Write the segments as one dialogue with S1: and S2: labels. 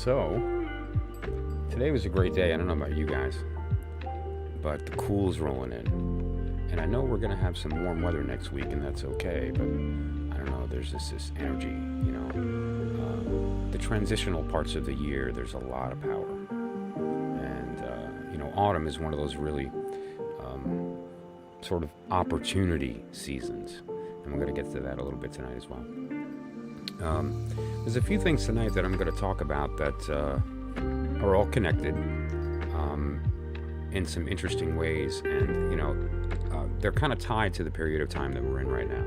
S1: So, today was a great day. I don't know about you guys, but the cool's rolling in. And I know we're going to have some warm weather next week, and that's okay, but I don't know, there's just this energy, the transitional parts of the year, there's a lot of power. And, autumn is one of those really sort of opportunity seasons. And we're going to get to that a little bit tonight as well. There's a few things tonight that I'm going to talk about that are all connected in some interesting ways, and they're kind of tied to the period of time that we're in right now.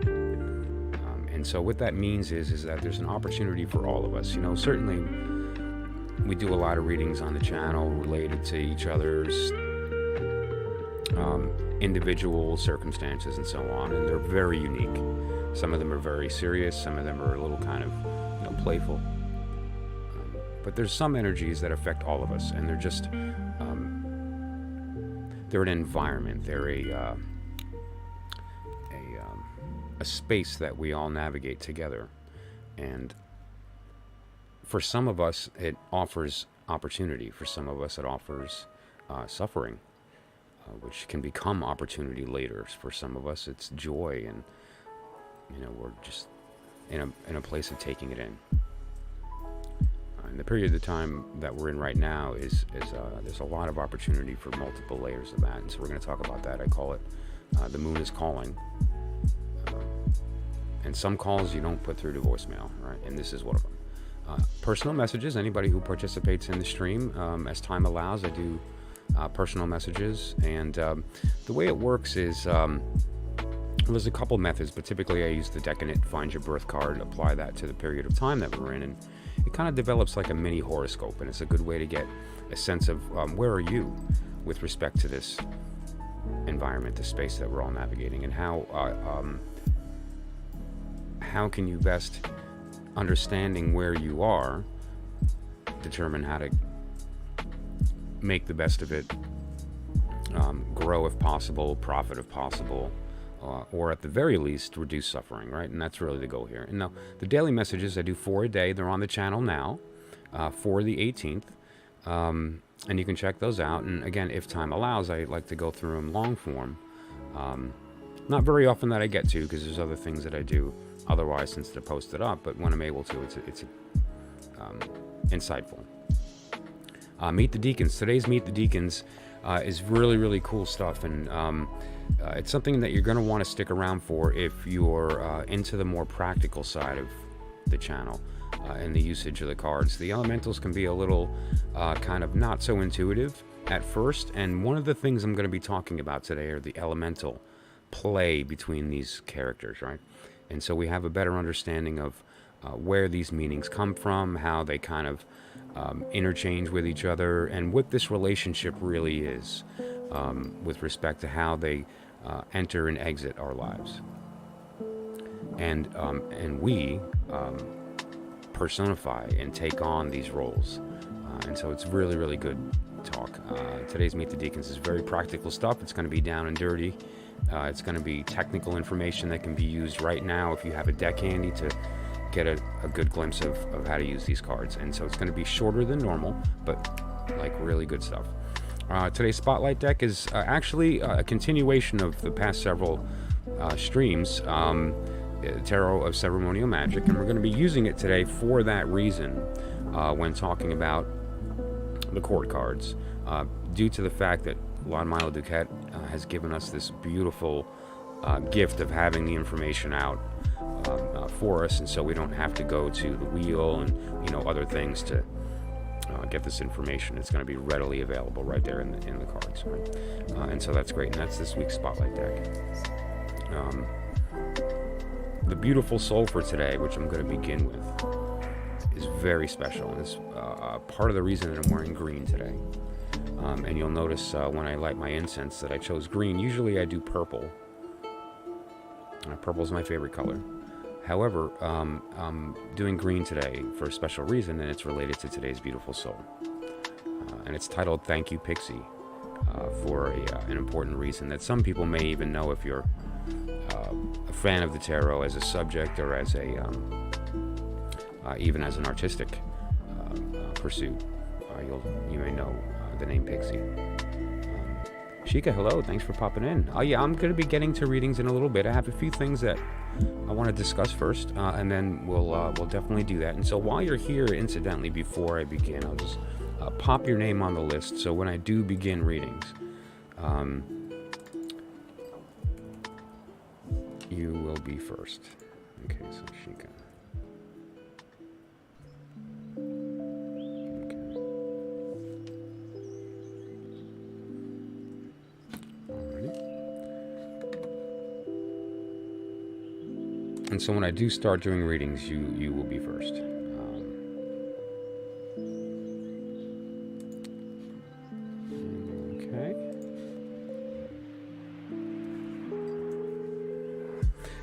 S1: And so what that means is that there's an opportunity for all of us. Certainly we do a lot of readings on the channel related to each other's individual circumstances and so on, and they're very unique. Some of them are very serious, some of them are a little kind of playful. But there's some energies that affect all of us, and they're just they're an environment. They're a space that we all navigate together. And for some of us, it offers opportunity. For some of us, it offers suffering, which can become opportunity later. For some of us, it's joy, and we're just in a place of taking it in. And the period of time that we're in right now is there's a lot of opportunity for multiple layers of that, and so we're going to talk about that. I call it the moon is calling, and some calls you don't put through to voicemail, right? And this is one of them. Personal messages. Anybody who participates in the stream, as time allows, I do personal messages, and the way it works is there's a couple methods, but typically I use the Decadent Find Your Birth card, apply that to the period of time that we're in, and it kind of develops like a mini horoscope, and it's a good way to get a sense of where are you with respect to this environment, the space that we're all navigating, and how can you best, understanding where you are, determine how to make the best of it, grow if possible, profit if possible, or at the very least reduce suffering, right? And that's really the goal here. And now the daily messages, I do 4 a day. They're on the channel now for the 18th, and you can check those out. And again, if time allows, I like to go through them long form. Not very often that I get to, because there's other things that I do otherwise since they're posted up, but when I'm able to, it's insightful. Meet the Deacons. Today's Meet the Deacons is really, really cool stuff, and it's something that you're going to want to stick around for if you're into the more practical side of the channel and the usage of the cards. The elementals can be a little kind of not so intuitive at first, and one of the things I'm going to be talking about today are the elemental play between these characters, right? And so we have a better understanding of where these meanings come from, how they kind of interchange with each other, and what this relationship really is with respect to how they enter and exit our lives. And we personify and take on these roles. And so it's really, really good talk. Today's Meet the Deacons is very practical stuff. It's going to be down and dirty. It's going to be technical information that can be used right now if you have a deck handy to get a good glimpse of how to use these cards. And so it's going to be shorter than normal, but like really good stuff. Today's Spotlight deck is actually a continuation of the past several streams, Tarot of Ceremonial Magic, and we're going to be using it today for that reason when talking about the court cards, due to the fact that Milo DuQuette has given us this beautiful gift of having the information out for us, and so we don't have to go to the wheel and other things to get this information. It's going to be readily available right there in the cards, right? And so that's great, and that's this week's Spotlight deck. The beautiful soul for today, which I'm going to begin with, is very special, and it's part of the reason that I'm wearing green today. And you'll notice when I light my incense that I chose green. Usually I do purple. Purple is my favorite color. However, I'm doing green today for a special reason, and it's related to today's beautiful soul. And it's titled Thank You, Pixie, for an important reason that some people may even know if you're a fan of the tarot as a subject or as a even as an artistic pursuit. You may know the name Pixie. Shika, hello. Thanks for popping in. Yeah, I'm going to be getting to readings in a little bit. I have a few things that I want to discuss first, and then we'll definitely do that. And so while you're here, incidentally, before I begin, I'll just pop your name on the list. So when I do begin readings, you will be first. Okay, so Shika. And so when I do start doing readings, you will be first. Okay.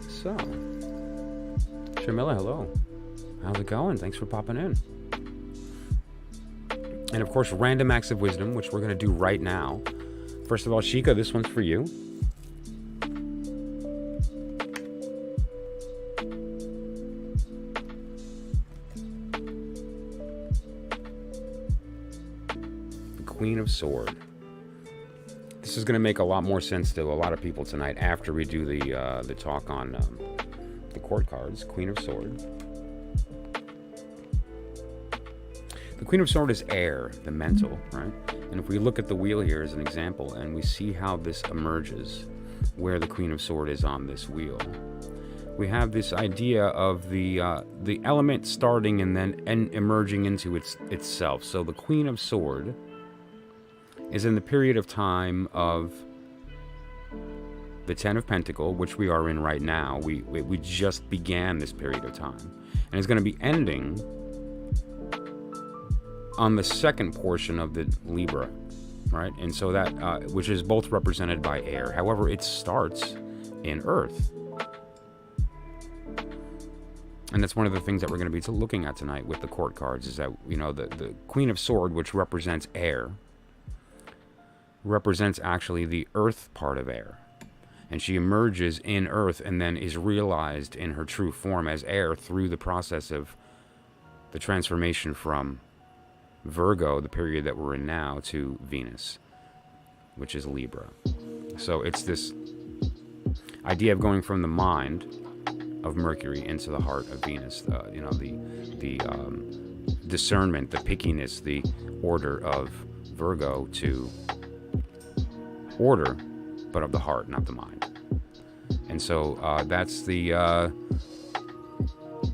S1: So, Shamila, hello. How's it going? Thanks for popping in. And of course, random acts of wisdom, which we're going to do right now. First of all, Shika, this one's for you. Queen of Sword. This is going to make a lot more sense to a lot of people tonight after we do the talk on the court cards. Queen of Sword. The Queen of Sword is air, the mental, right? And if we look at the wheel here as an example, and we see how this emerges, where the Queen of Sword is on this wheel, we have this idea of the element starting and then emerging into itself. So the Queen of Sword is in the period of time of the Ten of Pentacle, which we are in right now. We just began this period of time. And it's going to be ending on the second portion of the Libra, right? And so that, which is both represented by air. However, it starts in Earth. And that's one of the things that we're going to be looking at tonight with the court cards, is that, you know, the Queen of Sword, which represents air, represents actually the earth part of air. And she emerges in earth and then is realized in her true form as air through the process of the transformation from Virgo, the period that we're in now, to Venus, which is Libra. So it's this idea of going from the mind of Mercury into the heart of Venus, you know, the discernment, the pickiness, the order of Virgo to order, but of the heart, not the mind. And so that's the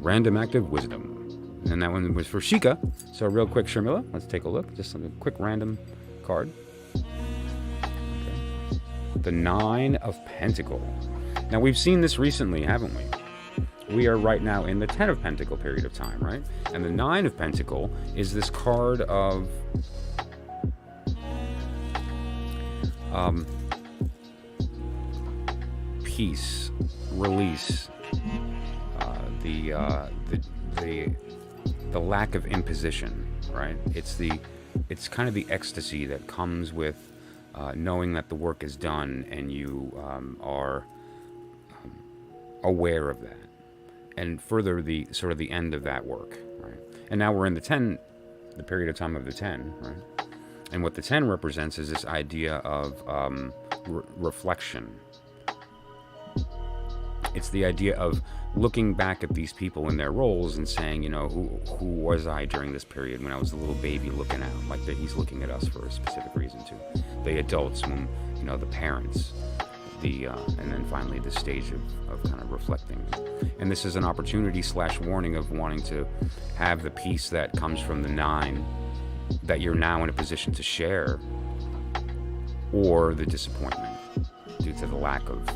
S1: random act of wisdom. And that one was for Shika. So real quick, Sharmila, let's take a look. Just a quick random card. Okay. The Nine of Pentacle. Now we've seen this recently, haven't we? We are right now in the Ten of Pentacle period of time, right? And the Nine of Pentacle is this card of peace, release, the lack of imposition, right? It's kind of the ecstasy that comes with knowing that the work is done and you are aware of that, and further the sort of the end of that work, right? And now we're in the period of time of the 10, right? And what the 10 represents is this idea of reflection. It's the idea of looking back at these people in their roles and saying, you know, who was I during this period when I was a little baby looking out? Like that he's looking at us for a specific reason too. The adults, when, you know, the parents, and then finally the stage of kind of reflecting. And this is an opportunity / warning of wanting to have the peace that comes from the 9 that you're now in a position to share, or the disappointment due to the lack of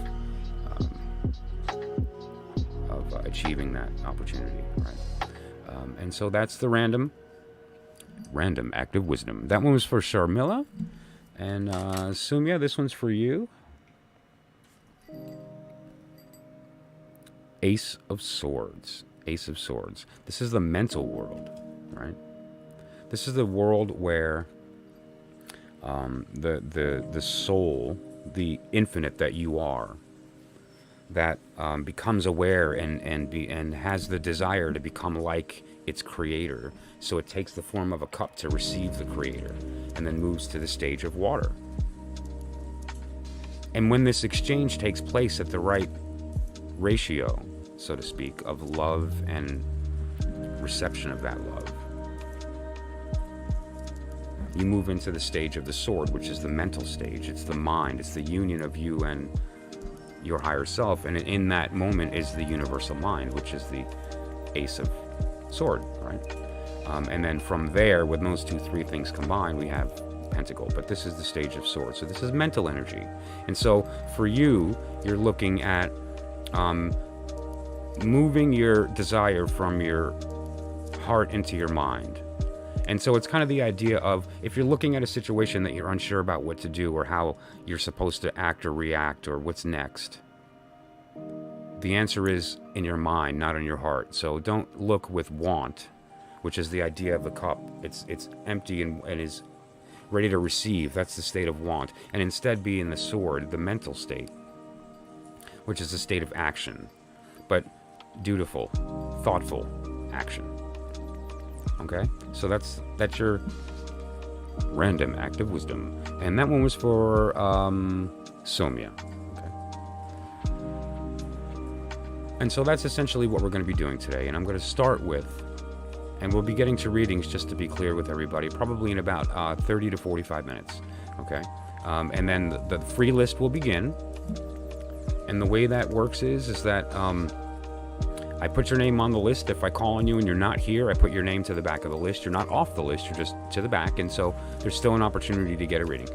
S1: achieving that opportunity, right? And so that's the random act of wisdom. That one was for Sharmila. And Sumya, this one's for you. Ace of Swords. Ace of Swords. This is the mental world, right? This is the world where the soul, the infinite that you are, that becomes aware and has the desire to become like its creator, so it takes the form of a cup to receive the creator, and then moves to the stage of water. And when this exchange takes place at the right ratio, so to speak, of love and reception of that love, you move into the stage of the sword, which is the mental stage. It's the mind. It's the union of you and your higher self. And in that moment is the universal mind, which is the ace of sword, right? And then from there, with those three things combined, we have Pentacle. But this is the stage of sword. So this is mental energy. And so for you, you're looking at moving your desire from your heart into your mind. And so it's kind of the idea of, if you're looking at a situation that you're unsure about what to do or how you're supposed to act or react or what's next, the answer is in your mind, not in your heart. So don't look with want, which is the idea of the cup. It's empty and is ready to receive. That's the state of want. And instead be in the sword, the mental state, which is a state of action, but dutiful, thoughtful action. Okay, so that's your random act of wisdom, and that one was for Somia. Okay, and so that's essentially what we're going to be doing today. And I'm going to start with, and we'll be getting to readings, just to be clear with everybody, probably in about 30 to 45 minutes. Okay, and then the free list will begin. And the way that works is that I put your name on the list. If I call on you and you're not here, I put your name to the back of the list. You're not off the list, you're just to the back. And so there's still an opportunity to get a reading.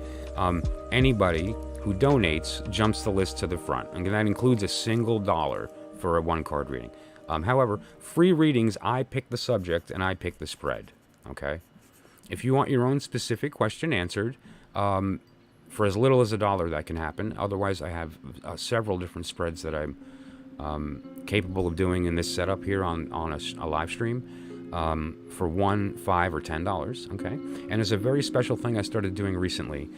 S1: Anybody who donates jumps the list to the front. And that includes $1 for a 1-card reading. However, free readings, I pick the subject and I pick the spread. Okay? If you want your own specific question answered, for as little as $1, that can happen. Otherwise, I have several different spreads that I'm capable of doing in this setup here on a live stream for $1, $5, or $10. Okay, and there's a very special thing I started doing recently,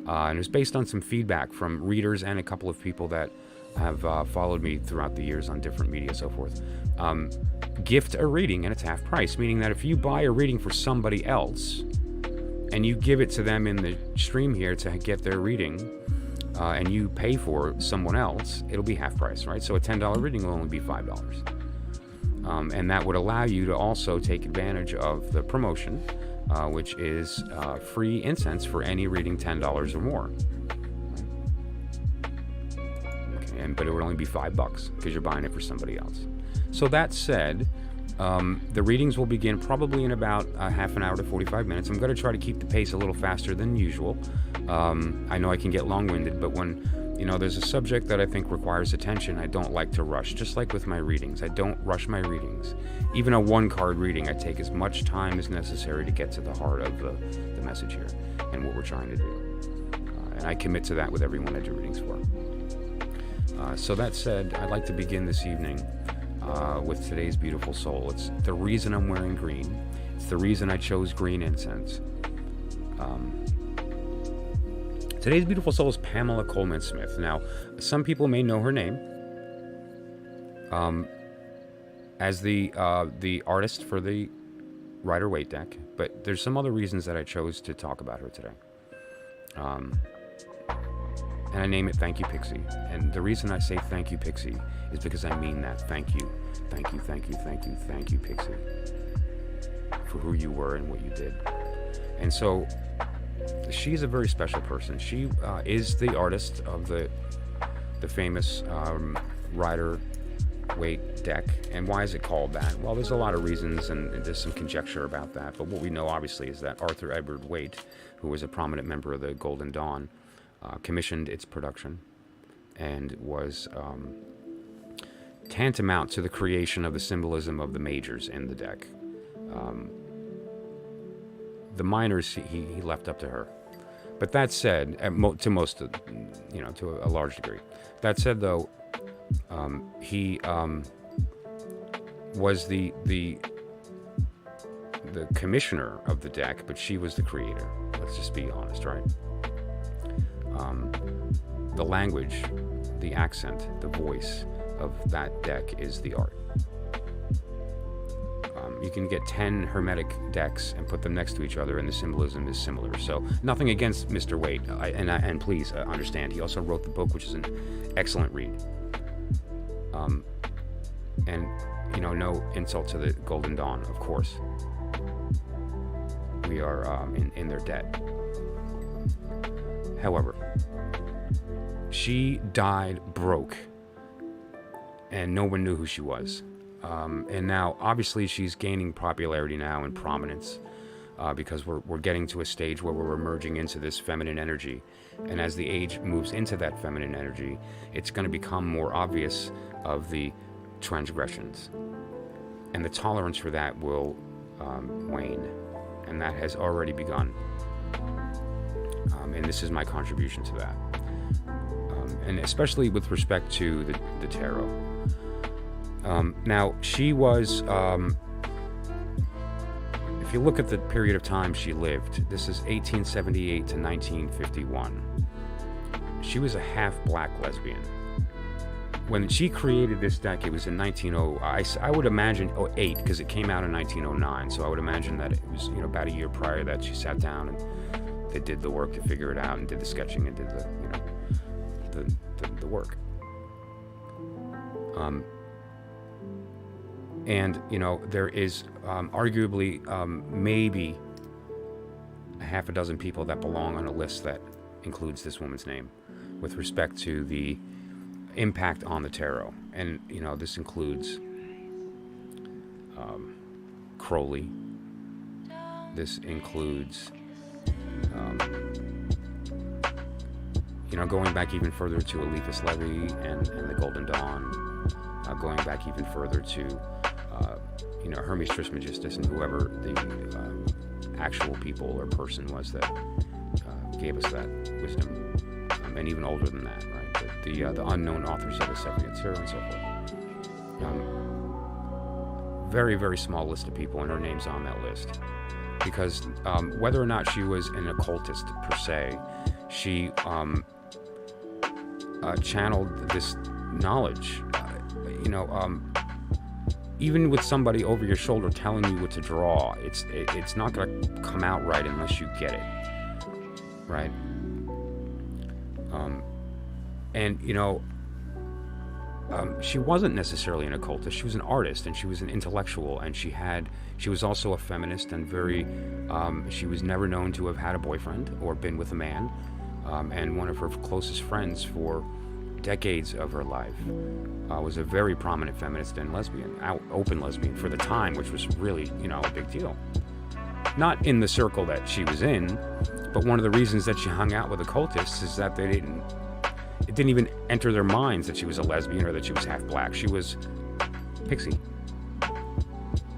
S1: and it was based on some feedback from readers and a couple of people that have followed me throughout the years on different media, so forth. Gift a reading and it's half price, meaning that if you buy a reading for somebody else and you give it to them in the stream here to get their reading, and you pay for someone else, it'll be half price, right? So a $10 reading will only be $5. And that would allow you to also take advantage of the promotion, which is free incense for any reading $10 or more. Okay, but it would only be $5 because you're buying it for somebody else. So that said, the readings will begin probably in about half an hour to 45 minutes. I'm going to try to keep the pace a little faster than usual. I know I can get long-winded, but when there's a subject that I think requires attention, I don't like to rush. Just like with my readings, I don't rush my readings. Even a 1-card reading, I take as much time as necessary to get to the heart of the message here and what we're trying to do. And I commit to that with everyone I do readings for. So that said, I'd like to begin this evening with today's beautiful soul. It's the reason I'm wearing green. It's the reason I chose green incense. Today's beautiful soul is Pamela Coleman Smith. Now, some people may know her name as the artist for the Rider-Waite deck, but there's some other reasons that I chose to talk about her today. And I name it Thank You, Pixie. And the reason I say Thank You, Pixie is because I mean that. Thank you. Thank you, thank you, thank you, thank you, Pixie, for who you were and what you did. And so she's a very special person. She is the artist of the famous Rider-Waite deck. And why is it called that? Well, there's a lot of reasons, and there's some conjecture about that. But what we know, obviously, is that Arthur Edward Waite, who was a prominent member of the Golden Dawn, commissioned its production and was tantamount to the creation of the symbolism of the majors in the deck. The minors he left up to her. But that said, to most of, to a large degree. That said, though, he was the commissioner of the deck, but she was the creator. Let's just be honest, right? The language, the accent, the voice of that deck is the art. You can get 10 Hermetic decks and put them next to each other, and the symbolism is similar. So nothing against Mr. Waite, and please understand, he also wrote the book, which is an excellent read. And, you know, no insult to the Golden Dawn, of course. We are in their debt. However, she died broke, and no one knew who she was. And now, obviously, she's gaining popularity now and prominence because we're getting to a stage where we're emerging into this feminine energy. And as the age moves into that feminine energy, it's going to become more obvious of the transgressions. And the tolerance for that will wane. And that has already begun. And this is my contribution to that. And especially with respect to the tarot. Now, she was, if you look at the period of time she lived, this is 1878 to 1951. She was a half-black lesbian. When she created this deck, it was in I would imagine 08, because it came out in 1909, so I would imagine that it was, you know, about a year prior that she sat down and they did the work to figure it out and did the sketching and did the, you know, the work. And, you know, there is arguably maybe a half a dozen people that belong on a list that includes this woman's name with respect to the impact on the tarot. And, you know, this includes Crowley. This includes, you know, going back even further to Eliphas Levi and the Golden Dawn, going back even further to, you know, Hermes Trismegistus and whoever the actual people or person was that gave us that wisdom, and even older than that, right? The unknown authors of the Sephiroth, and so forth. Very, very small list of people, and her name's on that list. Because whether or not she was an occultist per se, she channeled this knowledge. You know, even with somebody over your shoulder telling you what to draw, it's not going to come out right unless you get it, right? And you know, she wasn't necessarily an occultist. She was an artist, and she was an intellectual, and she was also a feminist, and she was never known to have had a boyfriend or been with a man. And one of her closest friends for decades of her life was a very prominent feminist and lesbian, open lesbian for the time, which was really, you know, a big deal. Not in the circle that she was in, but one of the reasons that she hung out with occultists is that it didn't even enter their minds that she was a lesbian or that she was half black. She was Pixie.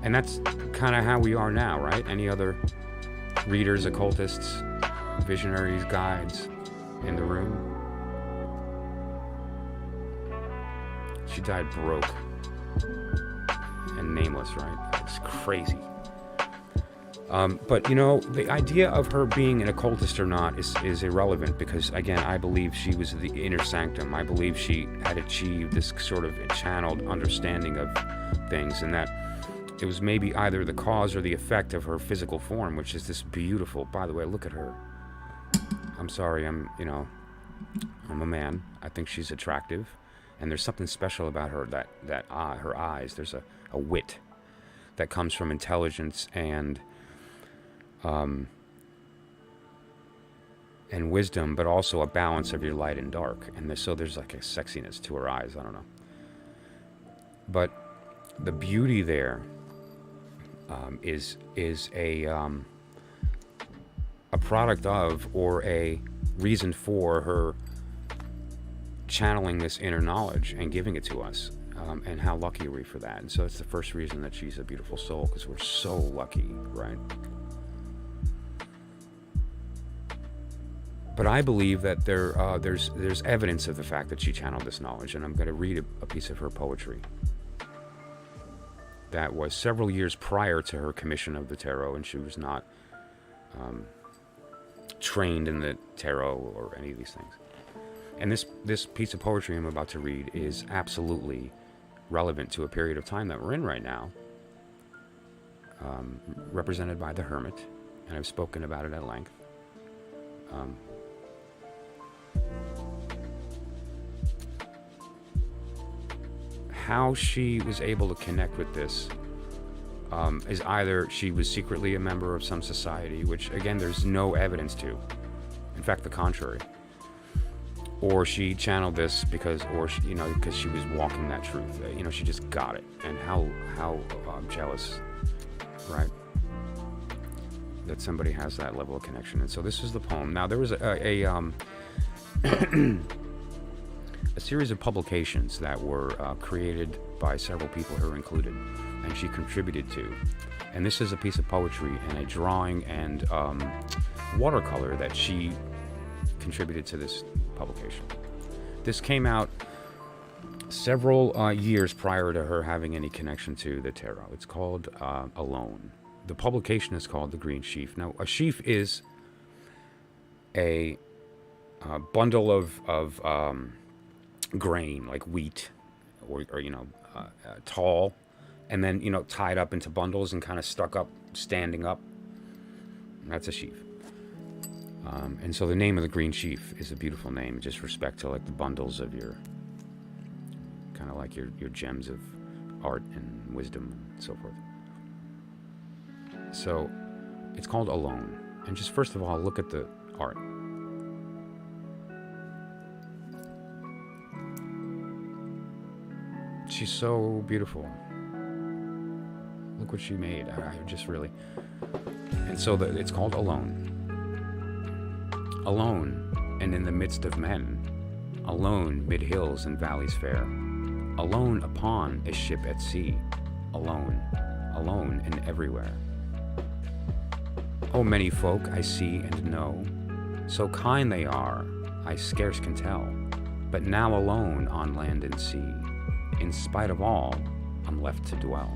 S1: And that's kind of how we are now, right? Any other readers, occultists, visionaries, guides in the room? She died broke and nameless, right? It's crazy. But, you know, the idea of her being an occultist or not is irrelevant because, again, I believe she was the inner sanctum. I believe she had achieved this sort of channeled understanding of things, and that it was maybe either the cause or the effect of her physical form, which is this beautiful, by the way, look at her. I'm sorry, I'm a man. I think she's attractive, and there's something special about her, that her eyes. There's a wit that comes from intelligence and wisdom, but also a balance of your light and dark. And so there's like a sexiness to her eyes. I don't know. But the beauty there is a product of, or a reason for her channeling this inner knowledge and giving it to us. And how lucky are we for that? And so it's the first reason that she's a beautiful soul, because we're so lucky, right? But I believe that there's evidence of the fact that she channeled this knowledge, and I'm going to read a piece of her poetry that was several years prior to her commission of the tarot, and she was not trained in the tarot or any of these things. And this piece of poetry I'm about to read is absolutely relevant to a period of time that we're in right now. represented by the Hermit, and I've spoken about it at length. How she was able to connect with this is either she was secretly a member of some society, which again there's no evidence to, in fact the contrary, or she channeled this because she was walking that truth. She just got it. And how jealous, right, that somebody has that level of connection. And so this is the poem. Now there was a series of publications that were created by several people, her included, and she contributed to. And this is a piece of poetry and a drawing and watercolor that she contributed to this publication. This came out several years prior to her having any connection to the tarot. It's called Alone. The publication is called the Green Sheath. Now, a sheaf is a bundle of grain, like wheat, or tall, and then tied up into bundles and kind of stuck up, standing up. That's a sheaf. And so the name of the Green Sheath is a beautiful name, just respect to like the bundles of your, kind of like your gems of art and wisdom and so forth. So it's called Alone. And just first of all, look at the art. She's so beautiful. Look what she made. I just really... And so it's called Alone. Alone, and in the midst of men. Alone, mid hills and valleys fair. Alone upon a ship at sea. Alone, alone and everywhere. Oh, many folk I see and know. So kind they are, I scarce can tell. But now alone on land and sea. In spite of all, I'm left to dwell.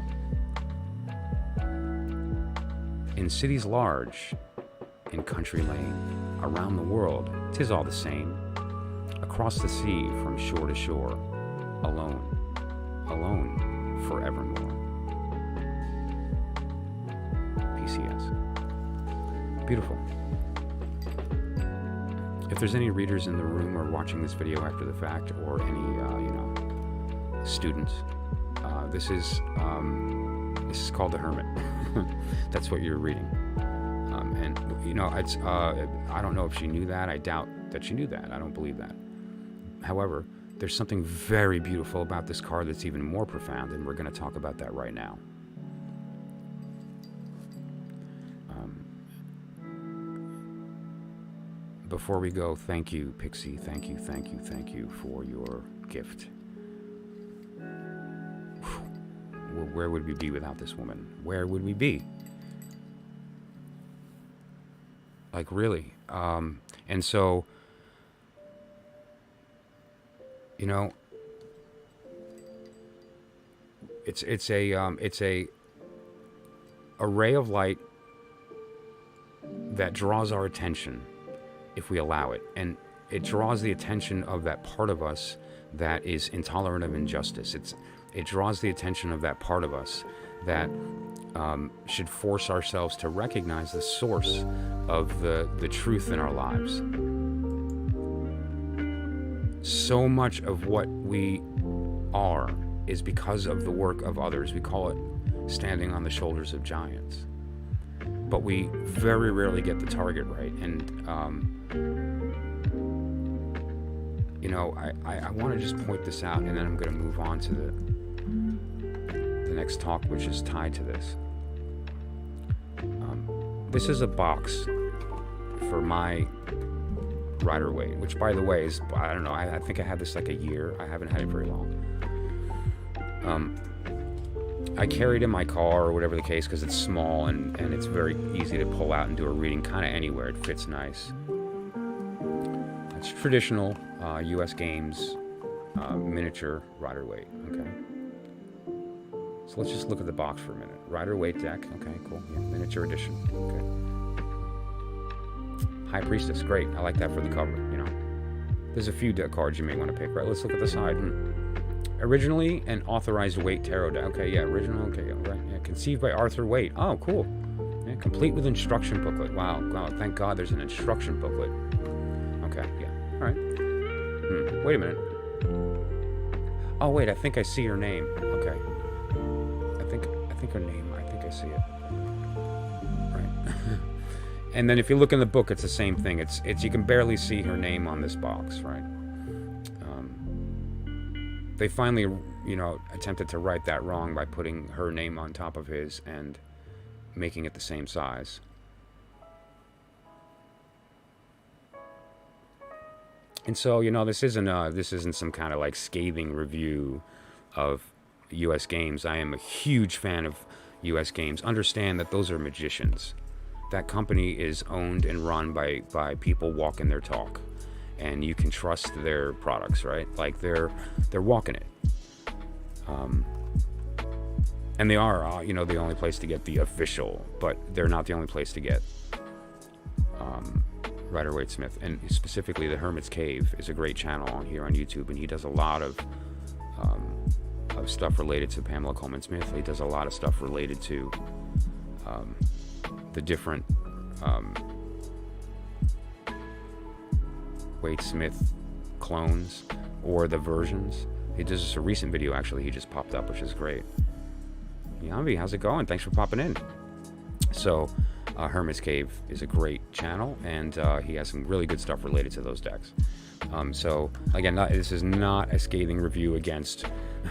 S1: In cities large, in country lane, around the world, 'tis all the same. Across the sea, from shore to shore, alone, alone, forevermore. PCS. Beautiful. If there's any readers in the room or watching this video after the fact, or any, students, this is called the Hermit. That's what you're reading. And it's I don't know if she knew that. I doubt that she knew that. I don't believe that. However, there's something very beautiful about this card that's even more profound, and we're going to talk about that right now. Before we go, thank you, Pixie. Thank you for your gift. Where would we be without this woman? Where would we be? Like, really. And so, it's a ray of light that draws our attention if we allow it, and it draws the attention of that part of us that is intolerant of injustice. It draws the attention of that part of us that should force ourselves to recognize the source of the truth in our lives. So much of what we are is because of the work of others. We call it standing on the shoulders of giants. But we very rarely get the target right. And, I want to just point this out, and then I'm going to move on to the next talk, which is tied to this. This is a box for my Rider-Waite, which, by the way, is, I don't know, I think I had this like a year. I haven't had it very long. I carry it in my car or whatever the case because it's small and it's very easy to pull out and do a reading kind of anywhere. It fits nice. It's traditional U.S. Games miniature Rider-Waite. Okay. So let's just look at the box for a minute. Rider-Waite deck. Okay, cool. Yeah, miniature edition. Okay. High Priestess. Great. I like that for the cover. There's a few deck cards you may want to pick. Right. Let's look at the side. Originally an authorized Waite tarot deck. Okay, yeah, original. Okay, right. Yeah, conceived by Arthur Waite. Oh, cool. Yeah, complete with instruction booklet. Wow, wow. Thank God there's an instruction booklet. Okay, yeah. All right. Wait a minute. Oh, wait. I think I see her name. Okay. I think her name. I think I see it. Right. And then if you look in the book, it's the same thing. It's you can barely see her name on this box, right? They finally, attempted to right that wrong by putting her name on top of his and making it the same size. And so, this isn't some kind of like scathing review of U.S. games. I am a huge fan of U.S. games. Understand that those are magicians. That company is owned and run by people walking their talk. And you can trust their products, right? Like they're walking it. And they are, the only place to get the official, but they're not the only place to get Rider-Waite Smith. And specifically, the Hermit's Cave is a great channel on here on YouTube, and he does a lot of stuff related to Pamela Coleman Smith. He does a lot of stuff related to the different Waite Smith clones or the versions. He does just a recent video, actually, he just popped up, which is great. Yambi, how's it going? Thanks for popping in. So, Hermit's Cave is a great channel, and he has some really good stuff related to those decks. So, again, this is not a scathing review against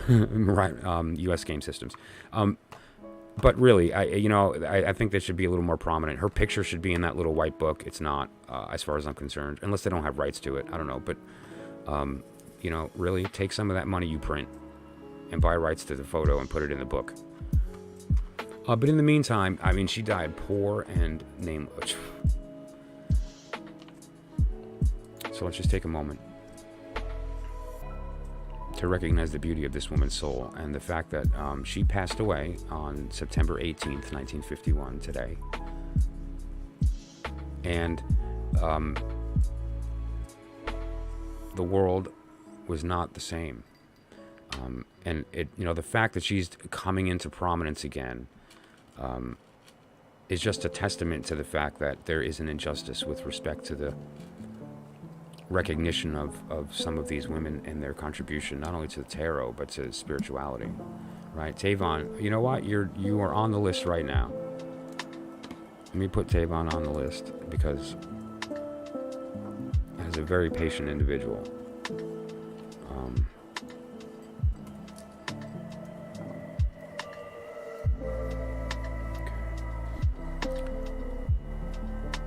S1: U.S. game systems. But really, I think that should be a little more prominent. Her picture should be in that little white book. It's not, as far as I'm concerned, unless they don't have rights to it. I don't know, but really take some of that money you print and buy rights to the photo and put it in the book. But in the meantime, she died poor and nameless. So let's just take a moment to recognize the beauty of this woman's soul and the fact that she passed away on September 18th, 1951, today. And the world was not the same. And the fact that she's coming into prominence again is just a testament to the fact that there is an injustice with respect to the recognition of some of these women and their contribution, not only to the tarot, but to spirituality, right? Tavon, you know what? You are on the list right now. Let me put Tavon on the list because as a very patient individual.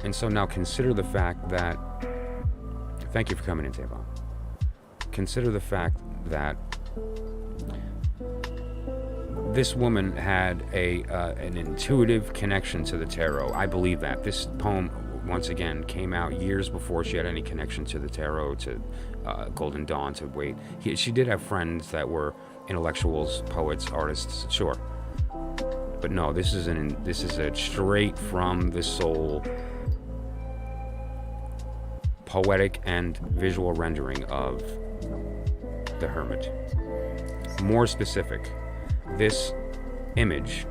S1: And so now consider the fact that, thank you for coming in, Tavon. Consider the fact that this woman had an intuitive connection to the tarot. I believe that. This poem, once again, came out years before she had any connection to the tarot, to Golden Dawn, to Waite. She did have friends that were intellectuals, poets, artists, sure. But no, this is a straight from the soul poetic and visual rendering of the Hermit. More specific, this image,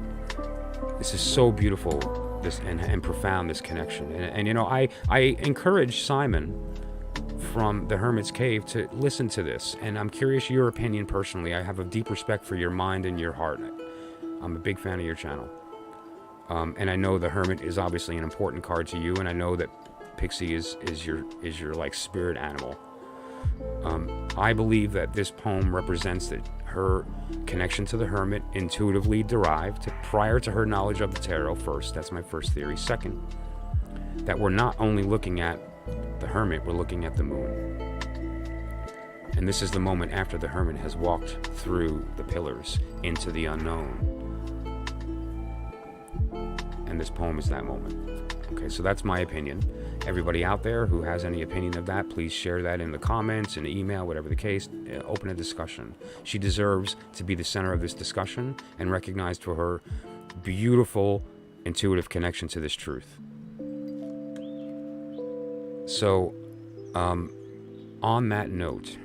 S1: this is so beautiful, this and profound, this connection. And I encourage Simon from the Hermit's Cave to listen to this, and I'm curious your opinion personally. I have a deep respect for your mind and your heart. I'm a big fan of your channel. And I know the Hermit is obviously an important card to you, and I know that Pixie is your like spirit animal. I believe that this poem represents that her connection to the Hermit intuitively derived prior to her knowledge of the tarot. First, that's my first theory. Second, that we're not only looking at the Hermit, we're looking at the moon. And this is the moment after the Hermit has walked through the pillars into the unknown. And this poem is that moment. Okay, so that's my opinion. Everybody out there who has any opinion of that, please share that in the comments, in the email, whatever the case. Open a discussion. She deserves to be the center of this discussion and recognized for her beautiful, intuitive connection to this truth. So, on that note,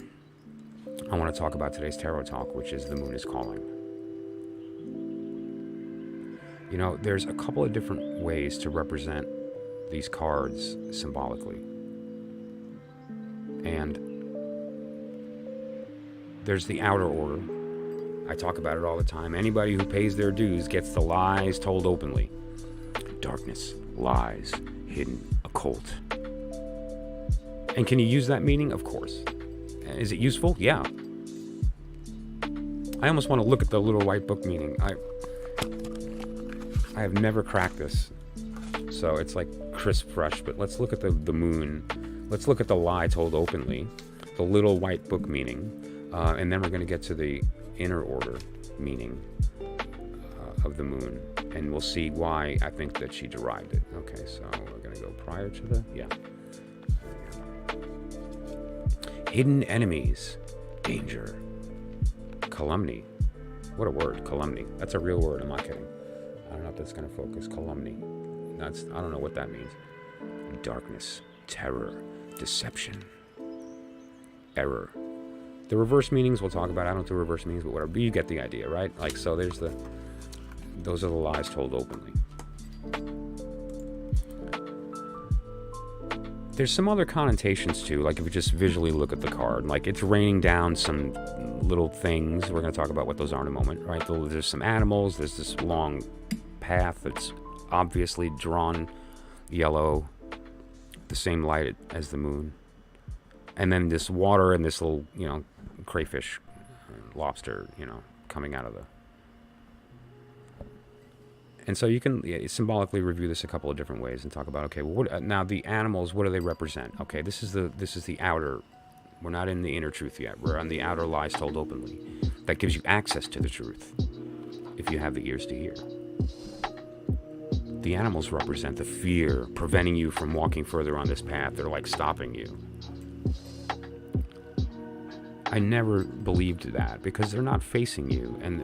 S1: I want to talk about today's tarot talk, which is the moon is calling. You know, there's a couple of different ways to represent these cards symbolically. And there's the outer order. I talk about it all the time. Anybody who pays their dues gets the lies told openly. Darkness, lies, hidden, occult. And can you use that meaning? Of course. Is it useful? Yeah. I almost want to look at the little white book meaning. I have never cracked this, so it's like crisp fresh, but let's look at the moon. Let's look at the lie told openly, the little white book meaning, and then we're going to get to the inner order meaning of the moon, and we'll see why I think that she derived it. Okay, so we're going to go prior to the, yeah. Hidden enemies, danger, calumny. What a word, calumny. That's a real word, I'm not kidding. I don't know if that's going to focus. Calumny. I don't know what that means. Darkness, terror, deception, error. The reverse meanings we'll talk about. I don't do reverse meanings, but whatever. But you get the idea, right? Like, so those are the lies told openly. There's some other connotations too, like if you just visually look at the card, like it's raining down some little things. We're going to talk about what those are in a moment, right? There's some animals, there's this long path that's obviously drawn yellow, the same light as the moon. And then this water and this little, crayfish, lobster, coming out of the... And so you can symbolically review this a couple of different ways and talk about, okay, well, now the animals, what do they represent? Okay, this is the outer. We're not in the inner truth yet. We're on the outer lies told openly. That gives you access to the truth if you have the ears to hear. The animals represent the fear preventing you from walking further on this path. They're like stopping you. I never believed that because they're not facing you. And,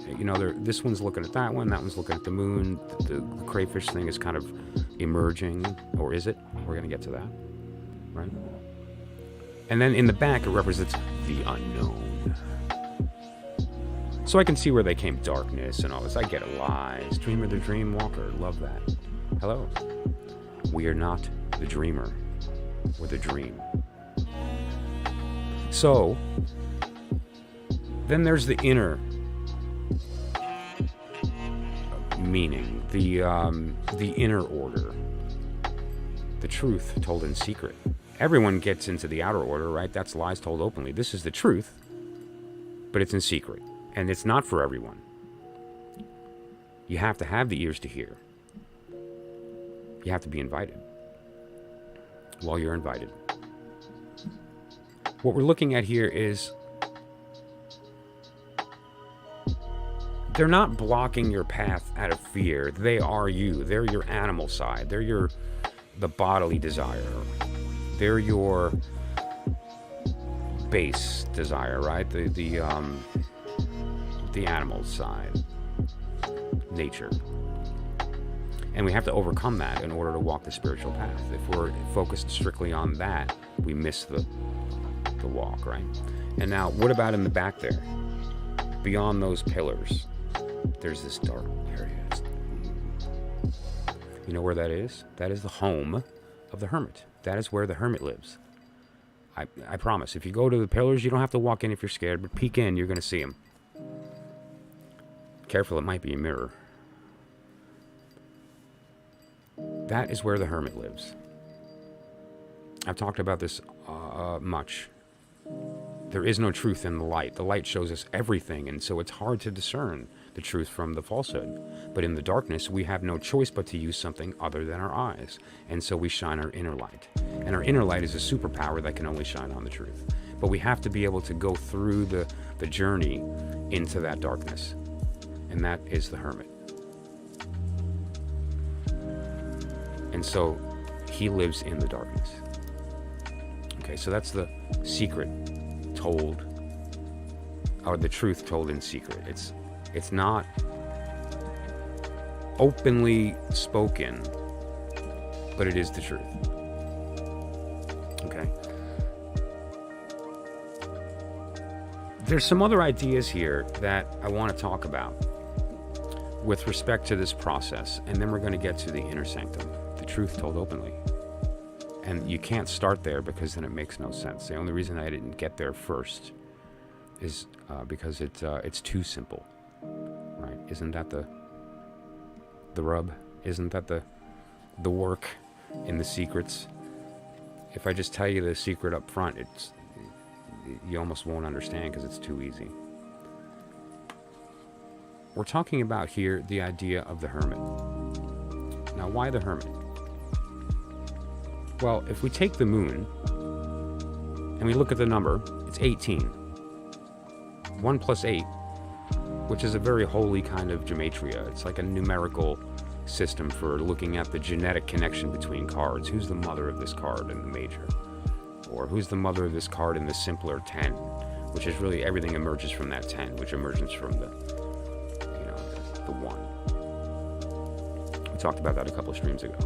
S1: this one's looking at that one's looking at the moon. The crayfish thing is kind of emerging, or is it? We're going to get to that, right? And then in the back, it represents the unknown. So I can see where they came, darkness and all this. I get it, lies. Dreamer the dream walker. Love that. Hello. We are not the dreamer. We're the dream. So... then there's the inner meaning, the inner order, the truth told in secret. Everyone gets into the outer order, right? That's lies told openly. This is the truth, but it's in secret, and it's not for everyone. You have to have the ears to hear. You have to be invited. Well, you're invited. What we're looking at here is they're not blocking your path out of fear. They are you. They're your animal side. They're the bodily desire. They're your base desire, right? The animal side, nature. And we have to overcome that in order to walk the spiritual path. If we're focused strictly on that, we miss the walk, right? And now, what about in the back there? Beyond those pillars, there's this dark area. You know where that is? That is the home of the hermit. That is where the hermit lives. I promise. If you go to the pillars, you don't have to walk in if you're scared, but peek in, you're going to see him. Careful, it might be a mirror. That is where the hermit lives. I've talked about this much. There is no truth in the light. The light shows us everything, and so it's hard to discern the truth from the falsehood. But in the darkness, we have no choice but to use something other than our eyes. And so we shine our inner light. And our inner light is a superpower that can only shine on the truth. But we have to be able to go through the journey into that darkness. And that is the hermit. And so he lives in the darkness. Okay, so that's the secret told, or the truth told in secret. It's not openly spoken, but it is the truth. Okay. There's some other ideas here that I want to talk about with respect to this process, and then we're going to get to the inner sanctum, the truth told openly. And you can't start there because then it makes no sense. The only reason I didn't get there first is because it's too simple, right? Isn't that the rub? Isn't that the work in the secrets? If I just tell you the secret up front, you almost won't understand because it's too easy. We're talking about here the idea of the Hermit. Now, why the Hermit? Well, if we take the moon and we look at the number, it's 18. 1 plus 8, which is a very holy kind of gematria. It's like a numerical system for looking at the genetic connection between cards. Who's the mother of this card in the major? Or who's the mother of this card in the simpler 10? Which is really everything emerges from that 10, which emerges from the 1. We talked about that a couple of streams ago.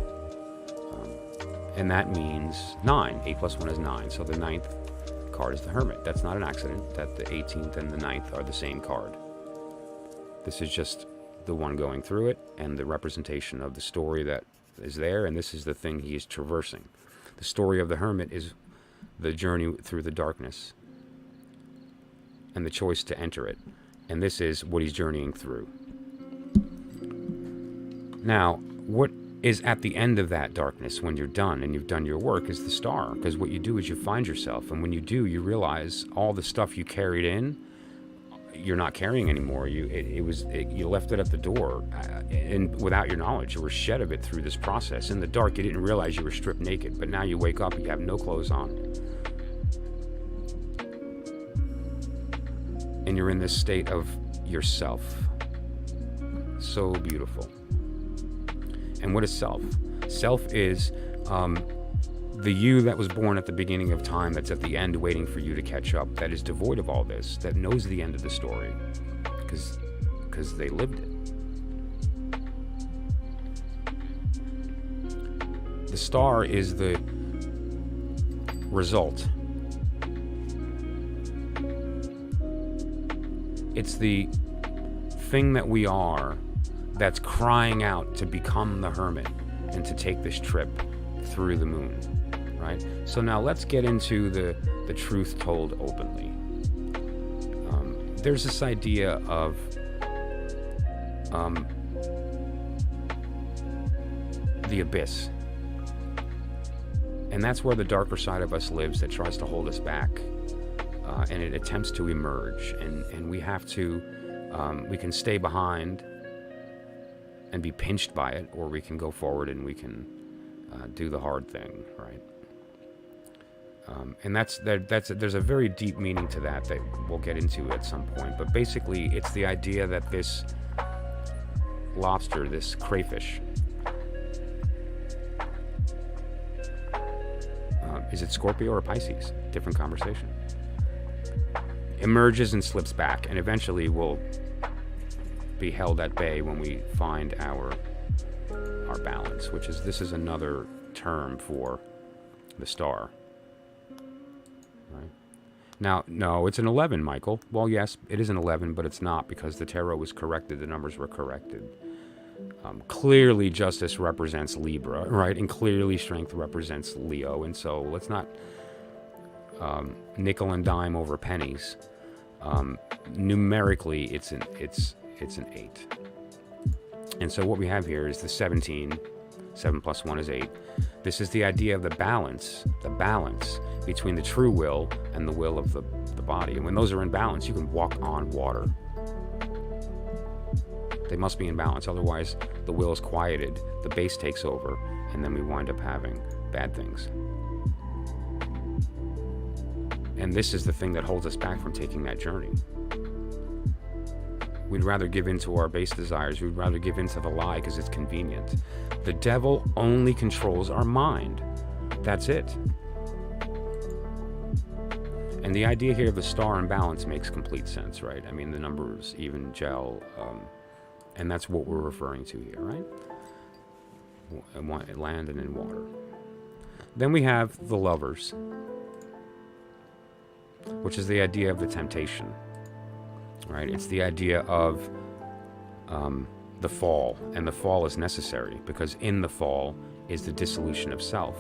S1: And that means 9. 8 plus 1 is 9. So the 9th card is the Hermit. That's not an accident that the 18th and the 9th are the same card. This is just the one going through it and the representation of the story that is there, and this is the thing he is traversing. The story of the Hermit is the journey through the darkness and the choice to enter it. And this is what he's journeying through. Now, what is at the end of that darkness when you're done and you've done your work is the star. Because what you do is you find yourself, and when you do, you realize all the stuff you carried in, you're not carrying anymore. You left it at the door, and without your knowledge, you were shed of it through this process. In the dark, you didn't realize you were stripped naked, but now you wake up and you have no clothes on. And you're in this state of yourself. So beautiful. And what is self? Self is the you that was born at the beginning of time, that's at the end waiting for you to catch up, that is devoid of all this, that knows the end of the story because they lived it. The star is the result. It's the thing that we are that's crying out to become the Hermit and to take this trip through the moon, right? So now let's get into the truth told openly. There's this idea of the abyss. And that's where the darker side of us lives that tries to hold us back. And it attempts to emerge. And we have to, we can stay behind and be pinched by it, or we can go forward and we can do the hard thing, right? And there's a very deep meaning to that we'll get into at some point. But basically, it's the idea that this lobster, this crayfish, is it Scorpio or Pisces? Different conversation. Emerges and slips back, and eventually will be held at bay when we find our balance, this is another term for the star. Right? Now, no, it's an 11, Michael. Well, yes, it is an 11, but it's not, because the tarot was corrected, the numbers were corrected. Clearly, justice represents Libra, right? And clearly, strength represents Leo, and so let's not nickel and dime over pennies. Numerically, it's an 8. And so what we have here is the 17. 7 plus 1 is 8. This is the idea of the balance between the true will and the will of the body. And when those are in balance, you can walk on water. They must be in balance, otherwise the will is quieted, the base takes over, and then we wind up having bad things. And this is the thing that holds us back from taking that journey. We'd rather give in to our base desires. We'd rather give in to the lie because it's convenient. The devil only controls our mind. That's it. And the idea here of the star and balance makes complete sense, right? I mean, the numbers even gel, and that's what we're referring to here, right? Land and in water. Then we have the lovers, which is the idea of the temptation. right? It's the idea of the fall, and the fall is necessary because in the fall is the dissolution of self,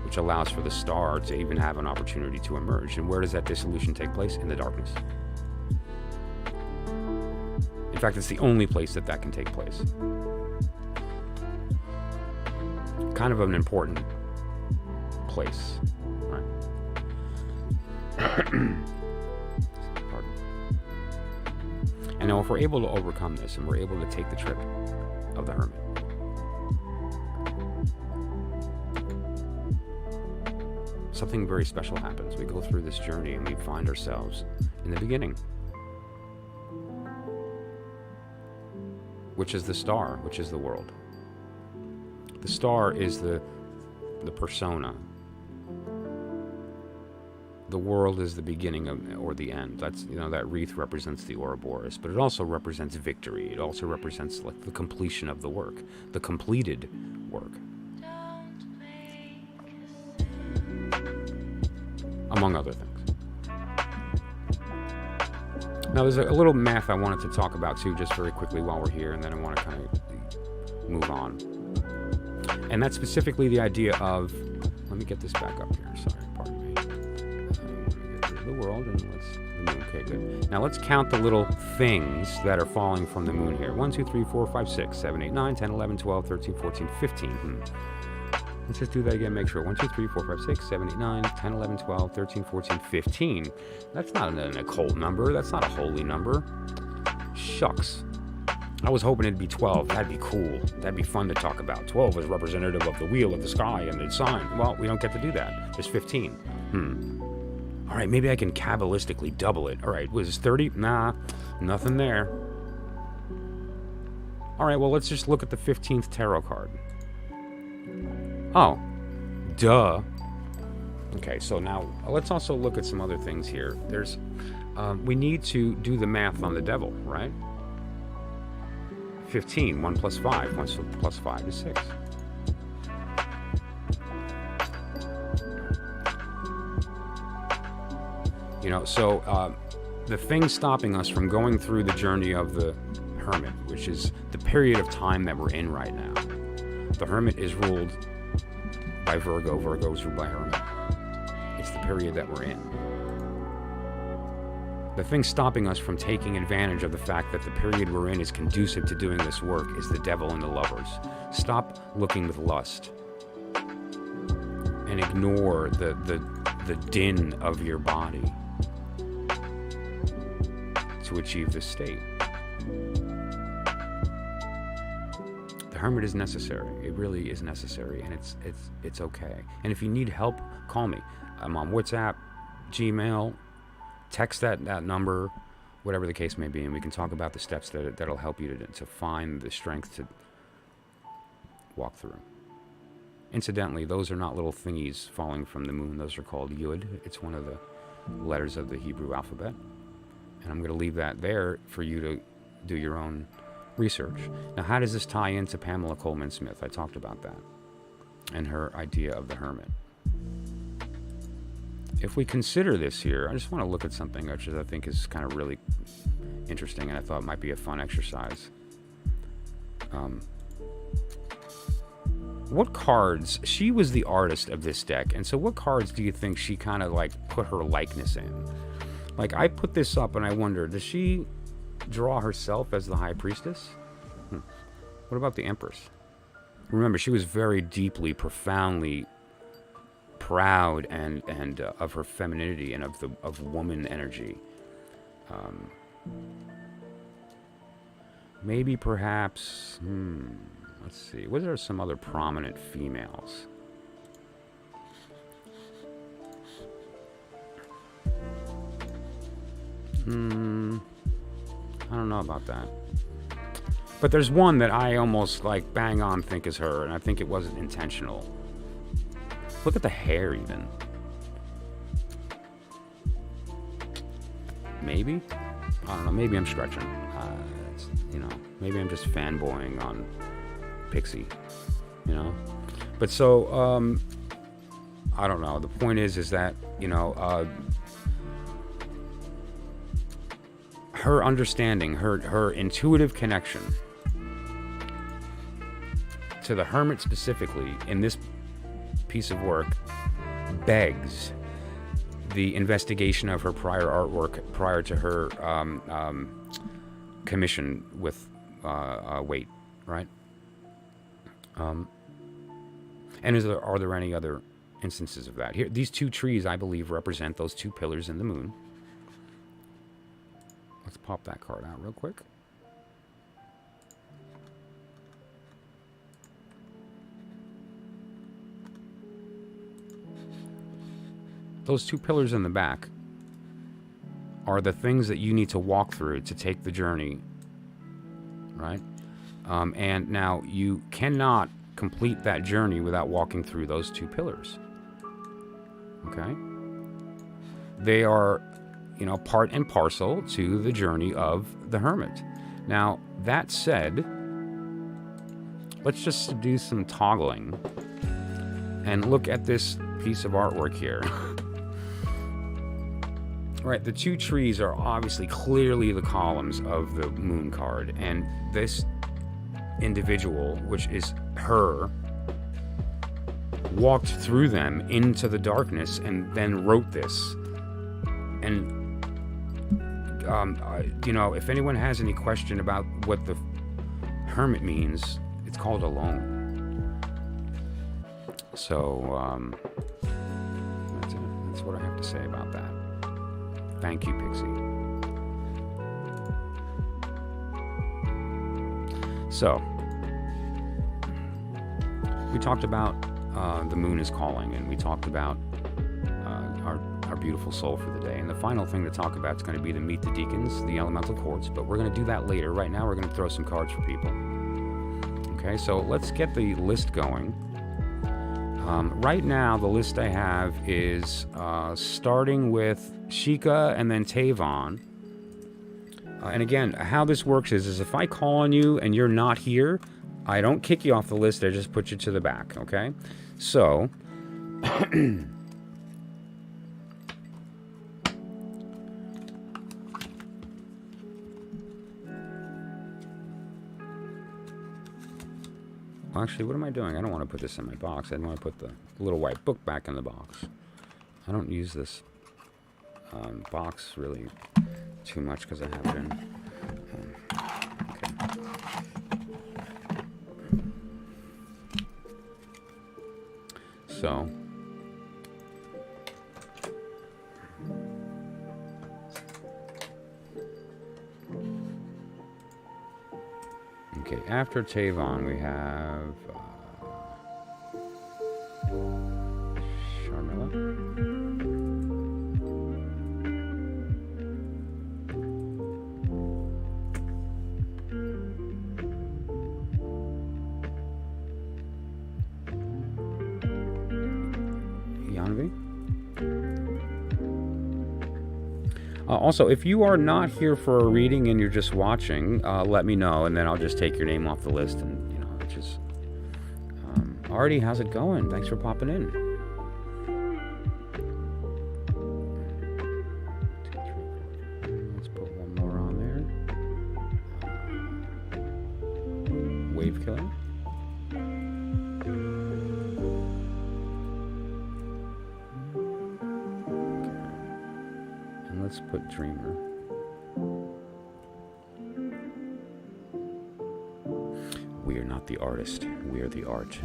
S1: which allows for the star to even have an opportunity to emerge. And where does that dissolution take place? In the darkness. In fact, it's the only place that that can take place. Kind of an important place, right? Pardon. And now if we're able to overcome this and we're able to take the trip of the Hermit, something very special happens. We go through this journey and we find ourselves in the beginning, which is the star, which is the world. The star is the persona. The world is the beginning of, or the end. That's, that wreath represents the Ouroboros, but it also represents victory. It also represents like the completion of the work, the completed work. Among other things. Now there's a little math I wanted to talk about too, just very quickly while we're here, and then I want to kind of move on. And that's specifically the idea of, let me get this back up here, sorry, pardon me. I want to get rid of the world and the moon, okay, good. Now let's count the little things that are falling from the moon here. 1, 2, 3, 4, 5, 6, 7, 8, 9, 10, 11, 12, 13, 14, 15. Let's just do that again, make sure. 1, 2, 3, 4, 5, 6, 7, 8, 9, 10, 11, 12, 13, 14, 15. That's not an occult number. That's not a holy number. Shucks. I was hoping it'd be 12. That'd be cool. That'd be fun to talk about. 12 is representative of the wheel of the sky and the sign. Well, we don't get to do that. There's 15. All right, maybe I can Kabbalistically double it. All right, was it 30? Nah, nothing there. All right, well, let's just look at the 15th tarot card. Oh, duh. Okay, so now let's also look at some other things here. There's, we need to do the math on the devil, right? 15, 1 plus 5, 1 plus 5 is 6. So the thing stopping us from going through the journey of the Hermit, which is the period of time that we're in right now. The Hermit is ruled by Virgo. Virgo is ruled by Hermit. It's the period that we're in. The thing stopping us from taking advantage of the fact that the period we're in is conducive to doing this work is the devil and the lovers. Stop looking with lust and ignore the din of your body to achieve this state. The Hermit is necessary. It really is necessary, and it's okay. And if you need help, call me. I'm on WhatsApp, Gmail. Text that number, whatever the case may be, and we can talk about the steps that'll help you to find the strength to walk through. Incidentally, those are not little thingies falling from the moon. Those are called Yud. It's one of the letters of the Hebrew alphabet. And I'm going to leave that there for you to do your own research. Now, how does this tie into Pamela Coleman Smith? I talked about that and her idea of the Hermit. If we consider this here, I just want to look at something which I think is kind of really interesting, and I thought it might be a fun exercise. What cards, she was the artist of this deck, and so what cards do you think she kind of like put her likeness in? Like, I put this up and I wonder, does she draw herself as the High Priestess? What about the Empress? Remember, she was very deeply, profoundly proud and of her femininity and of woman energy. Maybe perhaps let's see, what are some other prominent females? I don't know about that, but there's one that I almost like bang on think is her, and I think it wasn't intentional. Look at the hair, even. Maybe? I don't know. Maybe I'm stretching. Maybe I'm just fanboying on Pixie. But so, I don't know. The point is that, her understanding, her intuitive connection to the Hermit specifically in this piece of work begs the investigation of her prior artwork prior to her commission with weight, right? And are there any other instances of that? Here, these two trees, I believe, represent those two pillars in the moon. Let's pop that card out real quick. Those two pillars in the back are the things that you need to walk through to take the journey, right? And now you cannot complete that journey without walking through those two pillars. Okay? They are, you know, part and parcel to the journey of the Hermit. Now, that said, let's just do some toggling and look at this piece of artwork here. Right, the two trees are obviously clearly the columns of the moon card, and this individual, which is her, walked through them into the darkness and then wrote this. And you know, if anyone has any question about what the Hermit means, it's called alone. So that's it. That's what I have to say about that. Thank you, Pixie. So, we talked about the moon is calling, and we talked about our beautiful soul for the day. And the final thing to talk about is going to be to meet the Deacons, the elemental quartz, but we're going to do that later. Right now, we're going to throw some cards for people. Okay, so let's get the list going. Right now, the list I have is starting with Sheikah and then Tavon. And again, how this works is if I call on you and you're not here, I don't kick you off the list, I just put you to the back, okay? So, actually, what am I doing? I don't want to put this in my box. I want to put the little white book back in the box. I don't use this box really too much because I have it in. Okay. So, okay, after Tavon we have Charmilla. Also, if you are not here for a reading and you're just watching, let me know, and then I'll just take your name off the list. And you know, just Artie, how's it going? Thanks for popping in. 2, 3, 4. Let's put one more on there. Wave Killer. Let's put Dreamer. We are not the artist, we are the art.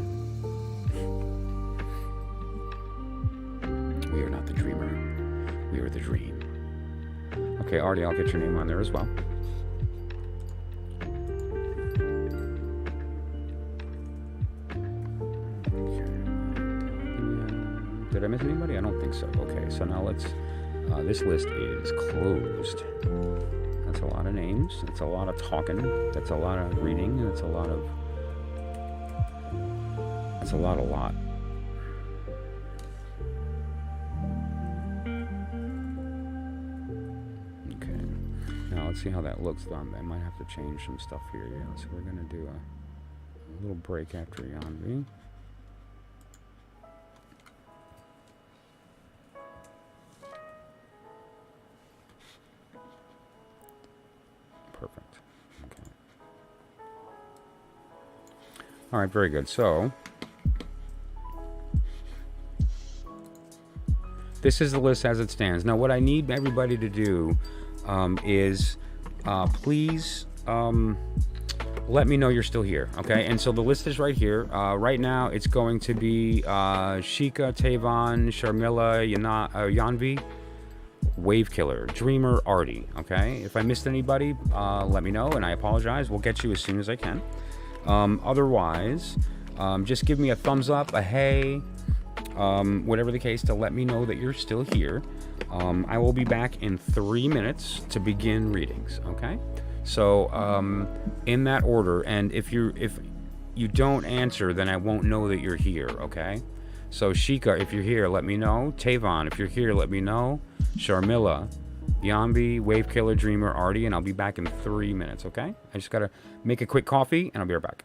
S1: We are not the dreamer, we are the dream. Okay, Artie, I'll get your name on there as well. Did I miss anybody? I don't think so. Okay, so now let's... this list is closed. That's a lot of names. That's a lot of talking. That's a lot of reading. That's a lot of... That's a lot. Okay. Now let's see how that looks. I might have to change some stuff here. Yeah, so we're going to do a little break after Yanvi. All right, very good. So this is the list as it stands. Now, what I need everybody to do is please let me know you're still here, okay? And so the list is right here. Right now, it's going to be Sheikah, Tavon, Sharmila, Yanvi, Wave Killer, Dreamer, Artie, okay? If I missed anybody, let me know, and I apologize. We'll get you as soon as I can. Otherwise, just give me a thumbs up, a hey, whatever the case, to let me know that you're still here. I will be back in 3 minutes to begin readings, okay? So, in that order, and if you don't answer, then I won't know that you're here, okay? So, Sheikah, if you're here, let me know. Tavon, if you're here, let me know. Sharmila, Yambi, Wave Killer, Dreamer, Artie, and I'll be back in 3 minutes, okay? I just gotta make a quick coffee, and I'll be right back.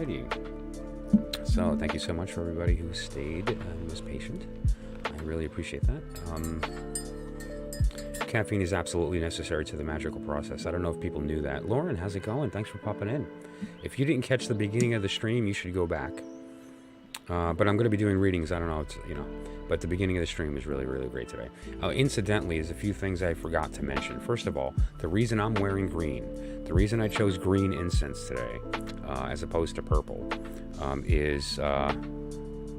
S1: Alrighty. So thank you so much for everybody who stayed and was patient. I really appreciate that. Caffeine is absolutely necessary to the magical process. I don't know if people knew that. Lauren, how's it going? Thanks for popping in. If you didn't catch the beginning of the stream, you should go back. But I'm going to be doing readings. I don't know, but the beginning of the stream is really, really great today. Incidentally, there's a few things I forgot to mention. First of all, the reason I'm wearing green, the reason I chose green incense today, as opposed to purple, is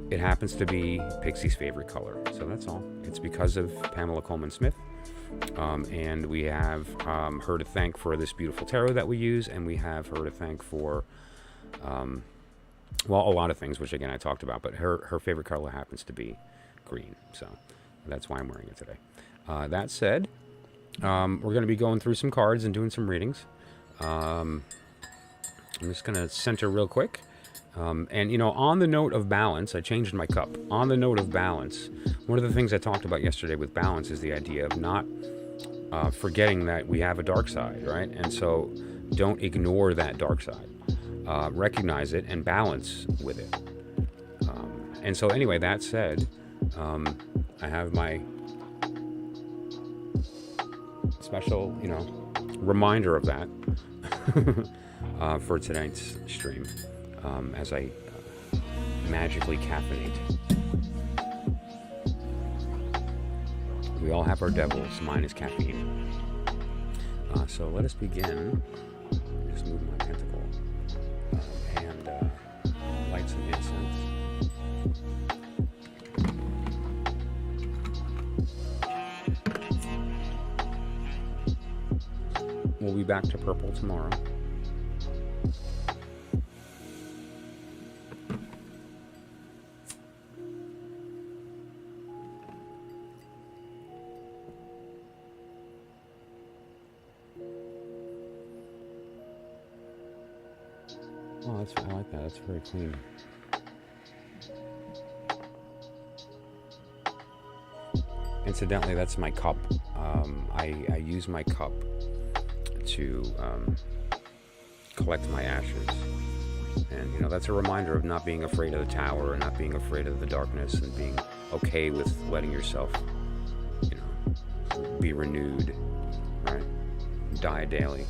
S1: it happens to be Pixie's favorite color. So that's all. It's because of Pamela Coleman Smith. And we have her to thank for this beautiful tarot that we use, and we have her to thank for, well, a lot of things, which again I talked about, but her favorite color happens to be green, so that's why I'm wearing it today. That said, we're going to be going through some cards and doing some readings. I'm just going to center real quick. And, on the note of balance, I changed my cup. On the note of balance, one of the things I talked about yesterday with balance is the idea of not forgetting that we have a dark side, right? And so don't ignore that dark side. Recognize it and balance with it. And so anyway, that said, I have my special, reminder of that for tonight's stream. As I magically caffeinate. We all have our devils. Mine is caffeine. So let us begin. Just move my pentacle and light some incense. We'll be back to purple tomorrow. Oh, I like that. That's very clean. Incidentally, that's my cup. I use my cup to collect my ashes. And, that's a reminder of not being afraid of the tower and not being afraid of the darkness and being okay with letting yourself, be renewed, right? Die daily.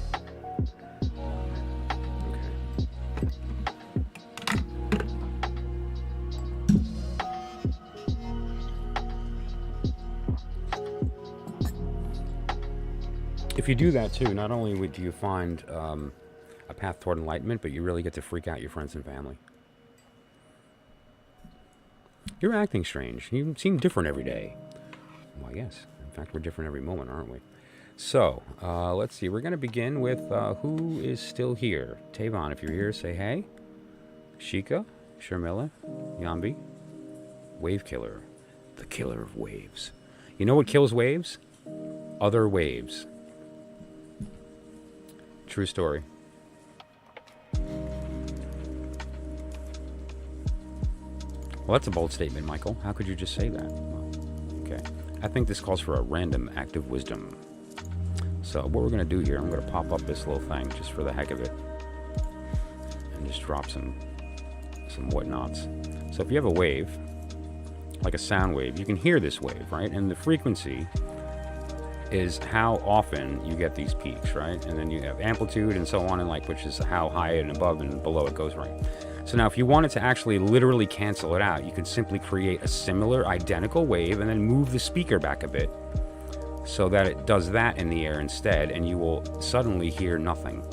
S1: If you do that too, not only do you find a path toward enlightenment, but you really get to freak out your friends and family. You're acting strange. You seem different every day. Well, yes. In fact, we're different every moment, aren't we? So, let's see. We're going to begin with who is still here. Tavon, if you're here, say hey. Sheikah, Sharmila, Yambi, Wave Killer, the killer of waves. You know what kills waves? Other waves. True story. Well, that's a bold statement, Michael. How could you just say that? Well, okay. I think this calls for a random act of wisdom. So what we're going to do here, I'm going to pop up this little thing just for the heck of it. And just drop some whatnots. So if you have a wave, like a sound wave, you can hear this wave, right? And the frequency is how often you get these peaks, right? And then you have amplitude and so on, and which is how high and above and below it goes, right? So now if you wanted to actually literally cancel it out, you could simply create a similar identical wave and then move the speaker back a bit so that it does that in the air instead, and you will suddenly hear nothing.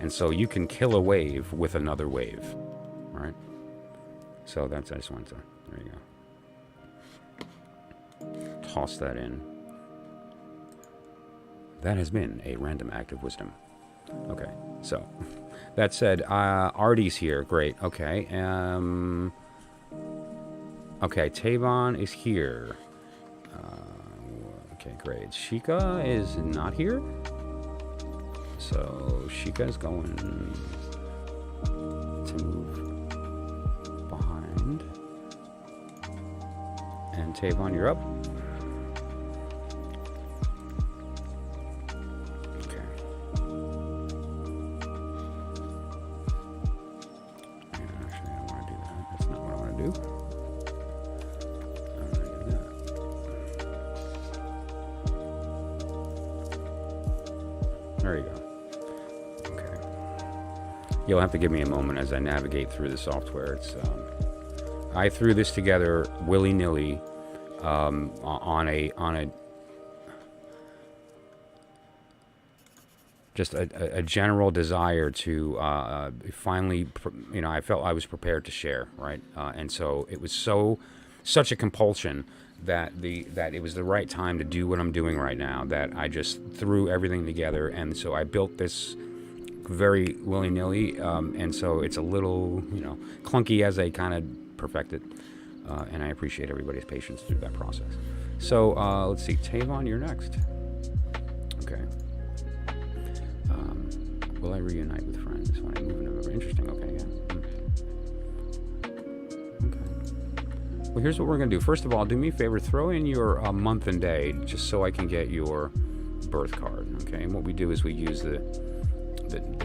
S1: And so you can kill a wave with another wave, right? So I just wanted to, there you go. Toss that in. That has been a random act of wisdom. Okay, so that said, Artie's here. Great. Okay. Okay, Tavon is here. Okay, great. Sheikah is not here. So Sheikah is going to move behind. And Tavon, you're up. do. There you go. Okay. You'll have to give me a moment as I navigate through the software. It's I threw this together willy-nilly on a just a general desire to finally, you know, I felt I was prepared to share, right? And so it was such a compulsion that it was the right time to do what I'm doing right now, that I just threw everything together. And so I built this very willy-nilly, and so it's a little, you know, clunky as I kind of perfect it. And I appreciate everybody's patience through that process. So let's see, Tavon, you're next. Okay. Will I reunite with friends when I move into? Interesting. Okay, yeah. Okay. Well, here's what we're gonna do. First of all, do me a favor. Throw in your month and day, just so I can get your birth card. Okay. And what we do is we use the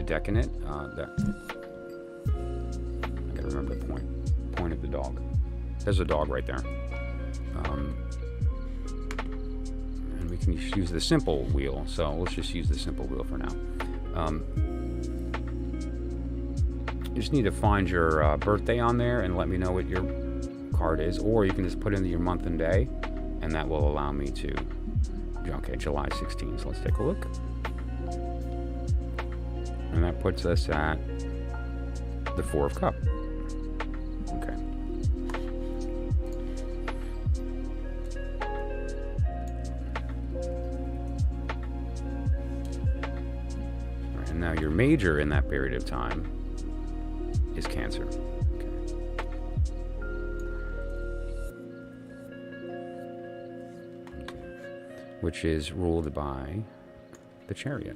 S1: deck in it. I gotta remember the point of the dog. There's a dog right there. And we can use the simple wheel. So let's just use the simple wheel for now. You just need to find your birthday on there and let me know what your card is, or you can just put in your month and day, and that will allow me to. Okay, July 16th. So let's take a look, and that puts us at the 4 of Cups. Okay. All right, and now your major in that period of time is Cancer. Okay. Okay. Which is ruled by the Chariot.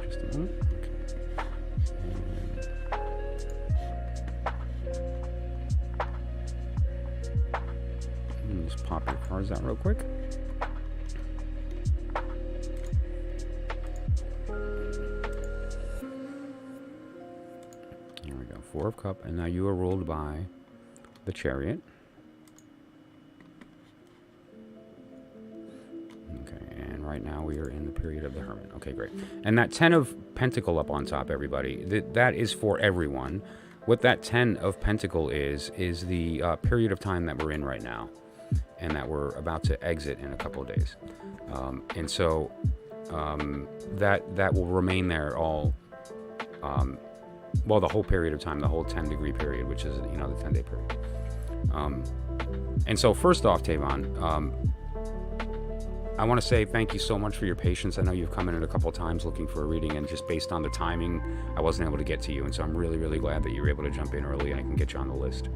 S1: Just a moment. Just pop your cards out real quick. There we go, 4 of Cups, and now you are ruled by the Chariot. Okay, and right now we are in the period of the Hermit. Okay, great. And that 10 of Pentacle up on top, everybody, that is for everyone. What that 10 of Pentacle is the period of time that we're in right now, and that we're about to exit in a couple of days. And so that will remain there all, well, the whole period of time, the whole 10-degree period, which is, you know, the 10-day period. And so first off, Tavon, I want to say thank you so much for your patience. I know you've come in a couple of times looking for a reading, and just based on the timing, I wasn't able to get to you. And so I'm really, really glad that you were able to jump in early and I can get you on the list.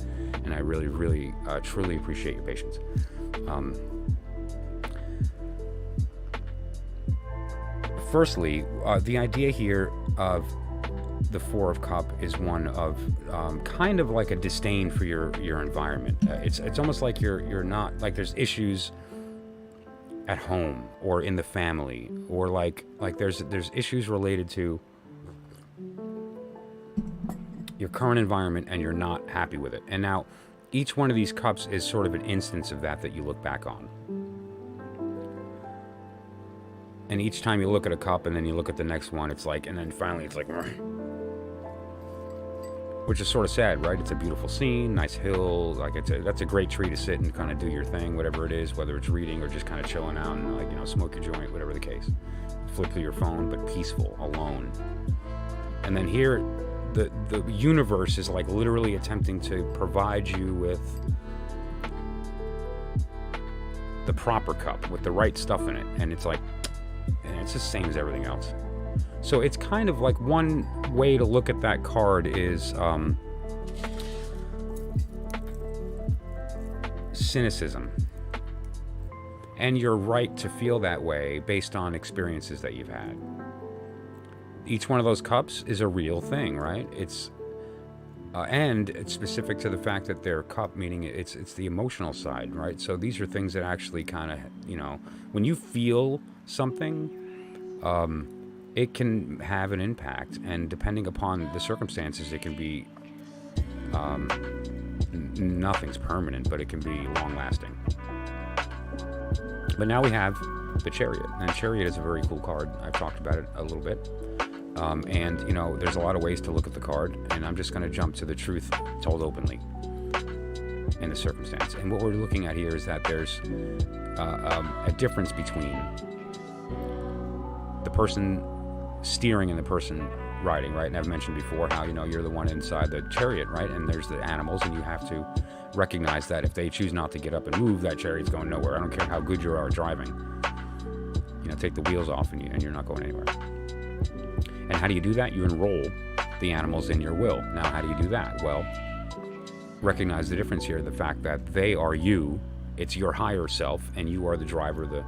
S1: And I really, really, truly appreciate your patience. Firstly, the idea here of the 4 of Cups is one of kind of like a disdain for your environment. It's almost like you're not, like there's issues at home or in the family, or like there's issues related to your current environment and you're not happy with it. And now each one of these cups is sort of an instance of that you look back on. And each time you look at a cup and then you look at the next one, it's like, and then finally it's like, which is sort of sad, right? It's a beautiful scene, nice hill, like that's a great tree to sit and kind of do your thing, whatever it is, whether it's reading or just kind of chilling out and, like, you know, smoke your joint, whatever the case. Flip through your phone, but peaceful, alone. And then here, the universe is like literally attempting to provide you with the proper cup with the right stuff in it, and it's like, and it's the same as everything else. So it's kind of like, one way to look at that card is cynicism. And you're right to feel that way based on experiences that you've had. Each one of those cups is a real thing, right? It's And it's specific to the fact that they're cup, meaning it's the emotional side, right? So these are things that actually kind of, when you feel something, it can have an impact, and depending upon the circumstances, it can be, nothing's permanent, but it can be long-lasting. But now we have the Chariot, and Chariot is a very cool card. I've talked about it a little bit. And, there's a lot of ways to look at the card, and I'm just going to jump to the truth told openly in the circumstance. And what we're looking at here is that there's a difference between the person steering and the person riding, right? And I've mentioned before how, you're the one inside the Chariot, right? And there's the animals, and you have to recognize that if they choose not to get up and move, that Chariot's going nowhere. I don't care how good you are at driving. Take the wheels off and you're not going anywhere. And how do you do that? You enroll the animals in your will. Now, how do you do that? Well, recognize the difference here, the fact that they are you, it's your higher self, and you are the driver, the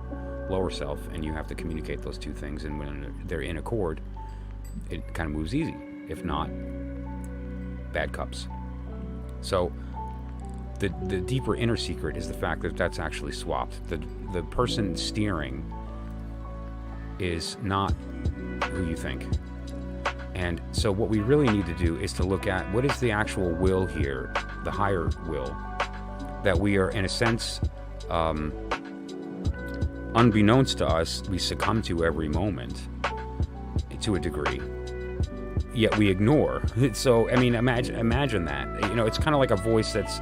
S1: lower self, and you have to communicate those two things, and when they're in accord, it kind of moves easy. If not, bad cups. So, the deeper inner secret is the fact that that's actually swapped. The person steering is not who you think. And so what we really need to do is to look at what is the actual will here, the higher will, that we are, in a sense, unbeknownst to us, we succumb to every moment to a degree, yet we ignore. So, imagine that. It's kind of like a voice that's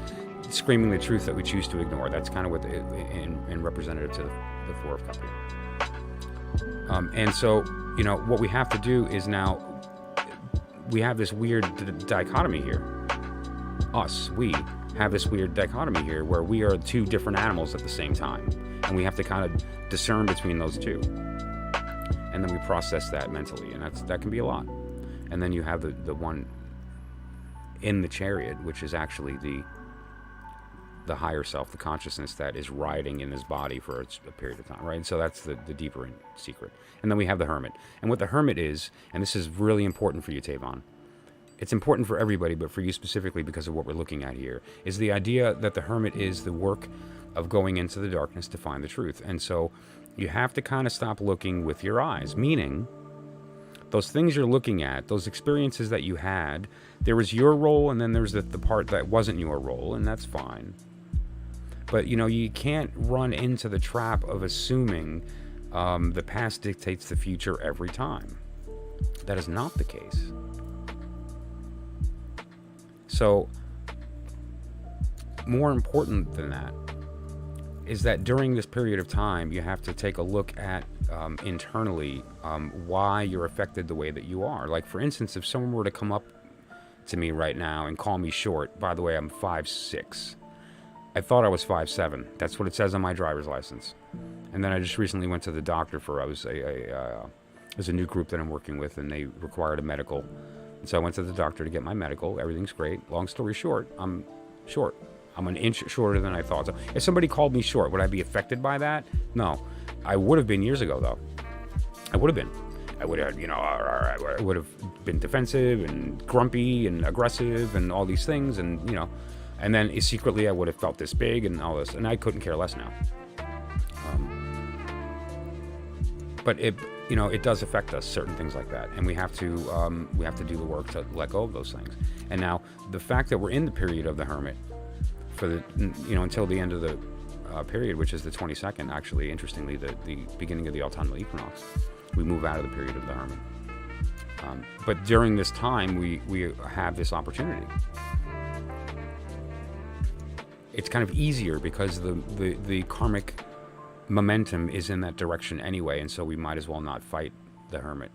S1: screaming the truth that we choose to ignore. That's kind of what in representative to the Four of Cups here. And so, what we have to do is now, we have this weird dichotomy here. We have this weird dichotomy here where we are two different animals at the same time. And we have to kind of discern between those two. And then we process that mentally. And that can be a lot. And then you have the one in the Chariot, which is actually the higher self, the consciousness that is riding in this body for a period of time, right? And so that's the deeper secret. And then we have the Hermit. And what the Hermit is, and this is really important for you, Tavon, it's important for everybody, but for you specifically because of what we're looking at here, is the idea that the Hermit is the work of going into the darkness to find the truth. And so you have to kind of stop looking with your eyes, meaning those things you're looking at, those experiences that you had, there was your role, and then there's the part that wasn't your role, and that's fine. But, you can't run into the trap of assuming the past dictates the future every time. That is not the case. So, more important than that is that during this period of time, you have to take a look at internally why you're affected the way that you are. Like, for instance, if someone were to come up to me right now and call me short, by the way, I'm 5'6". I thought I was 5'7". That's what it says on my driver's license. And then I just recently went to the doctor there's a new group that I'm working with, and they required a medical. And so I went to the doctor to get my medical. Everything's great. Long story short, I'm short. I'm an inch shorter than I thought. So if somebody called me short, would I be affected by that? No. I would have been years ago, though. I would have been. I would have, I would have been defensive and grumpy and aggressive and all these things, and, and then secretly I would have felt this big and all this, and I couldn't care less now. But it does affect us, certain things like that, and we have to do the work to let go of those things. And now the fact that we're in the period of the Hermit for the until the end of the period, which is the 22nd, actually, interestingly, the beginning of the autumnal equinox, we move out of the period of the Hermit. But during this time, we have this opportunity. It's kind of easier because the karmic momentum is in that direction anyway, and so we might as well not fight the Hermit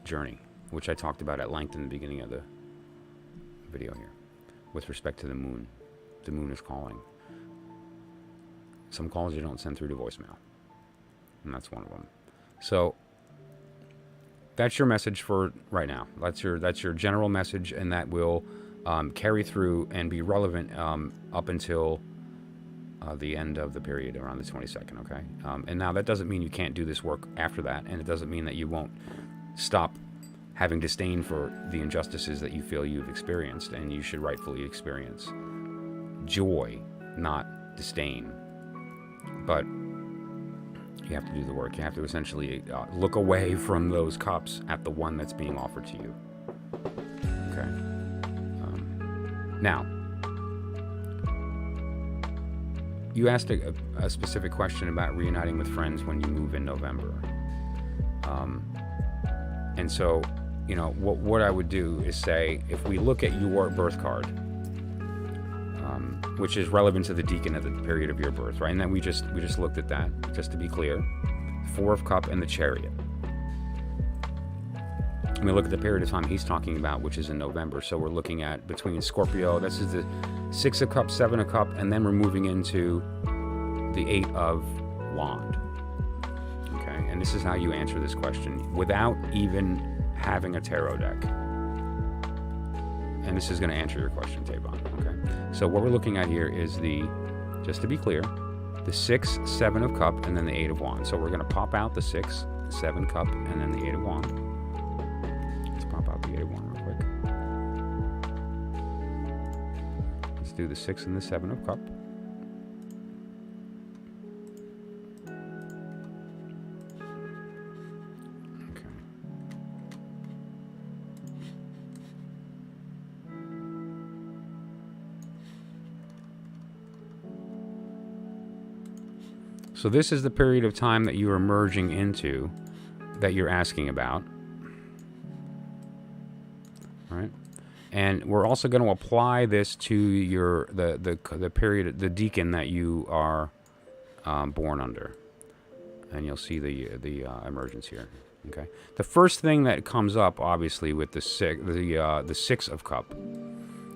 S1: journey, which I talked about at length in the beginning of the video here, with respect to the moon. The moon is calling. Some calls you don't send through to voicemail, and that's one of them. So that's your message for right now. That's your general message, and that will carry through and be relevant up until the end of the period around the 22nd, okay? And now that doesn't mean you can't do this work after that, and it doesn't mean that you won't stop having disdain for the injustices that you feel you've experienced and you should rightfully experience. Joy, not disdain. But you have to do the work. You have to essentially look away from those cups at the one that's being offered to you. Okay. Now, you asked a specific question about reuniting with friends when you move in November. And so, you know, what I would do is say, if we look at your birth card, which is relevant to the Deacon at the period of your birth, right? And then we just looked at that, just to be clear. Four of Cup and the Chariot. And we look at the period of time he's talking about, which is in November. So we're looking at between Scorpio, this is the 6 of Cups, 7 of Cups, and then we're moving into the 8 of Wand. Okay, and this is how you answer this question without even having a tarot deck. And this is going to answer your question, Tavon. Okay, so what we're looking at here is just to be clear, the 6, 7 of Cup, and then the 8 of Wand. So we're going to pop out the 6, 7 Cup, and then the 8 of Wand. Let's pop out the 8 of Wand real quick. Let's do the 6 and the 7 of Cup. So this is the period of time that you are merging into, that you're asking about, right? And we're also going to apply this to your the period, the Deacon that you are born under, and you'll see the emergence here. Okay. The first thing that comes up, obviously, with the 6 of Cup,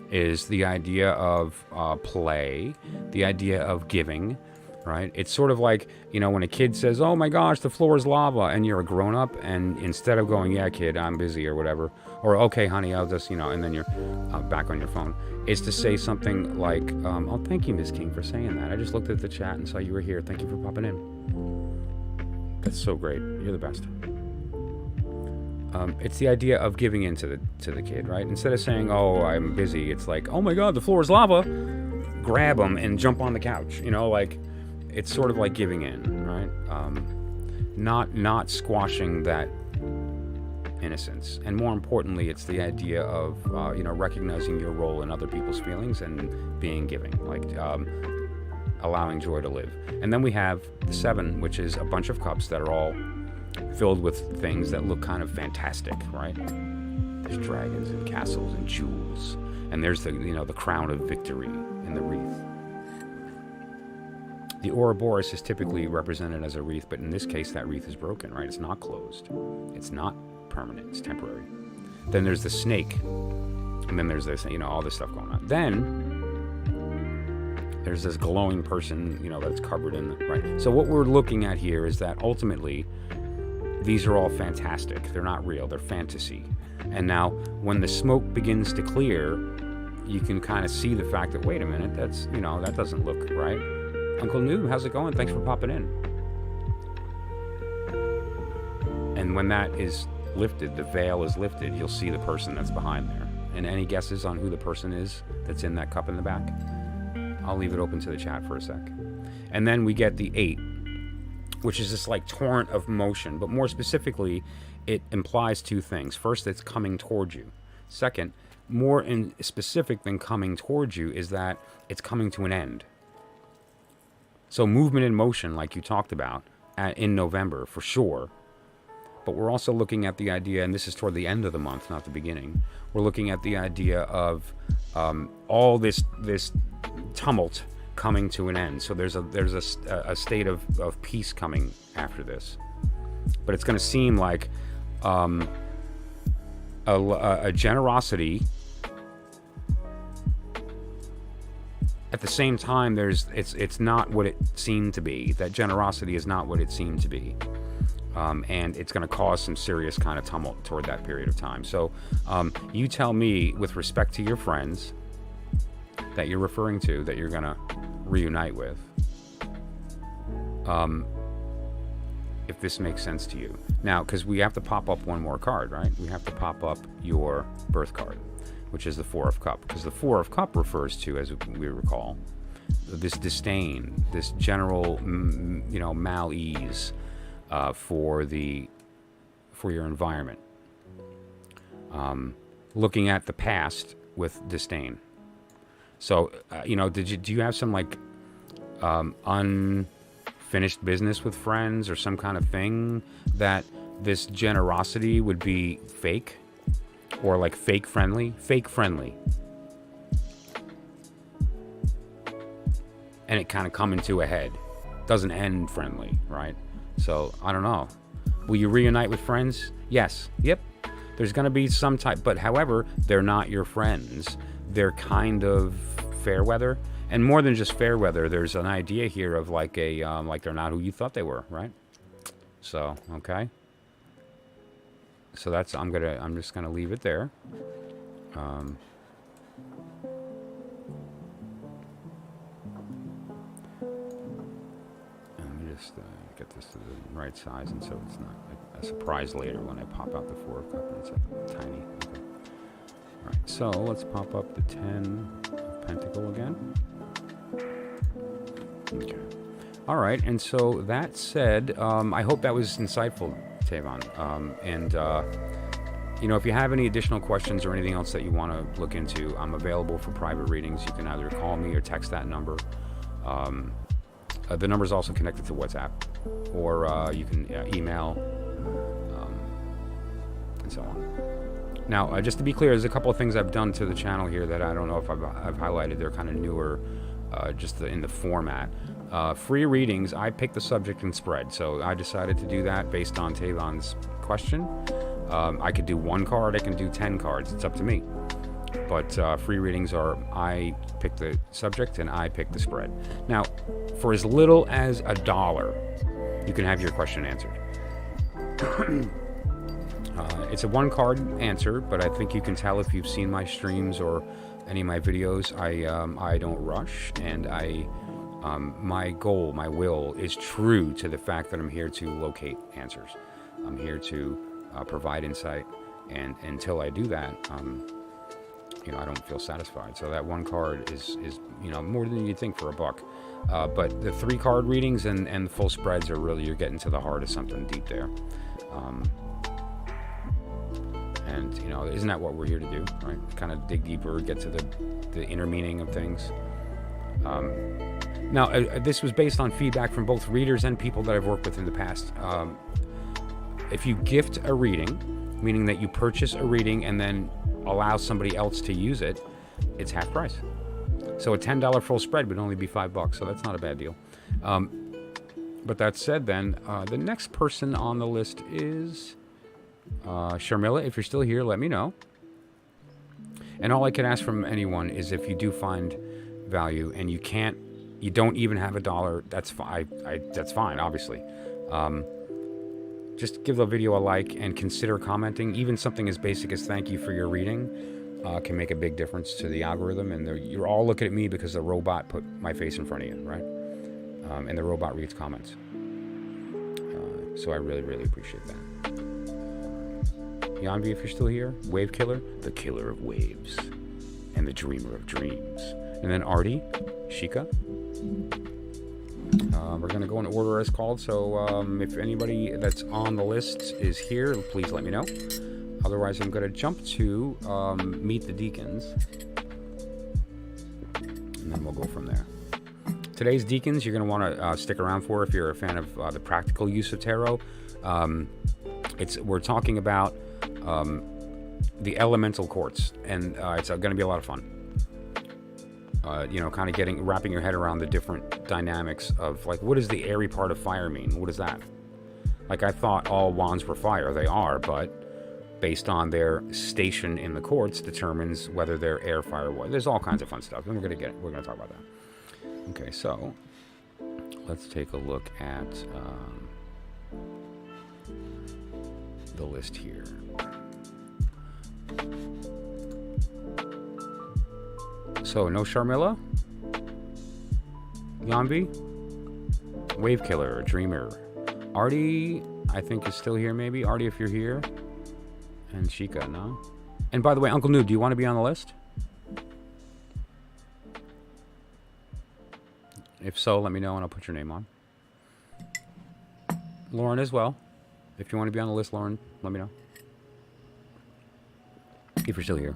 S1: is the idea of play, the idea of giving. Right? It's sort of like, you know, when a kid says, oh my gosh, the floor is lava, and you're a grown-up, and instead of going, yeah, kid, I'm busy, or whatever, or okay, honey, I'll just, you know, and then you're back on your phone, is to say something like, oh, thank you, Ms. King, for saying that. I just looked at the chat and saw you were here. Thank you for popping in. That's so great. You're the best. It's the idea of giving in to the kid, right? Instead of saying, oh, I'm busy, it's like, oh my God, the floor is lava. Grab them and jump on the couch, you know, like, it's sort of like giving in, right? Not squashing that innocence. And more importantly, it's the idea of, you know, recognizing your role in other people's feelings and being giving, like allowing joy to live. And then we have the 7, which is a bunch of cups that are all filled with things that look kind of fantastic, right? There's dragons and castles and jewels. And there's the, you know, the crown of victory in the wreath. The Ouroboros is typically represented as a wreath, but in this case, that wreath is broken, right? It's not closed. It's not permanent. It's temporary. Then there's the snake. And then there's this, you know, all this stuff going on. Then there's this glowing person, you know, that's covered in, right? So what we're looking at here is that ultimately, these are all fantastic. They're not real. They're fantasy. And now, when the smoke begins to clear, you can kind of see the fact that, wait a minute, that's, you know, that doesn't look right. Uncle Noob, how's it going? Thanks for popping in. And when that is lifted, the veil is lifted, you'll see the person that's behind there. And any guesses on who the person is that's in that cup in the back? I'll leave it open to the chat for a sec. And then we get the 8, which is this like torrent of motion. But more specifically, it implies 2 things. First, it's coming towards you. Second, more specific than coming towards you is that it's coming to an end. So movement in motion, like you talked about, in November, for sure. But we're also looking at the idea, and this is toward the end of the month, not the beginning. We're looking at the idea of all this tumult coming to an end. So there's a state of peace coming after this. But it's going to seem like a generosity. At the same time, it's not what it seemed to be. That generosity is not what it seemed to be. And it's going to cause some serious kind of tumult toward that period of time. So you tell me, with respect to your friends that you're referring to, that you're going to reunite with, if this makes sense to you. Now, because we have to pop up one more card, right? We have to pop up your birth card, which is the Four of Cup, because the Four of Cup refers to, as we recall, this disdain, this general, mal-ease for your environment. Looking at the past with disdain. So, do you have some like unfinished business with friends or some kind of thing that this generosity would be fake, or like fake friendly, and it kind of coming to a head, doesn't end friendly, right? So I don't know. Will you reunite with friends? Yes. Yep. There's going to be some type, but however, they're not your friends. They're kind of fair weather, and more than just fair weather. There's an idea here of like like they're not who you thought they were, right? So okay. So that's I'm just gonna leave it there. Let me just get this to the right size, and so it's not a surprise later when I pop out the Four of Cups and it's like tiny. Okay. All right. So let's pop up the 10 of Pentacle again. Okay. All right. And so that said, I hope that was insightful, Tavon. If you have any additional questions or anything else that you want to look into, I'm available for private readings. You can either call me or text that number. The number is also connected to WhatsApp, or you can email, and so on. Now, just to be clear, there's a couple of things I've done to the channel here that I don't know if I've highlighted. They're kind of newer, in the format. Free readings, I pick the subject and spread. So I decided to do that based on Tavon's question. I could do 1 card, I can do 10 cards. It's up to me. But free readings are, I pick the subject and I pick the spread. Now, for as little as $1, you can have your question answered. It's a 1-card answer, but I think you can tell if you've seen my streams or any of my videos. I don't rush, and my goal, my will, is true to the fact that I'm here to locate answers. I'm here to provide insight, and until I do that, I don't feel satisfied. So that 1 card is more than you'd think for $1. But the 3-card readings and full spreads are really, you're getting to the heart of something deep there. And isn't that what we're here to do, right? Kind of dig deeper, get to the inner meaning of things. Now, this was based on feedback from both readers and people that I've worked with in the past. If you gift a reading, meaning that you purchase a reading and then allow somebody else to use it, it's half price. So a $10 full spread would only be $5, so that's not a bad deal. But that said, then the next person on the list is Sharmila. If you're still here, let me know. And all I can ask from anyone is, if you do find value and you don't even have $1, that's fine. That's fine, obviously. Just give the video a like and consider commenting. Even something as basic as thank you for your reading can make a big difference to the algorithm. And you're all looking at me because the robot put my face in front of you, right? And the robot reads comments. So I really, really appreciate that. Yanvi, if you're still here. Wave Killer, the killer of waves, and the dreamer of dreams. And then Artie, Shika. We're going to go in order as called, so if anybody that's on the list is here, please let me know. Otherwise, I'm going to jump to Meet the Deacons, and then we'll go from there. Today's Deacons, you're going to want to stick around for if you're a fan of the practical use of tarot. We're talking about the elemental courts, and it's going to be a lot of fun. Kind of wrapping your head around the different dynamics of, like, what does the airy part of fire mean? What is that? Like, I thought all wands were fire. They are, but based on their station in the courts determines whether they're air, fire, water. There's all kinds of fun stuff, and we're going to talk about that. Okay, so let's take a look at the list here. So, no Sharmila, Yanvi, Wave Killer, Dreamer, Artie, I think, is still here, maybe. Artie, if you're here. And Chica, no? And by the way, Uncle Noob, do you want to be on the list? If so, let me know and I'll put your name on. Lauren as well. If you want to be on the list, Lauren, let me know. If you're still here.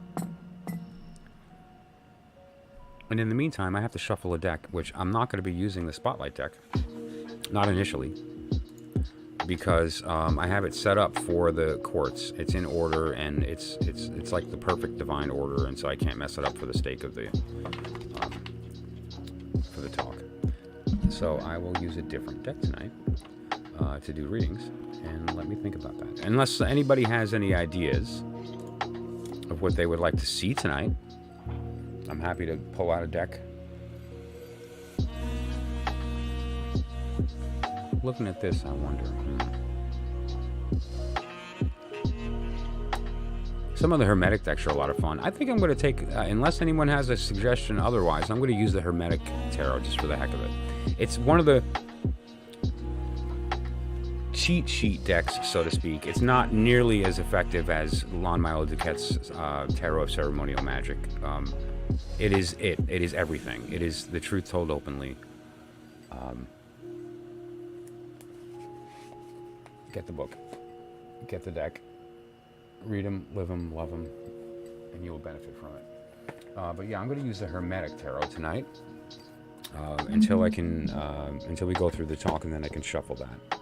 S1: And in the meantime, I have to shuffle a deck, which I'm not going to be using the Spotlight deck. Not initially. Because I have it set up for the quartz. It's in order, and it's like the perfect divine order, and so I can't mess it up for the sake of the talk. So I will use a different deck tonight to do readings, and let me think about that. Unless anybody has any ideas of what they would like to see tonight, I'm happy to pull out a deck. Looking at this, I wonder. Some of the Hermetic decks are a lot of fun. I think I'm going to take, unless anyone has a suggestion otherwise, I'm going to use the Hermetic Tarot just for the heck of it. It's one of the cheat sheet decks, so to speak. It's not nearly as effective as Milo DuQuette's Tarot of Ceremonial Magic. It is everything. It is the truth told openly. Get the book. Get the deck. Read them, live them, love them, and you will benefit from it. But yeah, I'm going to use the Hermetic Tarot tonight until we go through the talk, and then I can shuffle that.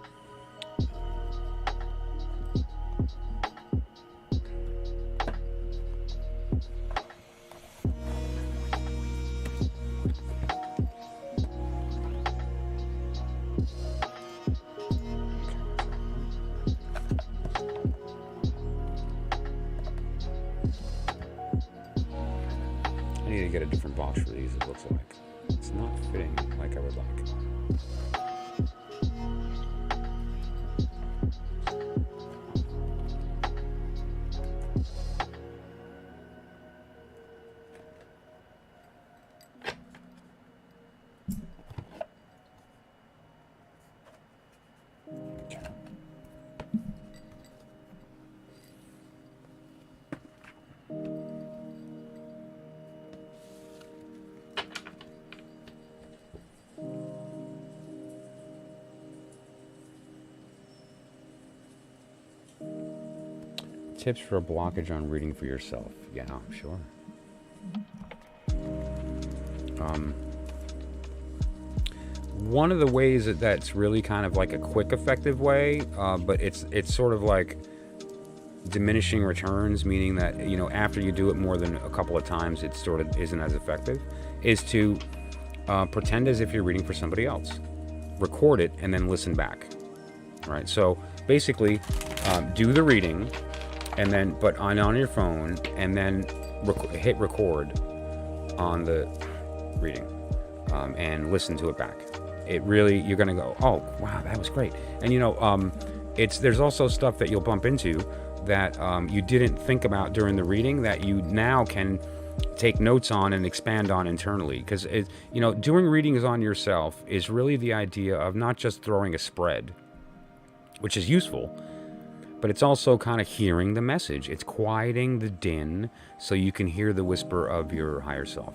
S1: Get a different box for these, it looks like. It's not fitting like I would like. Tips for a blockage on reading for yourself. Yeah, sure. One of the ways that's really kind of like a quick, effective way, but it's sort of like diminishing returns, meaning that, you know, after you do it more than a couple of times, it sort of isn't as effective, is to pretend as if you're reading for somebody else. Record it and then listen back. Right? So basically, do the reading, and then, but on your phone, and then hit record on the reading, and listen to it back. It really, you're gonna go, oh wow, that was great. And you know, there's also stuff that you'll bump into that you didn't think about during the reading that you now can take notes on and expand on internally. Because you know, doing readings on yourself is really the idea of not just throwing a spread, which is useful, but it's also kind of hearing the message. It's quieting the din so you can hear the whisper of your higher self.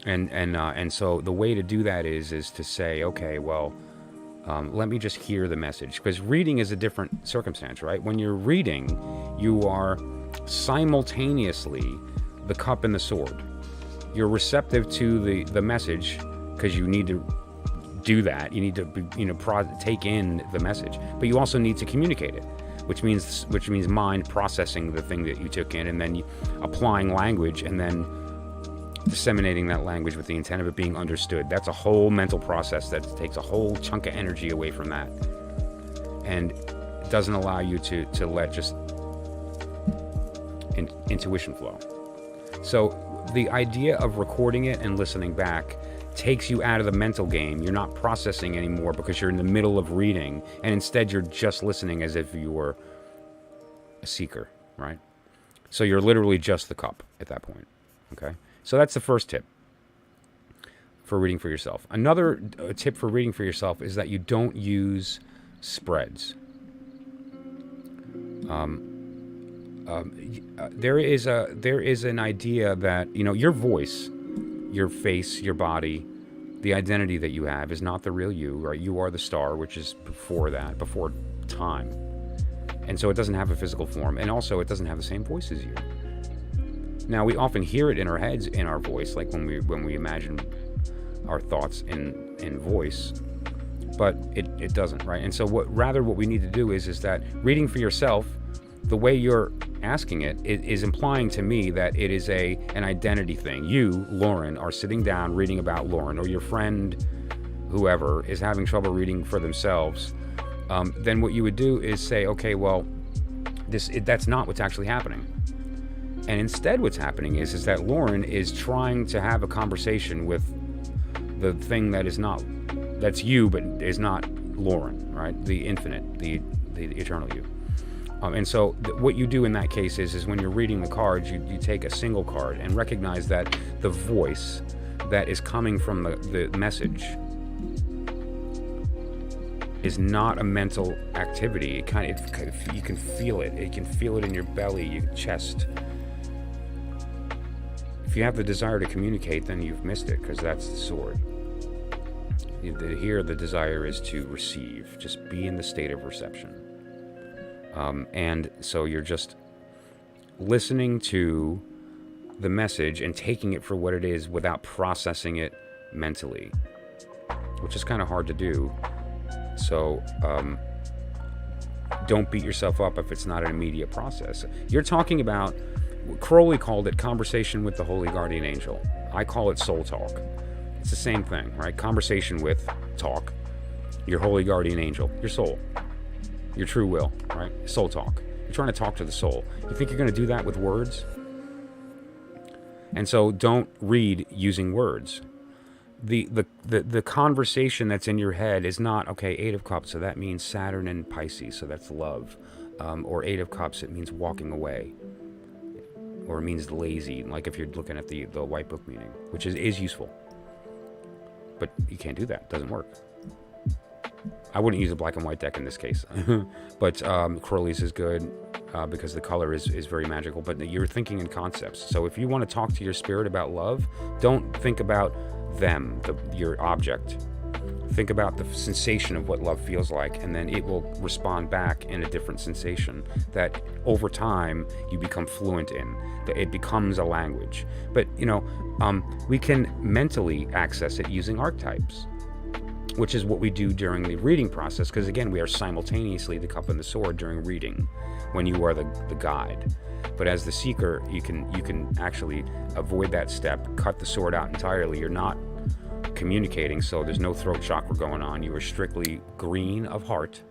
S1: And so the way to do that is to say, okay, well, let me just hear the message. Because reading is a different circumstance, right? When you're reading, you are simultaneously the cup and the sword. You're receptive to the message because you need to do that. You need to take in the message, but you also need to communicate it, which means mind processing the thing that you took in, and then applying language, and then disseminating that language with the intent of it being understood. That's a whole mental process that takes a whole chunk of energy away from that, and it doesn't allow you to let just intuition flow. So the idea of recording it and listening back takes you out of the mental game. You're not processing anymore because you're in the middle of reading, and instead you're just listening as if you were a seeker, right? So you're literally just the cup at that point, okay? So that's the first tip for reading for yourself. Another tip for reading for yourself is that you don't use spreads. There is an idea that, you know, your voice, your face, your body, the identity that you have is not the real you, right? You are the star, which is before that, before time. And so it doesn't have a physical form, and also it doesn't have the same voice as you. Now, we often hear it in our heads, in our voice, like when we imagine our thoughts in voice, but it doesn't, right? And so what we need to do is that reading for yourself, the way you're asking it is implying to me that it is an identity thing. You, Lauren, are sitting down reading about Lauren, or your friend, whoever, is having trouble reading for themselves. Then what you would do is say, okay, well, that's not what's actually happening. And instead what's happening is that Lauren is trying to have a conversation with the thing that's you, but is not Lauren, right? The infinite, the eternal you. And so what you do in that case is when you're reading the cards, you take a single card and recognize that the voice that is coming from the message is not a mental activity. You can feel it. You can feel it in your belly, your chest. If you have the desire to communicate, then you've missed it, because that's the sword. Here, the desire is to receive. Just be in the state of reception. And so you're just listening to the message and taking it for what it is without processing it mentally, which is kind of hard to do. So don't beat yourself up if it's not an immediate process. You're talking about, Crowley called it conversation with the Holy Guardian Angel. I call it soul talk. It's the same thing, right? Conversation with talk. Your Holy Guardian Angel, your soul. Your true will, right? Soul talk. You're trying to talk to the soul. You think you're going to do that with words? And so don't read using words. The conversation that's in your head is not, okay, 8 of Cups, so that means Saturn and Pisces, so that's love. Or 8 of Cups, it means walking away. Or it means lazy, like if you're looking at the White Book meaning, which is useful. But you can't do that. It doesn't work. I wouldn't use a black and white deck in this case, but Crowley's is good because the color is very magical, but you're thinking in concepts. So if you want to talk to your spirit about love, don't think about them, your object. Think about the sensation of what love feels like, and then it will respond back in a different sensation that over time you become fluent in. That it becomes a language. But, you know, we can mentally access it using archetypes, which is what we do during the reading process, because again, we are simultaneously the cup and the sword during reading, when you are the guide. But as the seeker, you can actually avoid that step, cut the sword out entirely. You're not communicating, so there's no throat chakra going on. You are strictly green of heart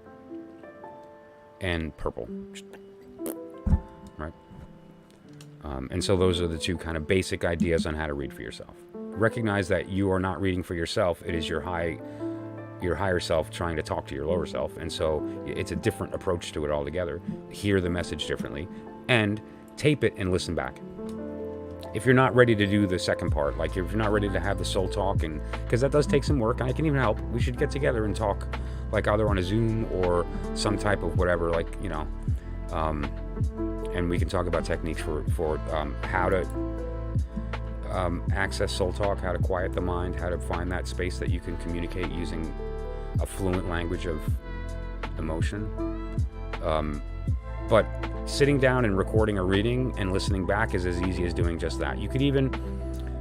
S1: and purple, right? And so those are the two kind of basic ideas on how to read for yourself. Recognize that you are not reading for yourself. It is your higher self trying to talk to your lower self, and so it's a different approach to it altogether. Hear the message differently, and tape it and listen back. If you're not ready to do the second part, like if you're not ready to have the soul talk, and because that does take some work, and I can even help. We should get together and talk, like either on a Zoom or some type of whatever, like, you know, and we can talk about techniques for how to access soul talk, how to quiet the mind, how to find that space that you can communicate using a fluent language of emotion. But sitting down and recording a reading and listening back is as easy as doing just that. You could even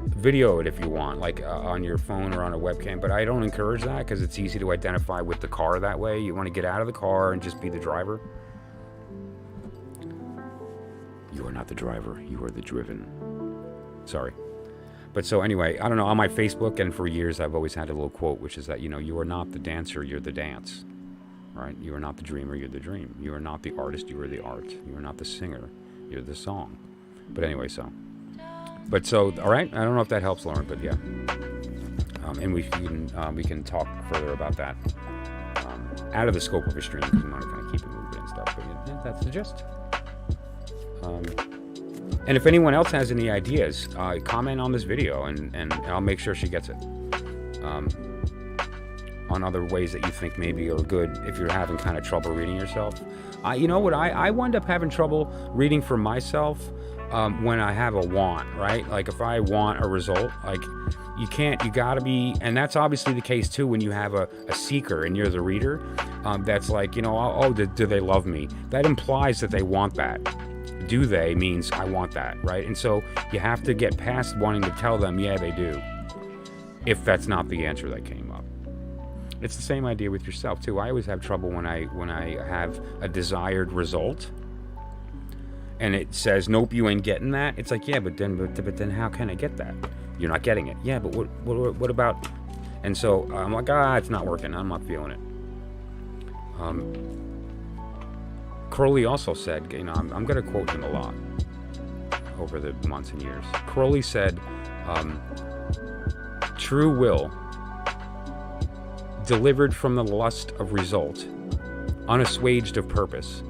S1: video it if you want, like on your phone or on a webcam, but I don't encourage that because it's easy to identify with the car that way. You want to get out of the car and just be the driver. You are not the driver, you are the driven. Sorry. But so anyway, I don't know, on my Facebook and for years I've always had a little quote, which is that, you know, you are not the dancer, you're the dance. Right? You are not the dreamer, you're the dream. You are not the artist, you are the art. You are not the singer, you're the song. But anyway, so. But so, all right, I don't know if that helps, Lauren, but yeah. And we can talk further about that out of the scope of a stream, because we want to kind of keep it moving and stuff. But yeah, that's the gist. And if anyone else has any ideas, comment on this video, and I'll make sure she gets it. on other ways that you think maybe are good if you're having kind of trouble reading yourself. You know what? I wind up having trouble reading for myself when I have a want, right? Like if I want a result, like you gotta be, and that's obviously the case too when you have a seeker and you're the reader. That's like, you know, oh, do they love me? That implies that they want that. Do they means I want that, right? And so you have to get past wanting to tell them, yeah, they do, if that's not the answer that came up. It's the same idea with yourself too. I always have trouble when I have a desired result and it says, nope, you ain't getting that. It's like, yeah, but then how can I get that? You're not getting it. Yeah, but what about? And so I'm like, it's not working. I'm not feeling it. Crowley also said, you know, I'm going to quote him a lot over the months and years. Crowley said, true will, delivered from the lust of result, unassuaged of purpose.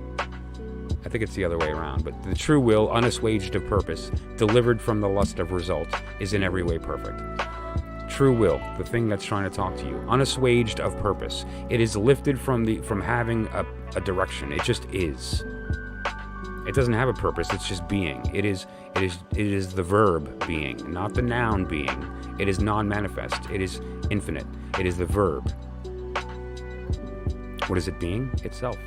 S1: I think it's the other way around, but the true will, unassuaged of purpose, delivered from the lust of result, is in every way perfect. True will, the thing that's trying to talk to you, unassuaged of purpose. It is lifted from having a direction. It just is. It doesn't have a purpose. It's just being. It is the verb being, not the noun being. It is non-manifest. It is infinite. It is the verb. What is it being? Itself.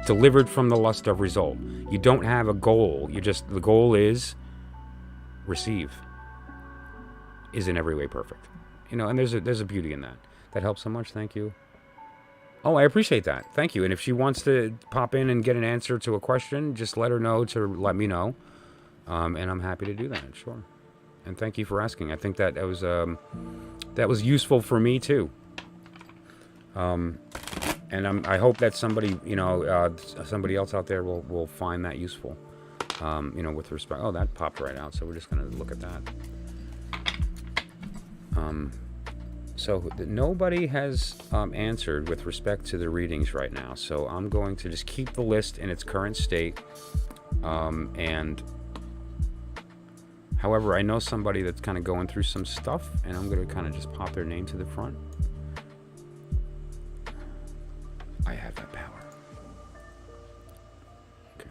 S1: Delivered from the lust of result. You don't have a goal. The goal is receive. Is in every way perfect. You know, and there's a beauty in that. That helps so much. Thank you. Oh, I appreciate that. Thank you. And if she wants to pop in and get an answer to a question, just let her know to let me know. And I'm happy to do that. Sure. And thank you for asking. I think that was useful for me too. And I hope that somebody, you know, somebody else out there will find that useful. You know, with respect. Oh, that popped right out. So we're just going to look at that. So nobody has answered with respect to the readings right now. So I'm going to just keep the list in its current state. And however, I know somebody that's kind of going through some stuff, and I'm going to kind of just pop their name to the front. I have that power. Okay.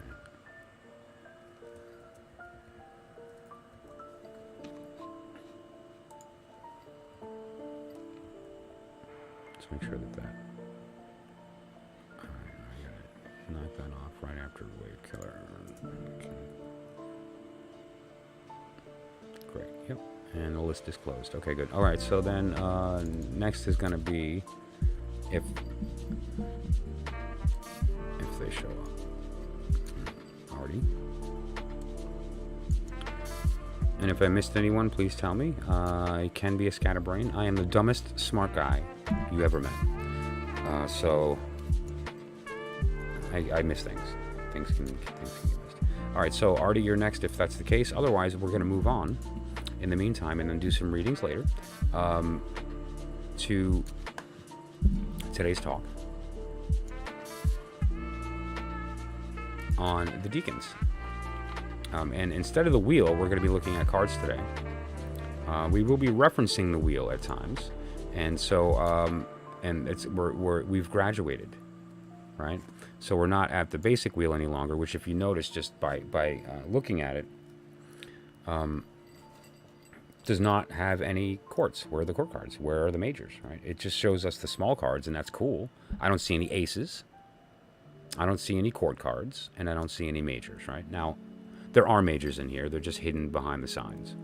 S1: Let's make sure that. Alright, I gotta knock that off right after Wave Killer. Okay. Great, yep. And the list is closed. Okay, good. Alright, so then next is going to be if they show up. Already. And if I missed anyone, please tell me. I can be a scatterbrain. I am the dumbest smart guy you ever met. So I miss things. Things can get missed. All right, so Artie, you're next if that's the case. Otherwise, we're going to move on in the meantime and then do some readings later to today's talk on the Deacons. And instead of the wheel, we're going to be looking at cards today. We will be referencing the wheel at times, and so we've graduated, right? So we're not at the basic wheel any longer. Which, if you notice, just by looking at it, does not have any courts. Where are the court cards? Where are the majors? Right? It just shows us the small cards, and that's cool. I don't see any aces. I don't see any court cards, and I don't see any majors. Right now. There are majors in here. They're just hidden behind the signs.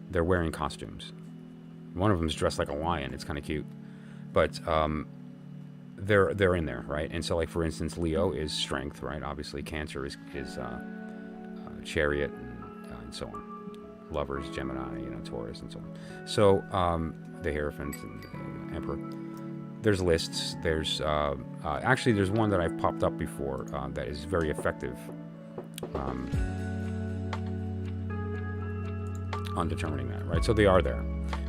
S1: They're wearing costumes. One of them's dressed like a lion. It's kind of cute, but they're in there, right? And so, like for instance, Leo is strength, right? Obviously, Cancer is Chariot, and so on. Lovers, Gemini, Taurus, and so on. So the Hierophant and the Emperor. There's lists. There's actually there's one that I've popped up before that is very effective. On determining that, right? So they are there.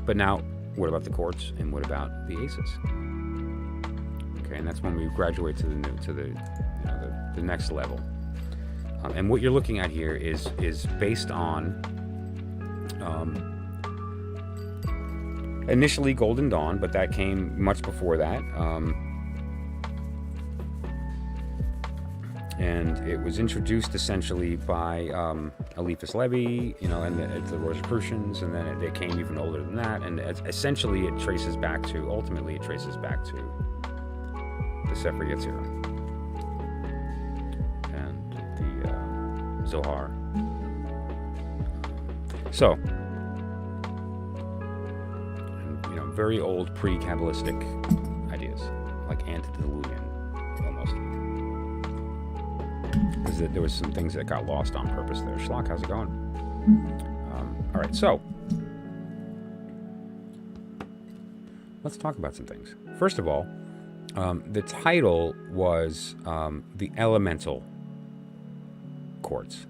S1: But now, what about the courts and what about the aces? Okay, and that's when we graduate to the next level. And what you're looking at here is based on initially Golden Dawn, but that came much before that. And it was introduced essentially by Eliphas Levi, you know, and the Rosicrucians, and then it came even older than that. And essentially, it traces back to, ultimately, it traces back to the Sefer Yetzirah and the Zohar. So, and, you know, very old pre-Kabbalistic ideas, like antediluvian, almost. There was some things that got lost on purpose there. Schlock, how's it going? All right, so let's talk about some things. First of all, the title was the Elemental Courts.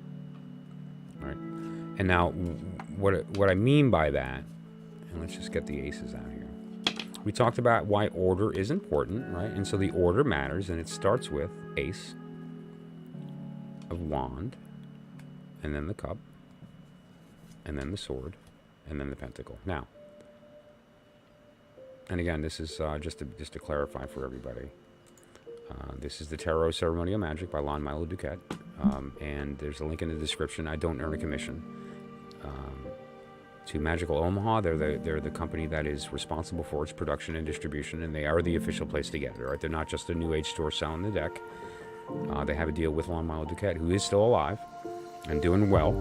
S1: All right, and now what I mean by that, and let's just get the aces out here. We talked about why order is important, right? And so the order matters, and it starts with ace of wand, and then the cup, and then the sword, and then the pentacle. Now, and again, this is just to clarify for everybody. This is the Tarot Ceremonial Magic by Milo DuQuette, and there's a link in the description. I don't earn a commission. To Magical Omaha, they're the company that is responsible for its production and distribution, and they are the official place to get it. Right? They're not just a New Age store selling the deck. They have a deal with Milo DuQuette, who is still alive and doing well,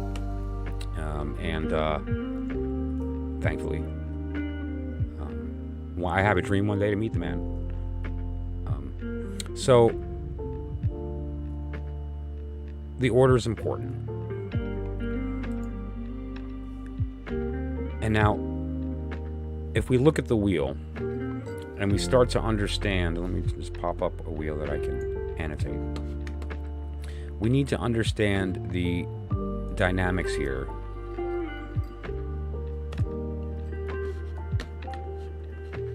S1: and thankfully, I have a dream one day to meet the man. So the order is important, and now if we look at the wheel and we start to understand, let me just pop up a wheel that I can annotate. We need to understand the dynamics here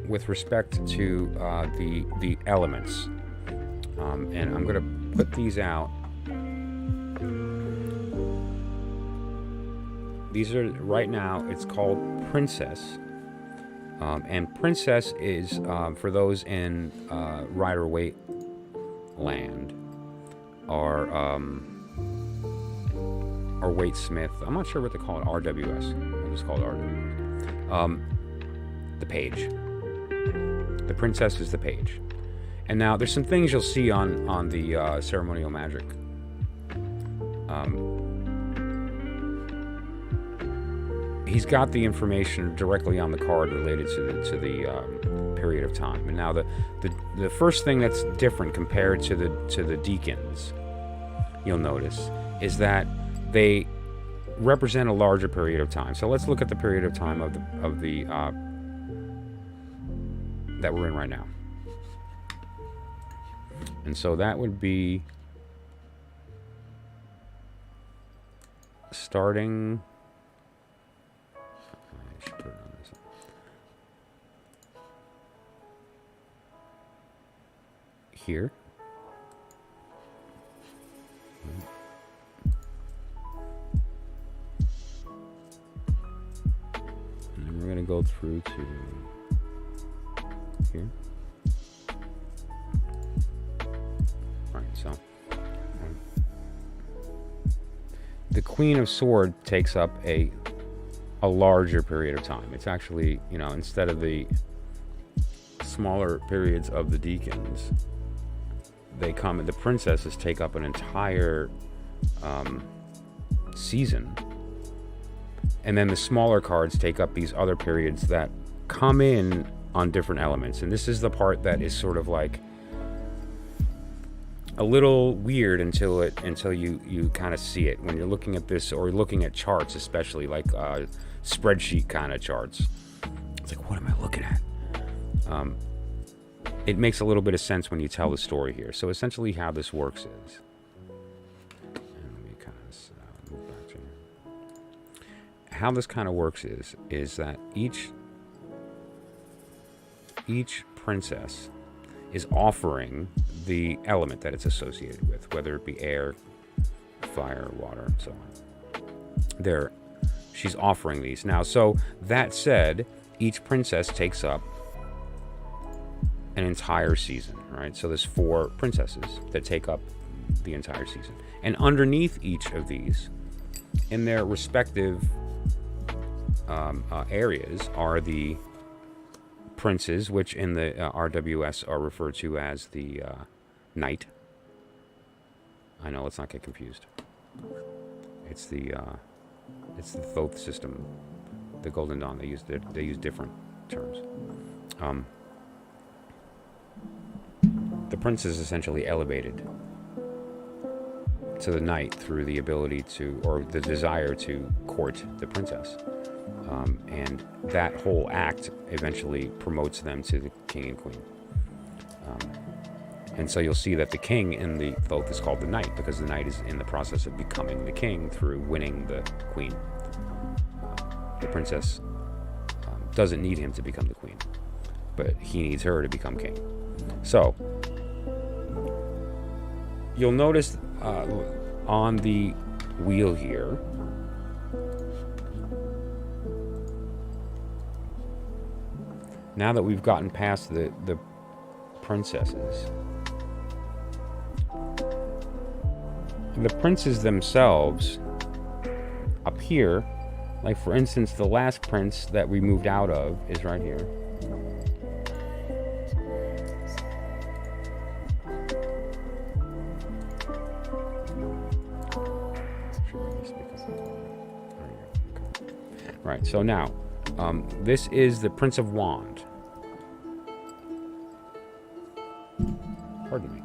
S1: with respect to the elements, and I'm going to put these out. These are right now. It's called Princess, and Princess is for those in Rider-Waite land or Waite Smith. I'm not sure what they call it. RWS. I just call it RWS. The page. The princess is the page. And now there's some things you'll see on the ceremonial magic. He's got the information directly on the card related to the period of time. And now the first thing that's different compared to the Deacons, you'll notice, is that they represent a larger period of time. So let's look at the period of time of the that we're in right now. And so that would be starting. I should put it on this. Here. And then we're going to go through to here. Alright, so the Queen of Swords takes up a larger period of time. It's actually, instead of the smaller periods of the Deacons, the princesses take up an entire season. And then the smaller cards take up these other periods that come in on different elements. And this is the part that is sort of like a little weird until you kind of see it when you're looking at this, or looking at charts, especially like spreadsheet kind of charts. It's like, what am I looking at? It makes a little bit of sense when you tell the story here. So essentially how this works is, and let me kind of move back to here. How this kind of works is that each princess is offering the element that it's associated with, whether it be air, fire, water, and so on. She's offering these. Now, so that said, each princess takes up an entire season, right? So there's 4 princesses that take up the entire season. And underneath each of these, in their respective areas, are the princes, which in the RWS are referred to as the knight. I know, let's not get confused. It's the Thoth system, the Golden Dawn. They use different terms. The prince is essentially elevated to the knight through the ability to, or the desire to, court the princess. And that whole act eventually promotes them to the king and queen. And so you'll see that the king in the Thoth is called the knight, because the knight is in the process of becoming the king through winning the queen. The princess doesn't need him to become the queen, but he needs her to become king. So you'll notice on the wheel here, now that we've gotten past the princesses, the princes themselves up here, like for instance, the last prince that we moved out of is right here. Right, so now, this is the Prince of Wand. Pardon me.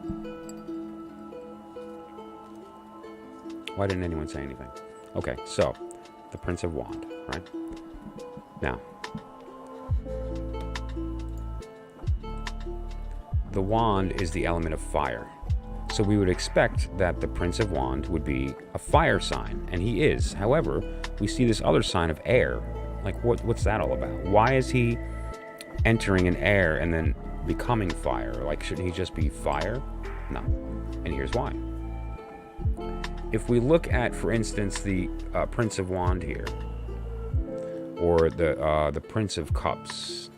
S1: Why didn't anyone say anything? Okay, so, the Prince of Wand, right? Now, the wand is the element of fire. So we would expect that the Prince of Wand would be a fire sign, and he is. However, we see this other sign of air. Like, what's that all about? Why is he entering an air and then becoming fire? Like, shouldn't he just be fire? No. And here's why. If we look at, for instance, the Prince of Wand here, or the Prince of Cups,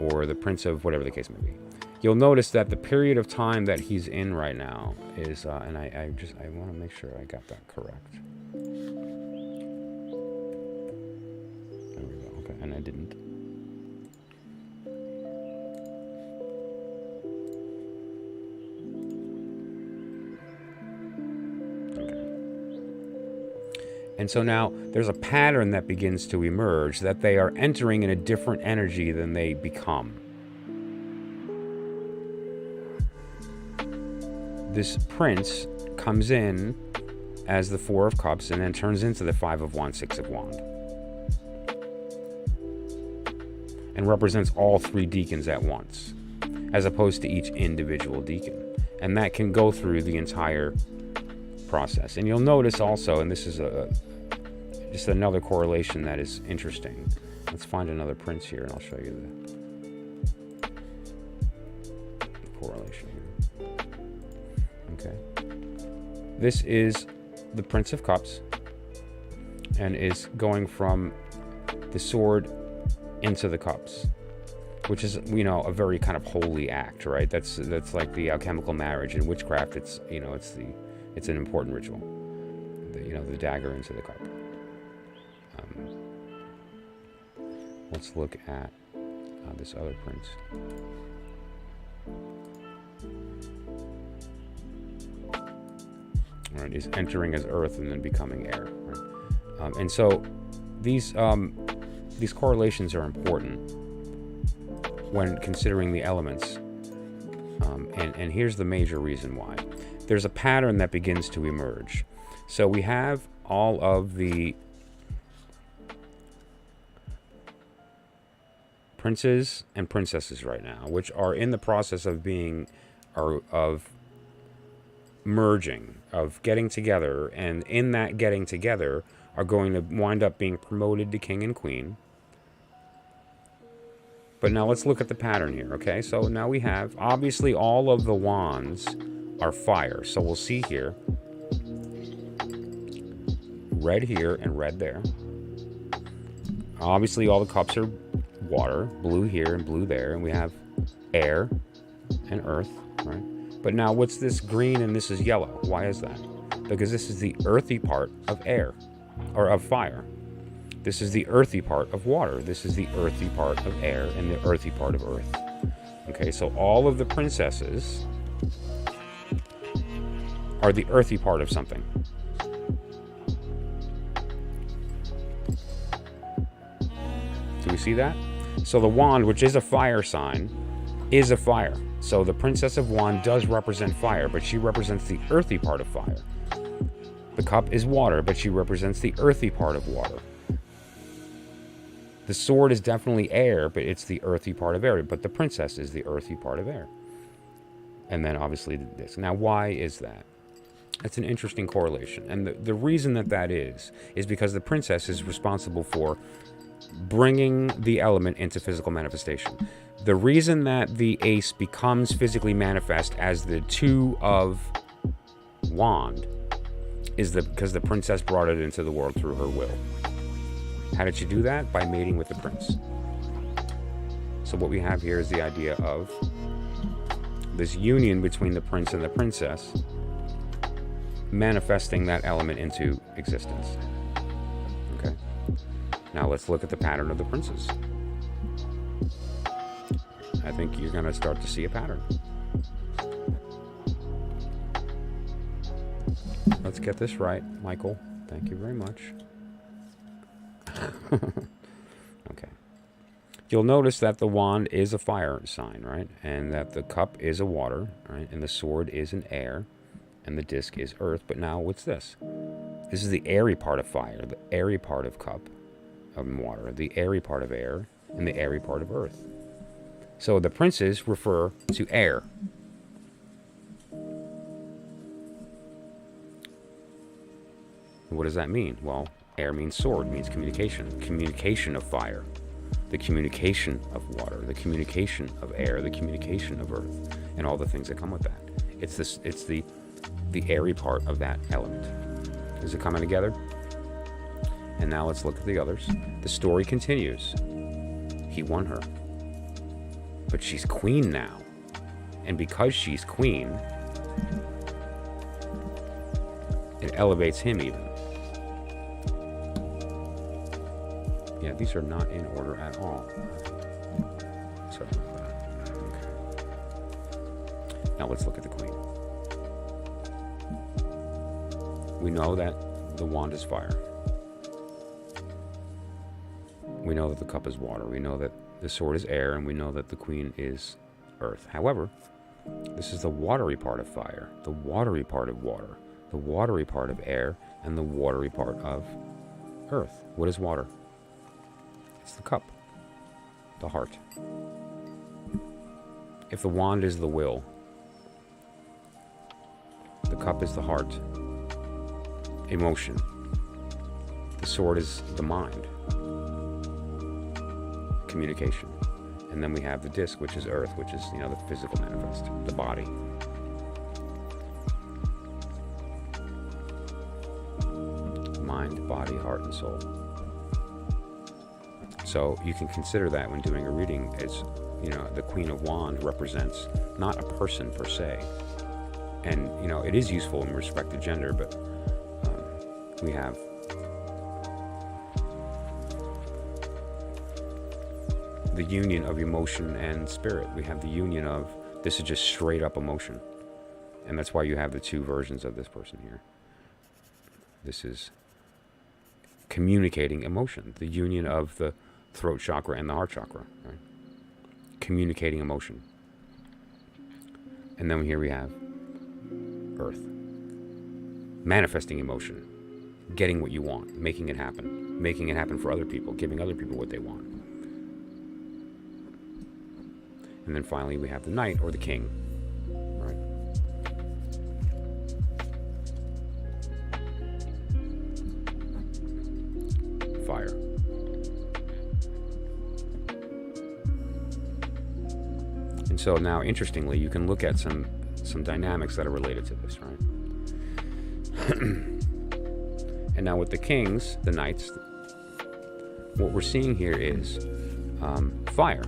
S1: or the Prince of whatever the case may be, you'll notice that the period of time that he's in right now is, and I want to make sure I got that correct. There we go. Okay, and I didn't. And so now there's a pattern that begins to emerge, that they are entering in a different energy than they become. This prince comes in as the 4 of Cups and then turns into the 5 of Wands, 6 of Wands. And represents all 3 deacons at once, as opposed to each individual deacon. And that can go through the entire process. And you'll notice also, and this is just another correlation that is interesting. Let's find another prince here, and I'll show you the correlation here. Okay. This is the Prince of Cups, and is going from the sword into the cups, which is, you know, a very kind of holy act, right? That's like the alchemical marriage. In witchcraft, it's, you know, it's an important ritual. The dagger into the cup. Let's look at this other prince. Right, is entering as earth and then becoming air. Right? And so these correlations are important when considering the elements. And here's the major reason why. There's a pattern that begins to emerge. So we have all of the princes and princesses right now, which are in the process of merging, of getting together, and in that getting together are going to wind up being promoted to king and queen. But now let's look at the pattern here, okay? So now we have, obviously all of the wands are fire. So we'll see here, red here and red there. Obviously all the cups are water, blue here and blue there, and we have air and earth, right? But now what's this green and this is yellow? Why is that? Because this is the earthy part of air, or of fire. This is the earthy part of water. This is the earthy part of air and the earthy part of earth. Okay, so all of the princesses are the earthy part of something. Do we see that? So the wand, which is a fire sign, is a fire. So the Princess of Wand does represent fire, but she represents the earthy part of fire. The cup is water, but she represents the earthy part of water. The sword is definitely air, but it's the earthy part of air. But the princess is the earthy part of air. And then obviously this. Now, why is that? That's an interesting correlation. And the reason that is because the princess is responsible for bringing the element into physical manifestation. The reason that the ace becomes physically manifest as the two of wand is because the princess brought it into the world through her will. How did she do that? By mating with the prince. So what we have here is the idea of this union between the prince and the princess manifesting that element into existence. Okay. Now let's look at the pattern of the princes. I think you're going to start to see a pattern. Let's get this right, Michael. Thank you very much. Okay. You'll notice that the wand is a fire sign, right? And that the cup is a water, right? And the sword is an air. And the disc is earth. But now what's this? This is the airy part of fire, the airy part of cup of water, the airy part of air, and the airy part of earth. So the princes refer to air. What does that mean? Well, air means sword, means communication. Communication of fire. The communication of water. The communication of air. The communication of earth. And all the things that come with that. It's the airy part of that element. Is it coming together? And now let's look at the others. The story continues. He won her. But she's queen now. And because she's queen, it elevates him even. Yeah, these are not in order at all. Sorry about that. Okay. Now let's look at the queen. We know that the wand is fire. We know that the cup is water. We know that the sword is air, and we know that the queen is earth. However, this is the watery part of fire, the watery part of water, the watery part of air, and the watery part of earth. What is water? It's the cup, the heart. If the wand is the will, the cup is the heart, emotion. The sword is the mind, communication. And then we have the disc, which is earth, which is, the physical manifest, the body. Mind, body, heart, and soul. So you can consider that when doing a reading as, the Queen of Wands represents not a person per se. And, it is useful in respect to gender, but we have the union of emotion and spirit. We have the union of, this is just straight up emotion. And that's why you have the two versions of this person here. This is communicating emotion, the union of the throat chakra and the heart chakra, right? Communicating emotion. And then here we have earth. Manifesting emotion. Getting what you want. Making it happen for other people. Giving other people what they want. And then finally we have the knight or the king. Right? Fire. And so now, interestingly, you can look at some dynamics that are related to this, right? And now with the kings, the knights, what we're seeing here is fire.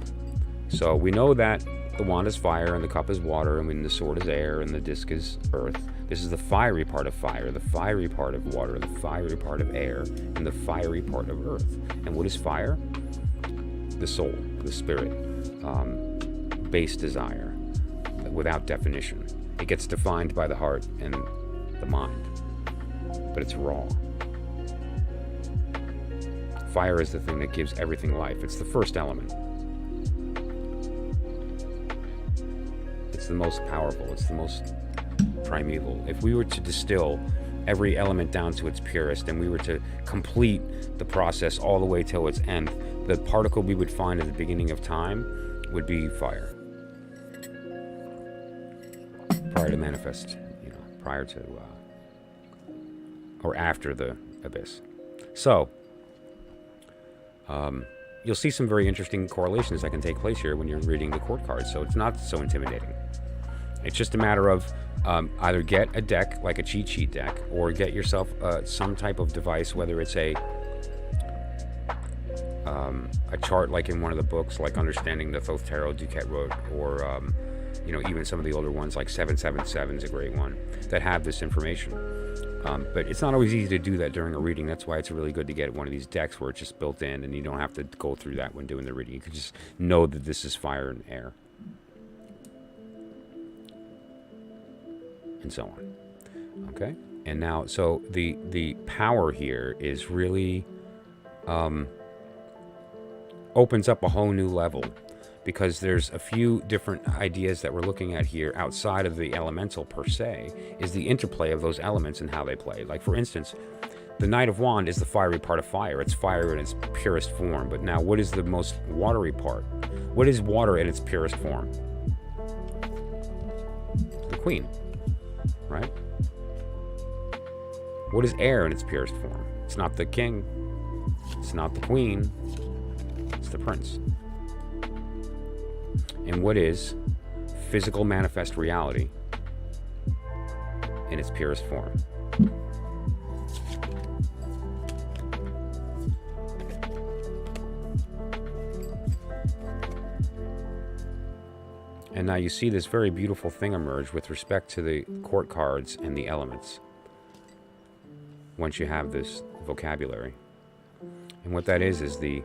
S1: So we know that the wand is fire, and the cup is water, and when the sword is air, and the disc is earth. This is the fiery part of fire, the fiery part of water, the fiery part of air, and the fiery part of earth. And what is fire? The soul, the spirit, base desire, without definition. It gets defined by the heart and the mind, but it's raw. Fire is the thing that gives everything life. It's the first element. It's the most powerful. It's the most primeval. If we were to distill every element down to its purest, and we were to complete the process all the way till its end, the particle we would find at the beginning of time would be fire. Prior to manifest, prior to, or after the abyss. So, you'll see some very interesting correlations that can take place here when you're reading the court cards, so it's not so intimidating. It's just a matter of either get a deck, like a cheat sheet deck, or get yourself some type of device, whether it's a chart like in one of the books, like Understanding the Thoth Tarot DuQuette wrote, or even some of the older ones like 777 is a great one, that have this information. But it's not always easy to do that during a reading. That's why it's really good to get one of these decks where it's just built in and you don't have to go through that when doing the reading. You can just know that this is fire and air, and so on. Okay? And now, so the power here is really opens up a whole new level, because there's a few different ideas that we're looking at here outside of the elemental per se, is the interplay of those elements and how they play. Like, for instance, the Knight of Wand is the fiery part of fire. It's fire in its purest form. But now, what is the most watery part? What is water in its purest form? The Queen, right? What is air in its purest form? It's not the King. It's not the Queen. It's the Prince. And what is physical manifest reality in its purest form? And now you see this very beautiful thing emerge with respect to the court cards and the elements, once you have this vocabulary. And what that is the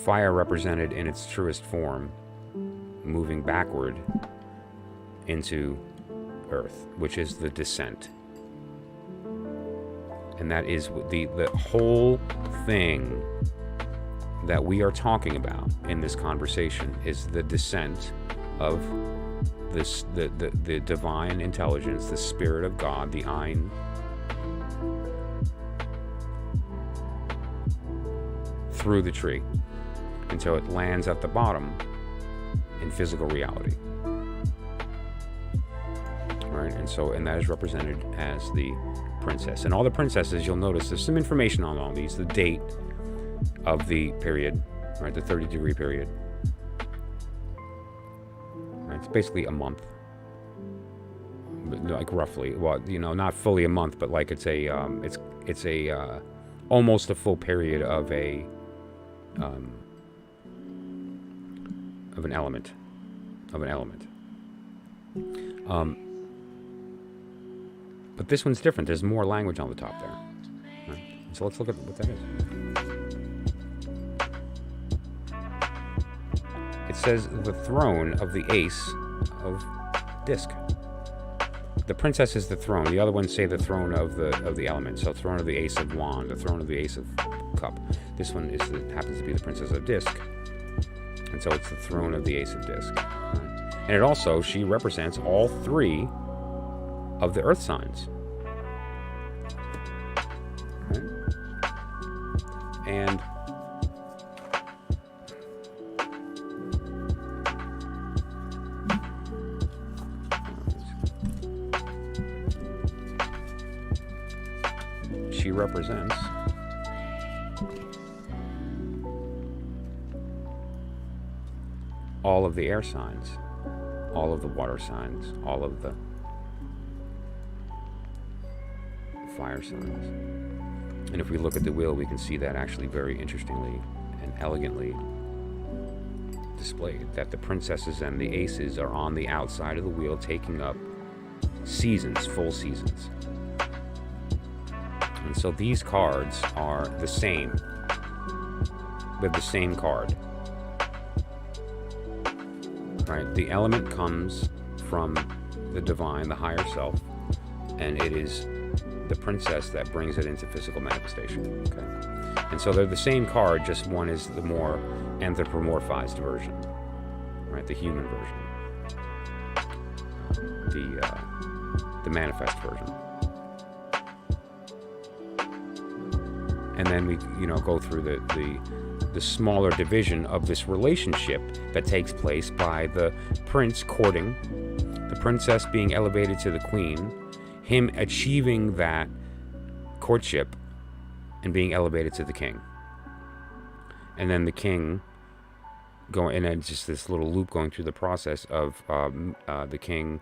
S1: fire represented in its truest form, moving backward into earth, which is the descent. And that is the whole thing that we are talking about in this conversation, is the descent of this the divine intelligence, the spirit of God, the Ein, through the tree until it lands at the bottom in physical reality. Right? And that is represented as the princess. And all the princesses, you'll notice there's some information on all these, the date of the period, right, the 30-degree period. Right? It's basically a month, but like roughly. Well, not fully a month, but like it's a almost a full period of an element. But this one's different. There's more language on the top there. Right? So let's look at what that is. It says the throne of the ace of disc. The princess is the throne. The other ones say the throne of the element. So throne of the ace of wand, the throne of the ace of cup. This one happens to be the princess of disc. And so it's the throne of the ace of disc. Right? And it also, she represents all three of the earth signs. Right? And she represents all of the air signs, all of the water signs, all of the fire signs. And if we look at the wheel, we can see that actually very interestingly and elegantly displayed, that the princesses and the aces are on the outside of the wheel taking up seasons, full seasons. And so these cards are the same, with the same card. Right? The element comes from the divine, the higher self, and it is the princess that brings it into physical manifestation. Okay? And so they're the same card, just one is the more anthropomorphized version, right? The human version, the manifest version. And then we, go through the smaller division of this relationship that takes place by the prince courting, the princess being elevated to the queen, him achieving that courtship and being elevated to the king. And then the king going, and then just this little loop going through the process of the king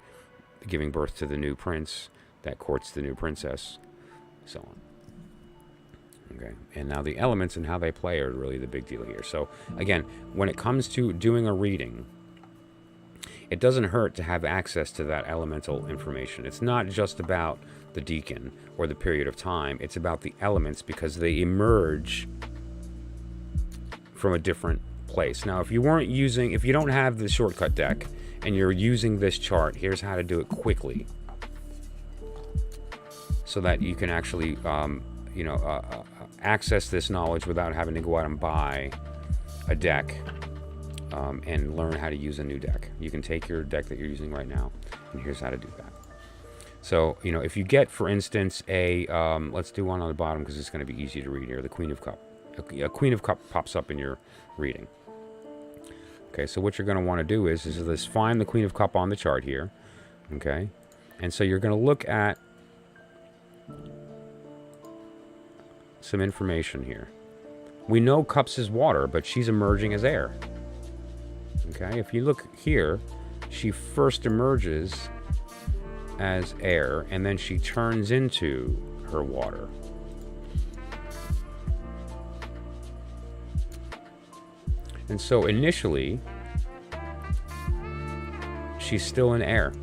S1: giving birth to the new prince that courts the new princess, so on. Okay, and now the elements and how they play are really the big deal here. So again, when it comes to doing a reading, it doesn't hurt to have access to that elemental information. It's not just about the deacon or the period of time. It's about the elements because they emerge from a different place. Now, if you don't have the shortcut deck and you're using this chart, here's how to do it quickly so that you can actually, access this knowledge without having to go out and buy a deck and learn how to use a new deck. You can take your deck that you're using right now, and here's how to do that. So, if you get, for instance, let's do one on the bottom because it's going to be easy to read here, the Queen of Cup. A Queen of Cup pops up in your reading. Okay, so what you're going to want to do is let's find the Queen of Cup on the chart here. Okay, and so you're going to look at some information here. We know cups is water, but she's emerging as air. Okay, if you look here, she first emerges as air, and then she turns into her water. And so initially, she's still in air.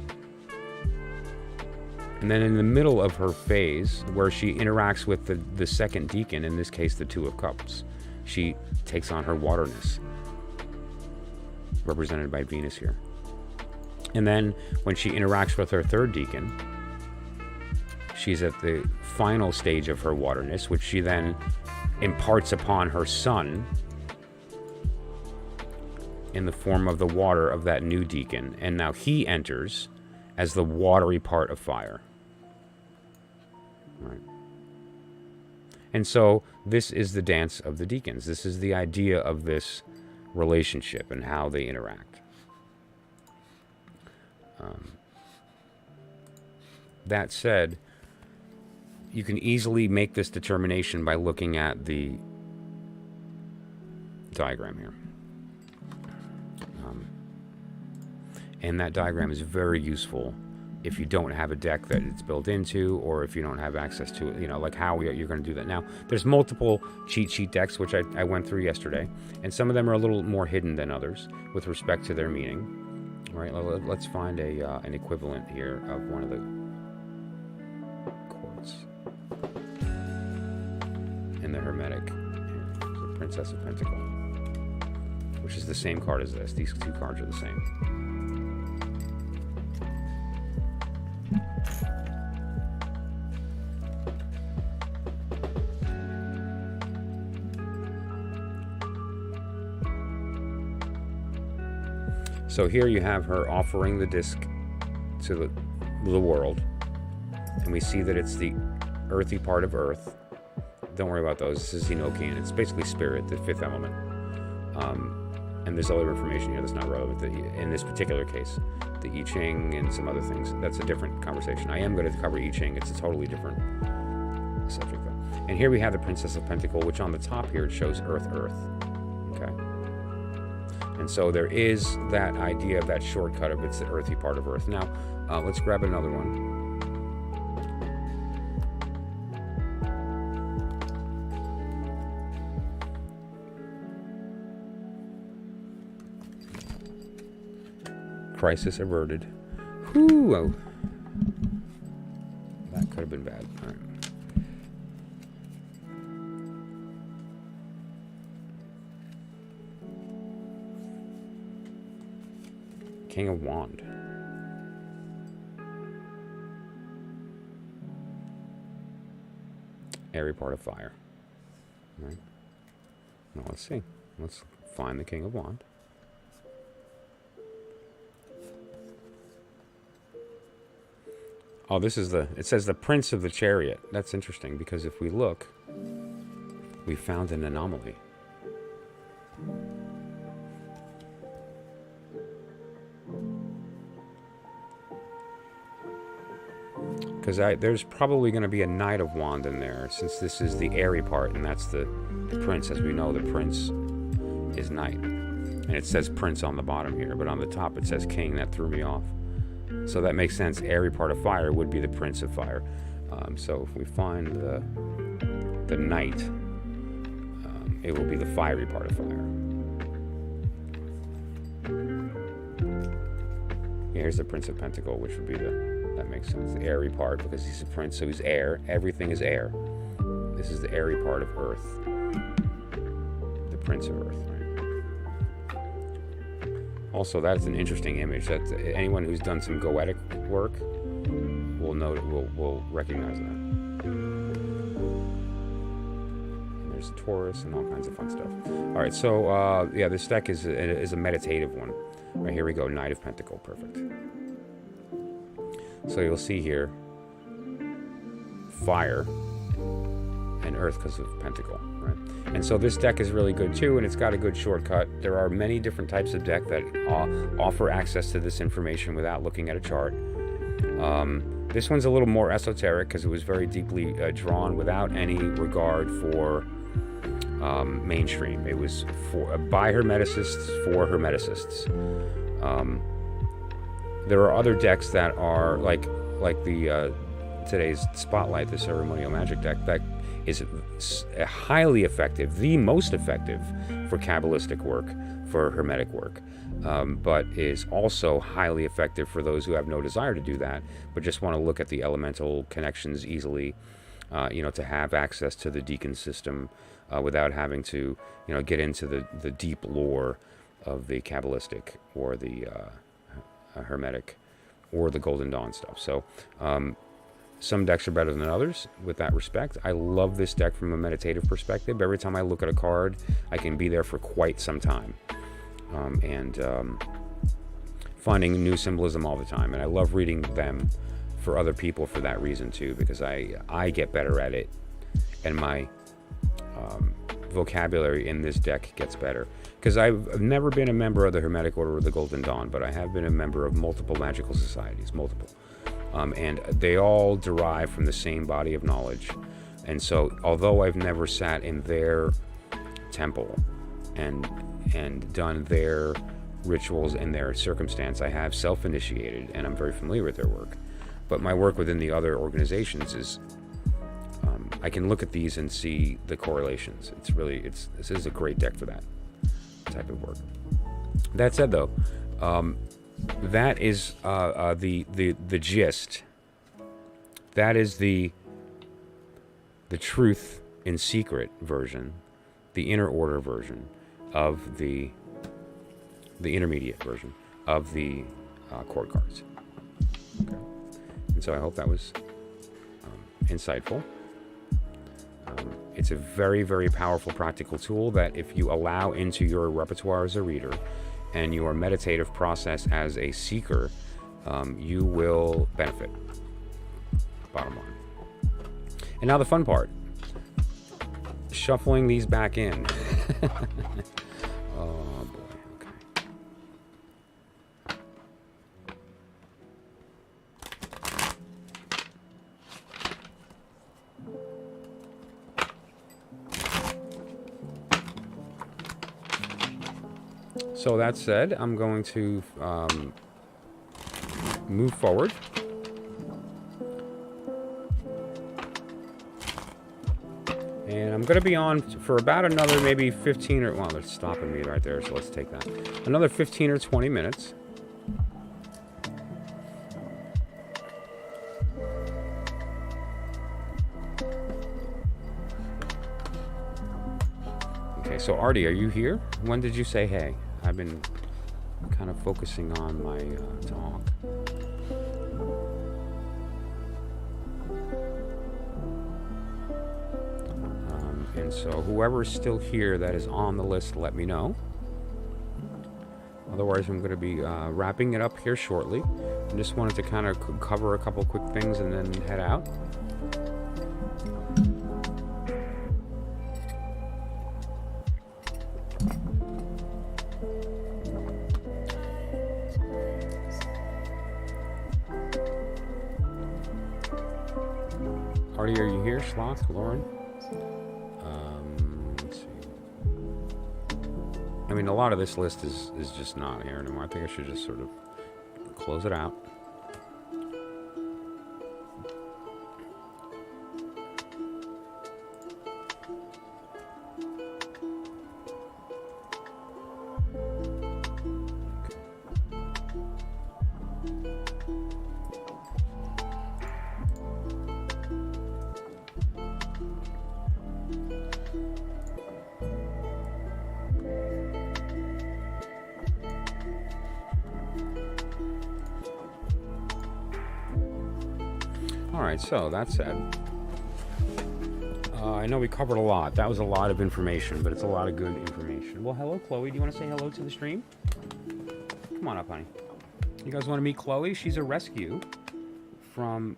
S1: And then in the middle of her phase, where she interacts with the second deacon, in this case the Two of Cups, she takes on her waterness, represented by Venus here. And then when she interacts with her third deacon, she's at the final stage of her waterness, which she then imparts upon her son in the form of the water of that new deacon. And now he enters as the watery part of fire. Right. And so this is the dance of the deacons. This is the idea of this relationship and how they interact. That said, you can easily make this determination by looking at the diagram here. And that diagram is very useful if you don't have a deck that it's built into, or if you don't have access to it, like how you're going to do that. Now, there's multiple cheat sheet decks, which I went through yesterday, and some of them are a little more hidden than others with respect to their meaning. All right, let's find an equivalent here of one of the chords in the Hermetic, the Princess of Pentacle, which is the same card as this. These two cards are the same. So here you have her offering the disc to the world, and we see that it's the earthy part of Earth. Don't worry about those. This is Enochian. It's basically spirit, the fifth element. And there's other information here that's not relevant in this particular case. The I Ching and some other things. That's a different conversation. I am going to cover I Ching. It's a totally different subject, though. And here we have the Princess of Pentacle, which on the top here it shows Earth. Okay. And so there is that idea of that shortcut of it's the earthy part of Earth. Now, let's grab another one. Crisis averted. Whew. That could have been bad. All right. King of Wand. Airy part of fire. All right. Now let's see. Let's find the King of Wand. Oh, this is the... It says the Prince of the Chariot. That's interesting, because if we look, we found an anomaly. Because there's probably going to be a Knight of Wand in there, since this is the airy part, and that's the Prince. As we know, the Prince is Knight. And it says Prince on the bottom here, but on the top it says King. That threw me off. So that makes sense. Airy part of fire would be the Prince of Fire. So if we find the Knight, it will be the fiery part of fire. Yeah, here's the Prince of Pentacle, which would be that makes sense. The airy part, because he's a prince, so he's air. Everything is air. This is the airy part of Earth. The Prince of Earth, right? Also, that's an interesting image. That anyone who's done some goetic work will will recognize that. And there's Taurus and all kinds of fun stuff. All right, so yeah, this deck is a meditative one. All right, here we go. Knight of Pentacle, perfect. So you'll see here, fire and earth because of Pentacle, right? And so this deck is really good too, and it's got a good shortcut. There are many different types of deck that offer access to this information without looking at a chart. This one's a little more esoteric because it was very deeply drawn without any regard for mainstream. It was by Hermeticists for Hermeticists. There are other decks that are like the today's Spotlight, the Ceremonial Magic deck, that is highly effective, the most effective for Kabbalistic work, for Hermetic work, but is also highly effective for those who have no desire to do that, but just want to look at the elemental connections easily, to have access to the Deacon system without having to, get into the deep lore of the Kabbalistic or the Hermetic or the Golden Dawn stuff. So some decks are better than others with that respect. I love this deck from a meditative perspective. Every time I look at a card, I can be there for quite some time, and finding new symbolism all the time. And I love reading them for other people for that reason too, because I get better at it, and my vocabulary in this deck gets better. Because I've never been a member of the Hermetic Order or the Golden Dawn, but I have been a member of multiple magical societies, multiple. And they all derive from the same body of knowledge. And so, although I've never sat in their temple and done their rituals in their circumstance, I have self-initiated, and I'm very familiar with their work. But my work within the other organizations is, I can look at these and see the correlations. This is a great deck for that type of work. That said, though, that is the gist. That is the truth in secret version, the inner order version of the intermediate version of the court cards. Okay, and so I hope that was insightful. It's a very, very powerful practical tool that if you allow into your repertoire as a reader and your meditative process as a seeker, you will benefit. Bottom line. And now the fun part. Shuffling these back in. Oh boy, okay. So that said, I'm going to move forward. And I'm going to be on for about another maybe 15 or... Well, they're stopping me right there, so let's take that. Another 15 or 20 minutes. So Artie, are you here? When did you say hey? I've been kind of focusing on my talk. And so whoever is still here that is on the list, let me know. Otherwise, I'm going to be wrapping it up here shortly. I just wanted to kind of cover a couple quick things and then head out. Artie, are you here? Schlock, Lauren? Let's see. I mean, a lot of this list is just not here anymore. I think I should just sort of close it out. Alright, so that said, I know we covered a lot. That was a lot of information, but it's a lot of good information. Well, hello, Chloe. Do you want to say hello to the stream? Come on up, honey. You guys want to meet Chloe? She's a rescue from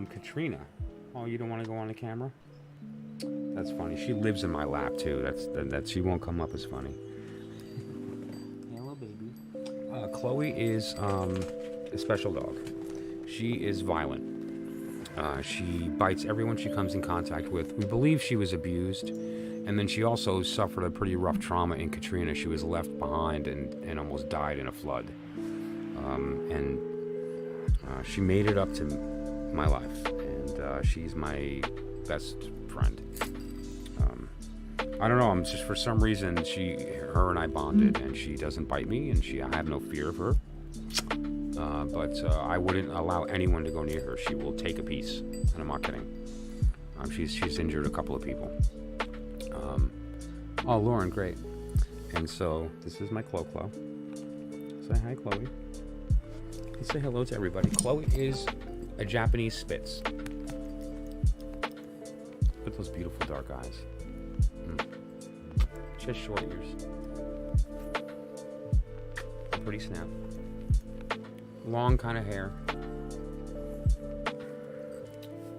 S1: Katrina. Oh, you don't want to go on the camera? That's funny. She lives in my lap, too. That's she won't come up as funny. Hello, baby. Chloe is a special dog. She is violent. She bites everyone she comes in contact with. We believe she was abused, and then she also suffered a pretty rough trauma in Katrina. She was left behind and almost died in a flood. She made it up to my life, and she's my best friend. I don't know, I'm just, for some reason, her and I bonded, and she doesn't bite me, and I have no fear of her. But I wouldn't allow anyone to go near her. She will take a piece, and I'm not kidding. She's injured a couple of people. Oh, Lauren, great. And so this is my Clo. Say hi, Chloe. Say hello to everybody. Chloe is a Japanese Spitz. Look at those beautiful dark eyes. Just short ears. Pretty snap. Long kind of hair.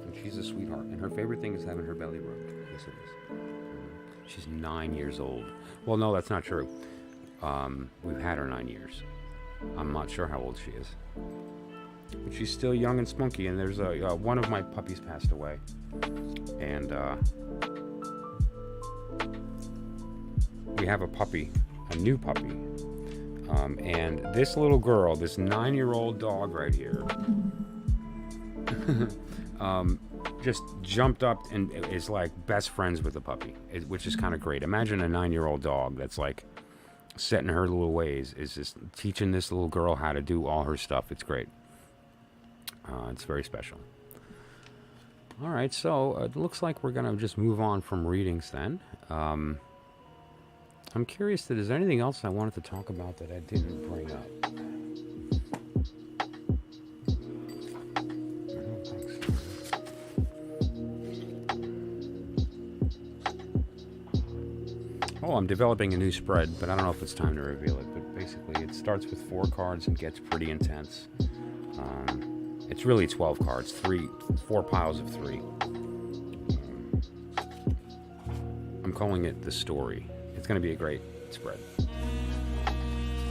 S1: And she's a sweetheart. And her favorite thing is having her belly rubbed. Yes, it is. She's 9 years old. Well, no, that's not true. We've had her 9 years. I'm not sure how old she is. But she's still young and spunky. And there's one of my puppies passed away. And we have a puppy, a new puppy. And this little girl, this 9-year-old dog right here, just jumped up and is like best friends with the puppy, which is kind of great. Imagine a 9-year-old dog that's like set in her little ways, is just teaching this little girl how to do all her stuff. It's great. It's very special. All right, so it looks like we're going to just move on from readings then. I'm curious that is there anything else I wanted to talk about that I didn't bring up? I don't think so. Oh, I'm developing a new spread, but I don't know if it's time to reveal it. But basically, it starts with 4 cards and gets pretty intense. It's really 12 cards, 4 piles of 3. I'm calling it The Story. It's going to be a great spread.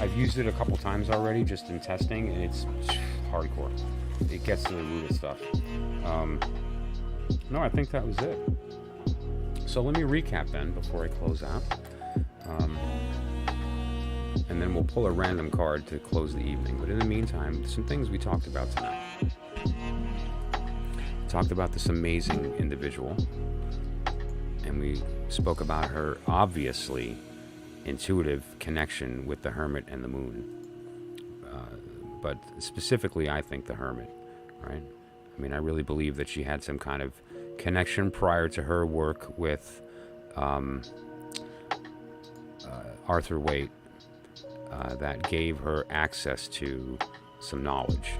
S1: I've used it a couple times already just in testing, and it's hardcore. It gets to the root of stuff. No, I think that was it. So let me recap then before I close out. And then we'll pull a random card to close the evening. But in the meantime, some things we talked about tonight. We talked about this amazing individual. And we spoke about her obviously intuitive connection with the Hermit and the Moon. But specifically, I think the Hermit, right? I mean, I really believe that she had some kind of connection prior to her work with Arthur Waite that gave her access to some knowledge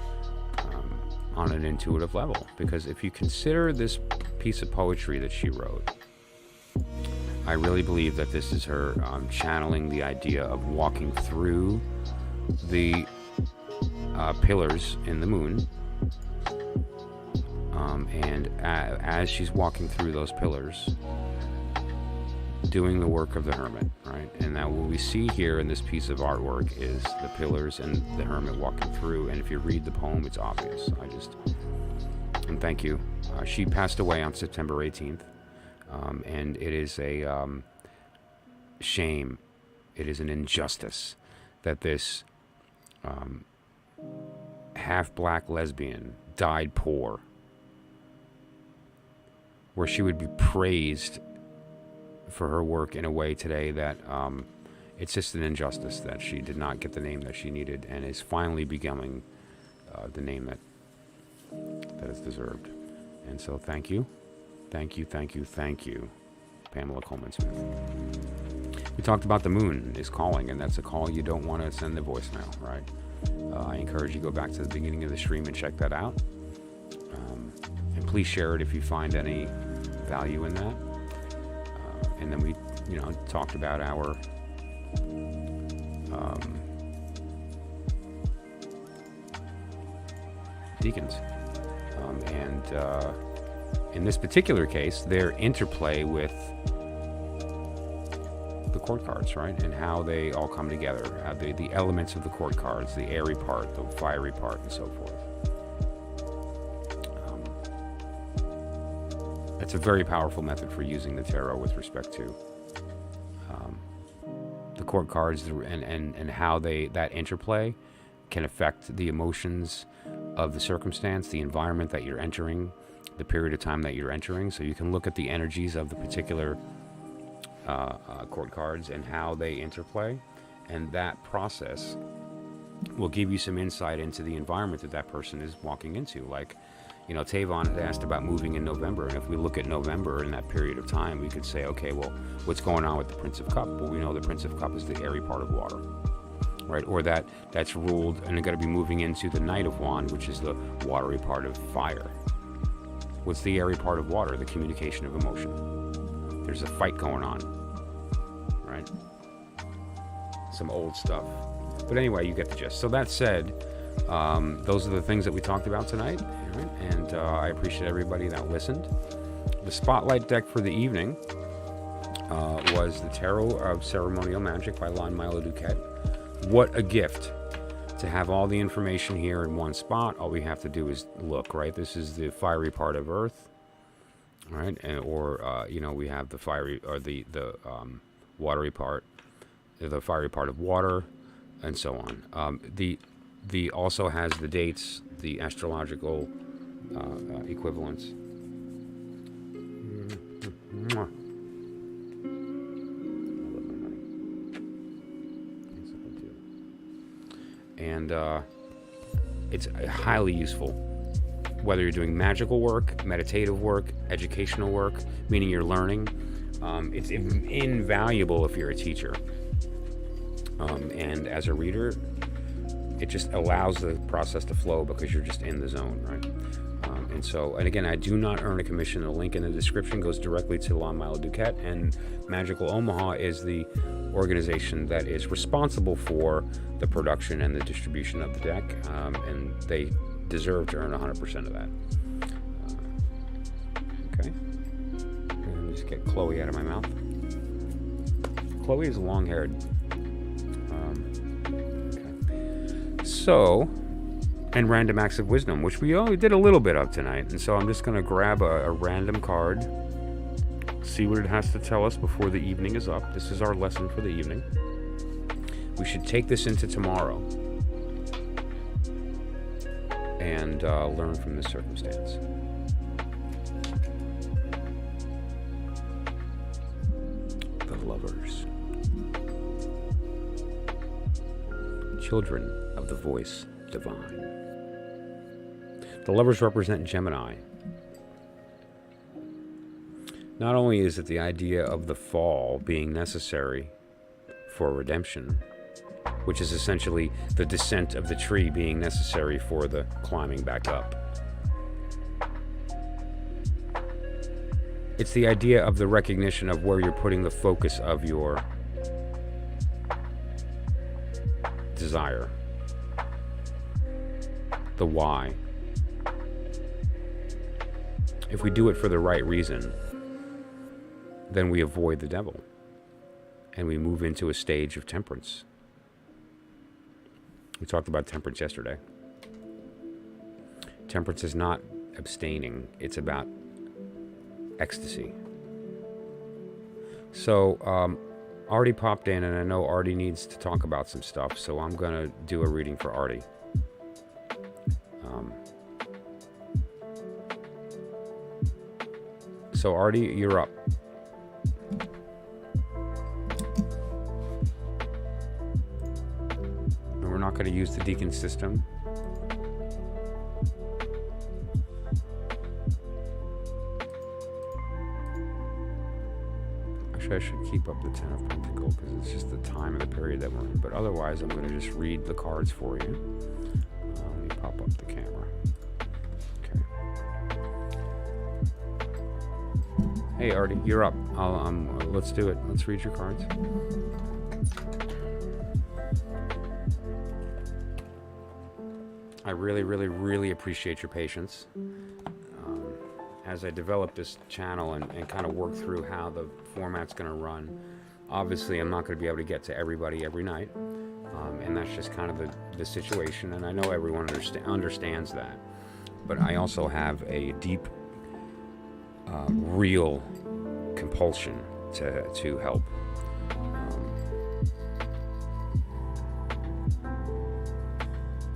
S1: on an intuitive level. Because if you consider this piece of poetry that she wrote, I really believe that this is her channeling the idea of walking through the pillars in the moon. And as she's walking through those pillars, doing the work of the Hermit, right? And now what we see here in this piece of artwork is the pillars and the Hermit walking through. And if you read the poem, it's obvious. And thank you. She passed away on September 18th. And it is a shame. It is an injustice that this half-black lesbian died poor, where she would be praised for her work in a way today that it's just an injustice that she did not get the name that she needed and is finally becoming the name that is deserved. And so thank you, Pamela Coleman Smith. We talked about the moon is calling, and that's a call you don't want to send the voicemail, right? I encourage you to go back to the beginning of the stream and check that out. And please share it if you find any value in that. And then we, talked about our deacons. And in this particular case, their interplay with the court cards, right? And how they all come together. The elements of the court cards, the airy part, the fiery part, and so forth. It's a very powerful method for using the tarot with respect to the court cards and how that interplay can affect the emotions of the circumstance, the environment that you're entering, the period of time that you're entering. So you can look at the energies of the particular court cards and how they interplay, and that process will give you some insight into the environment that person is walking into. Like, Tavon had asked about moving in November, and if we look at November in that period of time, we could say, okay, well, what's going on with the Prince of Cup? Well, we know the Prince of Cup is the airy part of water, right? Or that's ruled, and they're going to be moving into the Knight of Wand, which is the watery part of fire. What's the airy part of water? The communication of emotion. There's a fight going on, right? Some old stuff. But anyway, you get the gist. So that said, those are the things that we talked about tonight, right? And I appreciate everybody that listened. The spotlight deck for the evening was the Tarot of Ceremonial Magic by Milo DuQuette. What a gift to have all the information here in one spot. All we have to do is look, right? This is the fiery part of Earth, right? And we have the fiery or the watery part, the fiery part of water, and so on. The also has the dates, the astrological equivalents. I love my honey. Yes, I do. And it's highly useful, whether you're doing magical work, meditative work, educational work, meaning you're learning. It's invaluable if you're a teacher. And as a reader, it just allows the process to flow because you're just in the zone, right? And again, I do not earn a commission. The link in the description goes directly to Milo DuQuette, and Magical Omaha is the organization that is responsible for the production and the distribution of the deck, and they deserve to earn 100% of that. Okay. And just get Chloe out of my mouth. Chloe is long-haired. So, and random acts of wisdom, which we only did a little bit of tonight. And so I'm just going to grab a random card, see what it has to tell us before the evening is up. This is our lesson for the evening. We should take this into tomorrow and learn from this circumstance. The Lovers. Children of the voice divine. The Lovers represent Gemini. Not only is it the idea of the fall being necessary for redemption, which is essentially the descent of the tree being necessary for the climbing back up. It's the idea of the recognition of where you're putting the focus of your desire, the why. If we do it for the right reason, then we avoid the devil and we move into a stage of temperance. We talked about temperance yesterday. Temperance is not abstaining, it's about ecstasy. So, Artie popped in, and I know Artie needs to talk about some stuff, so I'm going to do a reading for Artie. So, Artie, you're up. And we're not going to use the Deacon system. I should keep up the 10 of Pentacle because it's just the time of the period that we're in. But otherwise, I'm going to just read the cards for you. Let me pop up the camera. Okay. Hey, Artie, you're up. Let's do it. Let's read your cards. I really, really, really appreciate your patience. As I develop this channel and kind of work through how the format's going to run. Obviously, I'm not going to be able to get to everybody every night, and that's just kind of the situation, and I know everyone understands that. But I also have a deep, real compulsion to help.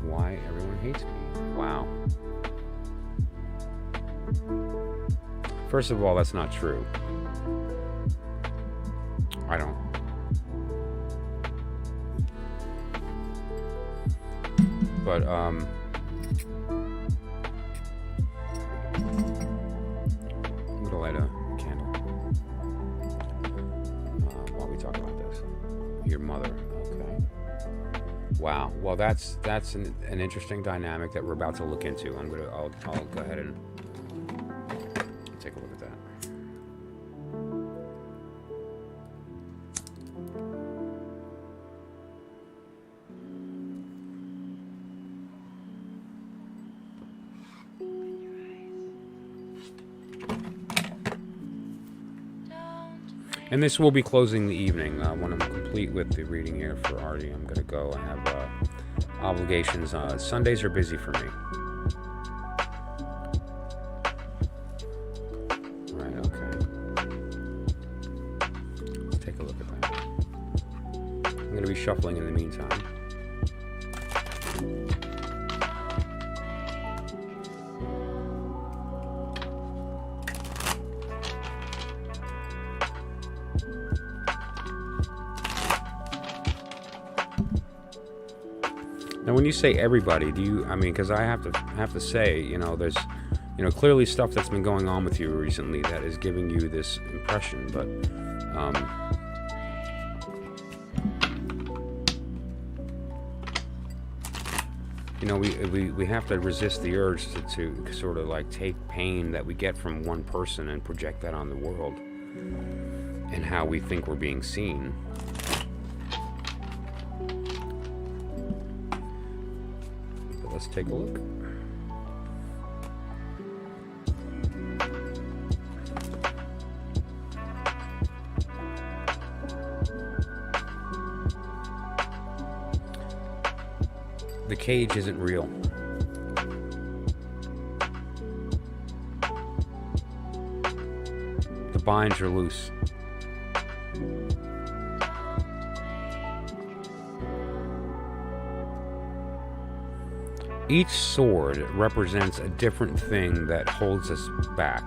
S1: Why everyone hates me? Wow. First of all, that's not true. I don't. But, I'm gonna light a candle while we talk about this. Your mother, okay. Wow. Well, that's an interesting dynamic that we're about to look into. I'll go ahead and take a look at that. And this will be closing the evening. When I'm complete with the reading here for Artie, I'm going to go. I have obligations. Sundays are busy for me. Right, okay. Let's take a look at that. I'm going to be shuffling in the meantime. Now, when you say everybody, because I have to say, there's, clearly stuff that's been going on with you recently that is giving you this impression, but, we have to resist the urge to sort of like take pain that we get from one person and project that on the world and how we think we're being seen. Let's take a look. The cage isn't real. The binds are loose. Each sword represents a different thing that holds us back.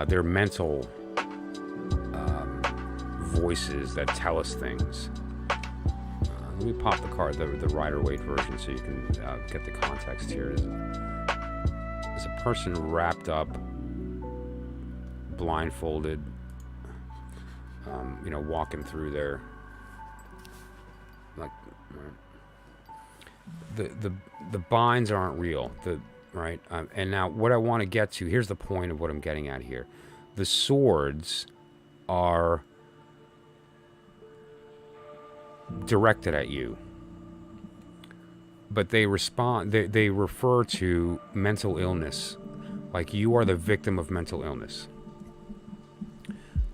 S1: They're mental voices that tell us things. Let me pop the card, the Rider-Waite version, so you can get the context here. There's a person wrapped up, blindfolded, you know, walking through their, like, the binds aren't real, right? And now what I want to get to, here's the point of what I'm getting at here. The swords are directed at you, but they refer to mental illness, like you are the victim of mental illness,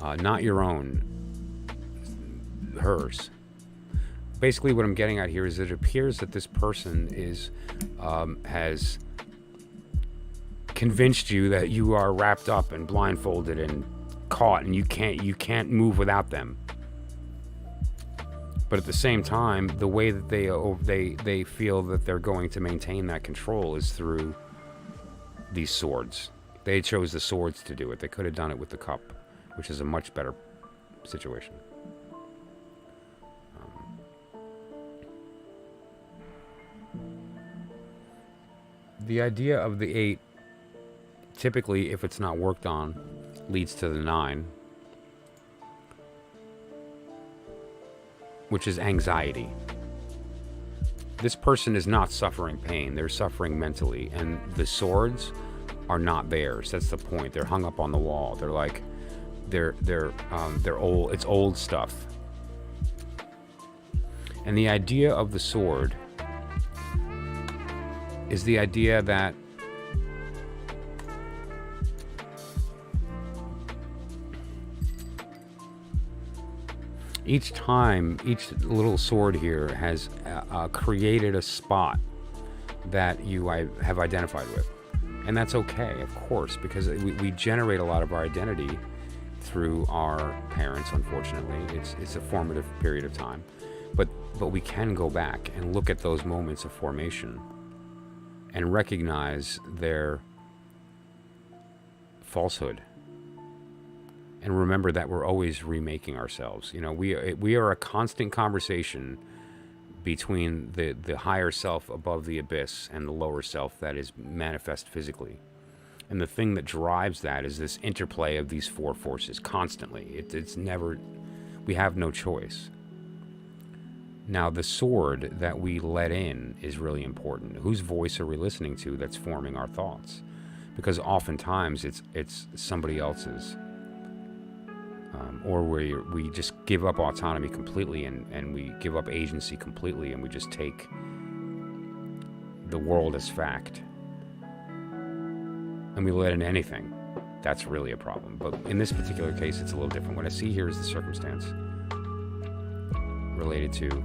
S1: not your own, hers. Basically what I'm getting at here is it appears that this person has convinced you that you are wrapped up and blindfolded and caught, and you can't move without them. But at the same time, the way that they feel that they're going to maintain that control is through these swords. They chose the swords to do it. They could have done it with the cup, which is a much better situation. The idea of the 8, typically, if it's not worked on, leads to the 9, which is anxiety. This person is not suffering pain. They're suffering mentally, and the swords are not theirs. That's the point. They're hung up on the wall. They're like, they're old. It's old stuff. And the idea of the sword is the idea that each little sword here has created a spot that you have identified with. And that's okay, of course, because we generate a lot of our identity through our parents, unfortunately. It's a formative period of time. But we can go back and look at those moments of formation and recognize their falsehood. And remember that we're always remaking ourselves. You know, we are a constant conversation between the higher self above the abyss and the lower self that is manifest physically. And the thing that drives that is this interplay of these 4 forces constantly. It's never, we have no choice. Now, the sword that we let in is really important. Whose voice are we listening to that's forming our thoughts? Because oftentimes it's somebody else's. Or we just give up autonomy completely and we give up agency completely and we just take the world as fact. And we let in anything. That's really a problem. But in this particular case, it's a little different. What I see here is the circumstance related to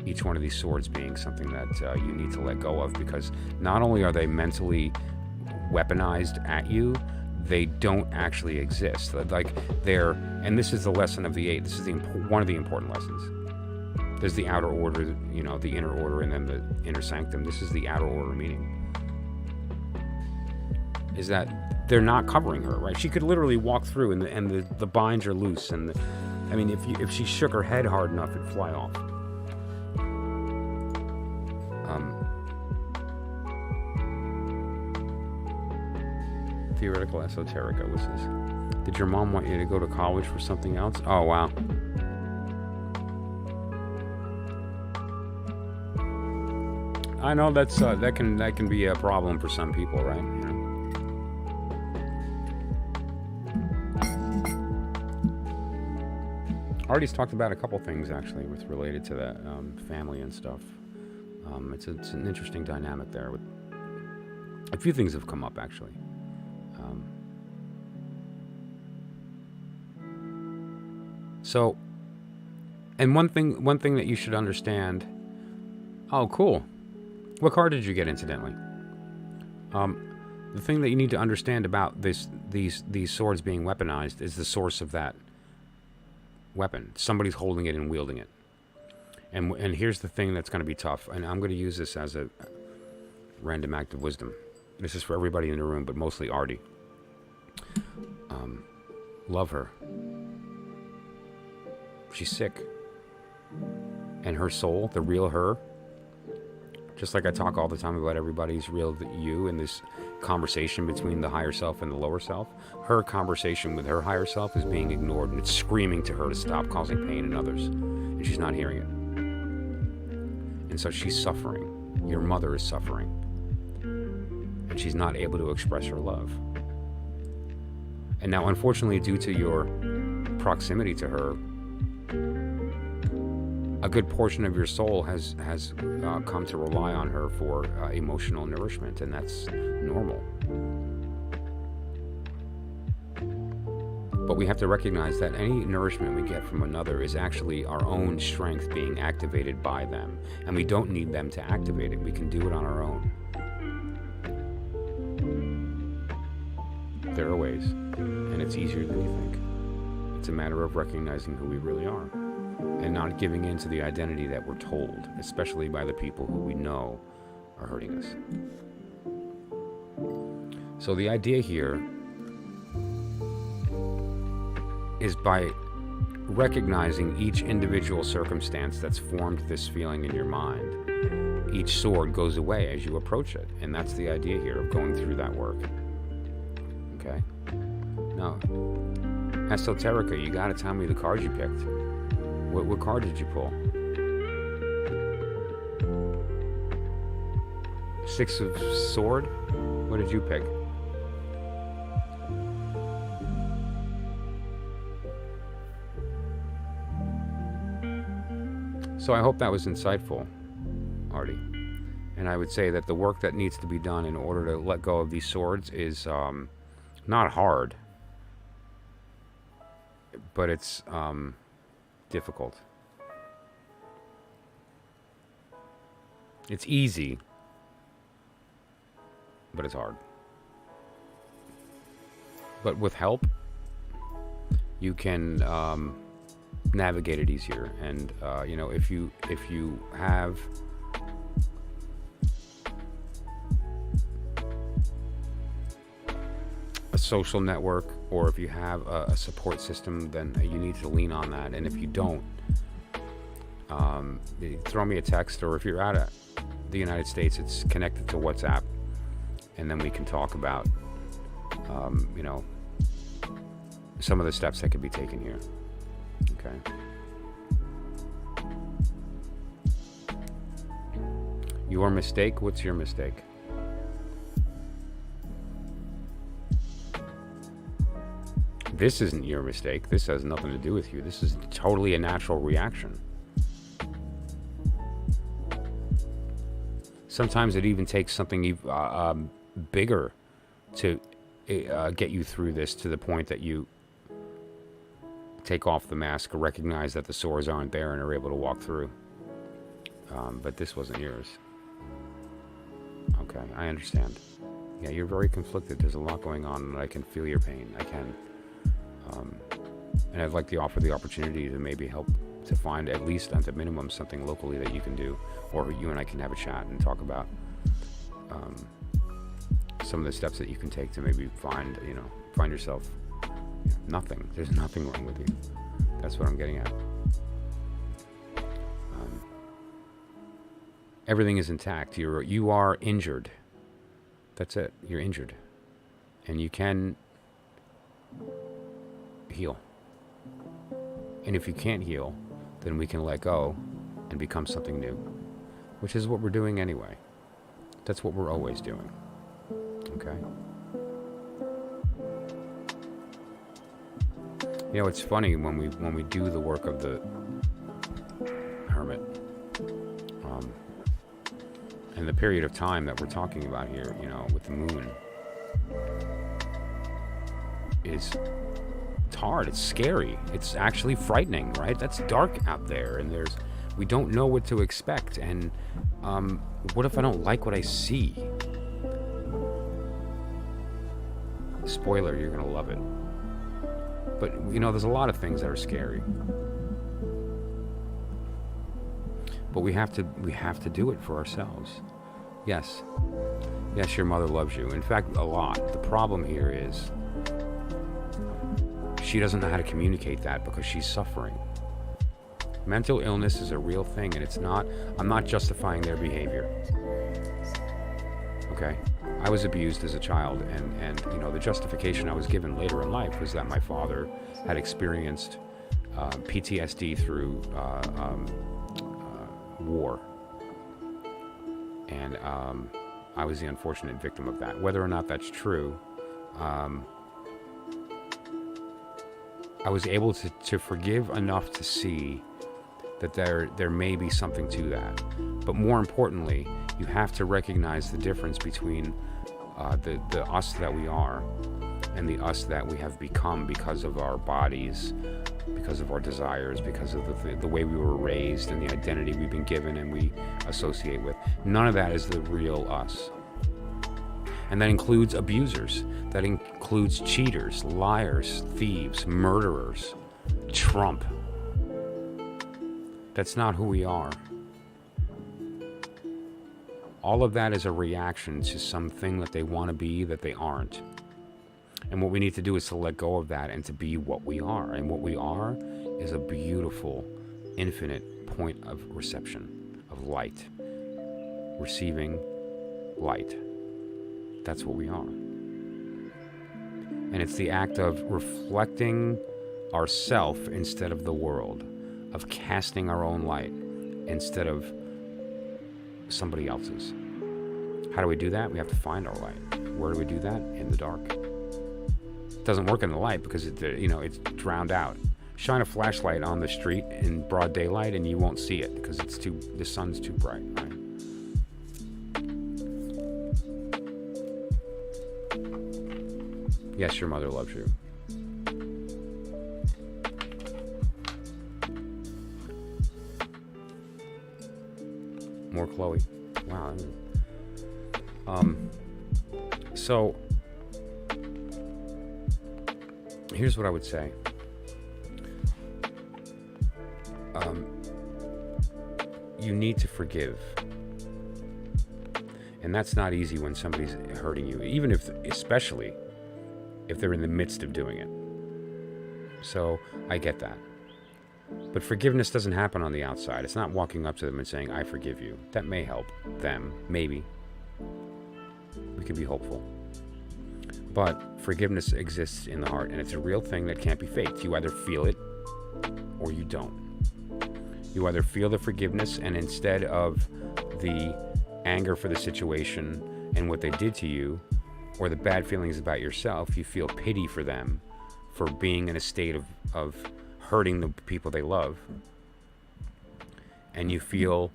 S1: each one of these swords being something that you need to let go of, because not only are they mentally weaponized at you, they don't actually exist. Like and this is the lesson of the 8. This is one of the important lessons. There's the outer order, you know, the inner order, and then the inner sanctum. This is the outer order meaning. Is that they're not covering her, right? She could literally walk through, and the binds are loose, and I mean, if she shook her head hard enough, it'd fly off. Theoretical esoterica was this. Did your mom want you to go to college for something else? Oh, wow. I know that's that can be a problem for some people, right? You know? Artie's talked about a couple things actually with related to that family and stuff. It's an interesting dynamic there. With a few things have come up actually. So, and one thing that you should understand. Oh, cool. What card did you get, incidentally? The thing that you need to understand about these swords being weaponized is the source of that weapon. Somebody's holding it and wielding it. And here's the thing that's going to be tough. And I'm going to use this as a random act of wisdom. This is for everybody in the room, but mostly Artie. Love her. She's sick. And her soul, the real her, Just like I talk all the time about everybody's real you in this conversation between the higher self and the lower self, her conversation with her higher self is being ignored, and it's screaming to her to stop causing pain in others, and she's not hearing it. And so she's suffering. Your mother is suffering, and she's not able to express her love. And now, unfortunately, due to your proximity to her, a good portion of your soul has come to rely on her for emotional nourishment, and that's normal. But we have to recognize that any nourishment we get from another is actually our own strength being activated by them, and we don't need them to activate it. We can do it on our own. There are ways, and it's easier than you think. It's a matter of recognizing who we really are, and not giving in to the identity that we're told, especially by the people who we know are hurting us. So the idea here is, by recognizing each individual circumstance that's formed this feeling in your mind, each sword goes away as you approach it. And that's the idea here of going through that work. Okay? Now, Esoterica, you gotta tell me the cards you picked. What card did you pull? Six of Sword? What did you pick? So I hope that was insightful, Artie. And I would say that the work that needs to be done in order to let go of these swords is not hard, but it's difficult. It's easy, but it's hard. But with help, you can navigate it easier. And you know, if you have a social network, or if you have a support system, then you need to lean on that. And if you don't, throw me a text, or if you're out of the United States, it's connected to WhatsApp, and then we can talk about you know, some of the steps that could be taken here. Okay. Your mistake? What's your mistake? This isn't your mistake. This has nothing to do with you. This is totally a natural reaction. Sometimes it even takes something bigger to get you through this, to the point that you take off the mask, recognize that the sores aren't there, and are able to walk through. But this wasn't yours. Okay, I understand. Yeah, you're very conflicted. There's a lot going on, and I can feel your pain. I can. And I'd like to offer the opportunity to maybe help to find, at least at the minimum, something locally that you can do, or you and I can have a chat and talk about some of the steps that you can take to maybe find yourself. Nothing. There's nothing wrong with you. That's what I'm getting at. Everything is intact. You are injured. That's it. You're injured, and you can heal. And if you can't heal, then we can let go and become something new, which is what we're doing anyway. That's what we're always doing. Okay? You know, it's funny when we do the work of the Hermit, and the period of time that we're talking about here, you know, with the moon, it's hard, it's scary, it's actually frightening, right? That's dark out there, and we don't know what to expect, and what if I don't like what I see? Spoiler, you're gonna love it. But, you know, there's a lot of things that are scary. But we have to do it for ourselves. Yes, your mother loves you. In fact, a lot. The problem here is she doesn't know how to communicate that because she's suffering. Mental illness is a real thing, and it's not, I'm not justifying their behavior. Okay? I was abused as a child, and you know, the justification I was given later in life was that my father had experienced PTSD through war. And I was the unfortunate victim of that. Whether or not that's true, I was able to forgive enough to see that there may be something to that. But more importantly, you have to recognize the difference between the us that we are and the us that we have become because of our bodies, because of our desires, because of the way we were raised and the identity we've been given and we associate with. None of that is the real us. And that includes abusers. That includes cheaters, liars, thieves, murderers, Trump. That's not who we are. All of that is a reaction to something that they want to be that they aren't. And what we need to do is to let go of that and to be what we are. And what we are is a beautiful, infinite point of reception, of light. Receiving light. That's what we are. And it's the act of reflecting ourself instead of the world, of casting our own light instead of somebody else's. How do we do that? We have to find our light. Where do we do that? In the dark. It doesn't work in the light because it's drowned out. Shine a flashlight on the street in broad daylight and you won't see it because the sun's too bright, right? Yes, your mother loves you. More Chloe. Wow. So here's what I would say. You need to forgive. And that's not easy when somebody's hurting you, especially if they're in the midst of doing it. So I get that. But forgiveness doesn't happen on the outside. It's not walking up to them and saying, I forgive you. That may help them, maybe. We can be hopeful. But forgiveness exists in the heart, and it's a real thing that can't be faked. You either feel it or you don't. You either feel the forgiveness, and instead of the anger for the situation and what they did to you, or the bad feelings about yourself, you feel pity for them for being in a state of hurting the people they love, and you feel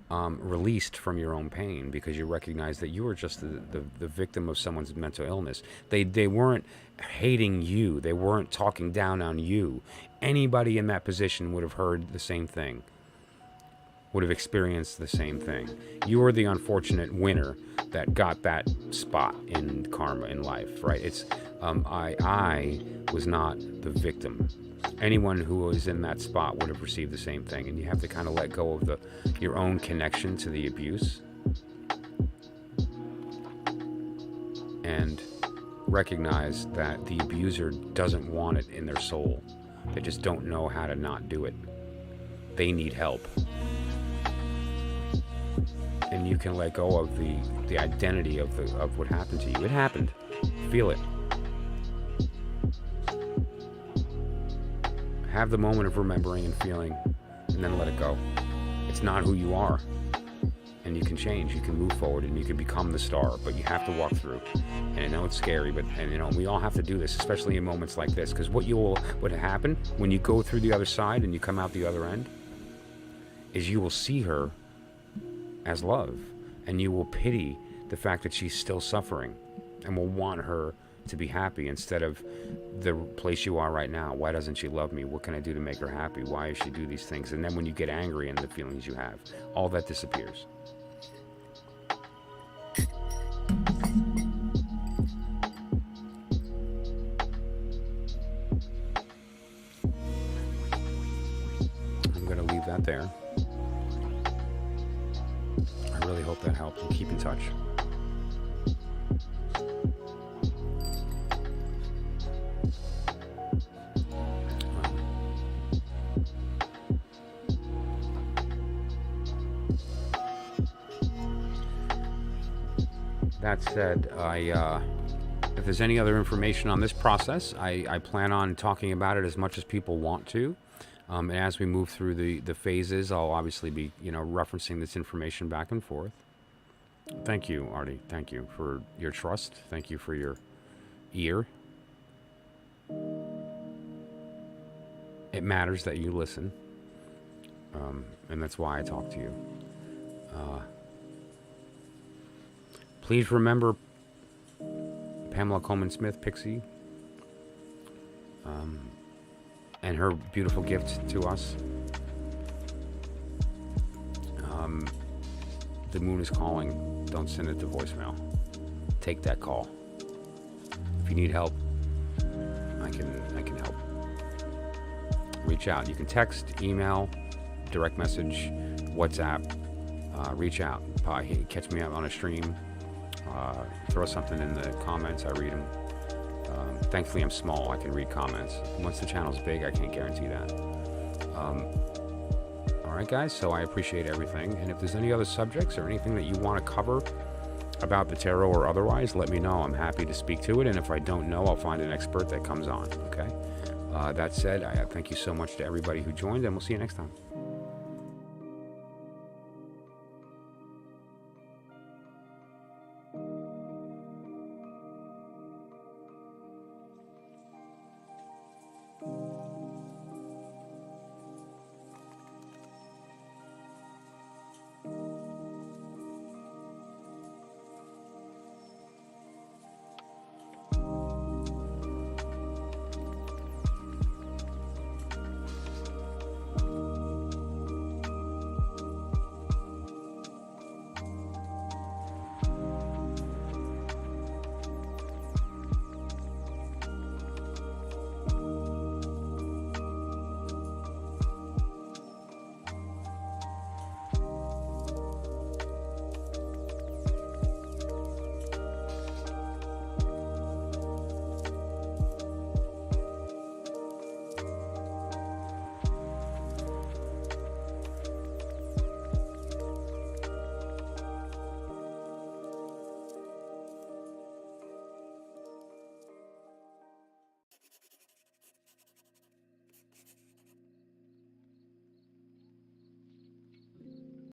S1: released from your own pain because you recognize that you were just the victim of someone's mental illness. They weren't hating you. They weren't talking down on you. Anybody in that position would have heard the same thing, would have experienced the same thing. You were the unfortunate winner that got that spot in karma in life, right? It's I was not the victim. Anyone who was in that spot would have received the same thing, and you have to kind of let go of your own connection to the abuse and recognize that the abuser doesn't want it in their soul. They just don't know how to not do it. They need help. And you can let go of the identity of what happened to you. It happened. Feel it. Have the moment of remembering and feeling, and then let it go. It's not who you are. And you can change. You can move forward, and you can become the star. But you have to walk through. And I know it's scary, but we all have to do this, especially in moments like this. Because what happen when you go through the other side and you come out the other end is you will see her as love, and you will pity the fact that she's still suffering and will want her to be happy instead of the place you are right now. Why doesn't she love me? What can I do to make her happy? Why does she do these things? And then when you get angry and the feelings you have, all that disappears. I'm going to leave that there. I really hope that helped, and keep in touch. That said, if there's any other information on this process, I plan on talking about it as much as people want to. And as we move through the phases, I'll obviously be, referencing this information back and forth. Thank you, Artie. Thank you for your trust. Thank you for your ear. It matters that you listen. And that's why I talk to you. Please remember Pamela Coleman Smith, Pixie, and her beautiful gift to us. The moon is calling. Don't send it to voicemail. Take that call. If you need help, I can help. Reach out. You can text, email, direct message, WhatsApp. Reach out. Catch me out on a stream. Throw something in the comments. I read them. Thankfully, I'm small. I can read comments. Once the channel's big, I can't guarantee that. All right, guys. So I appreciate everything. And if there's any other subjects or anything that you want to cover about the tarot or otherwise, let me know. I'm happy to speak to it. And if I don't know, I'll find an expert that comes on. Okay. That said, I thank you so much to everybody who joined, and we'll see you next time.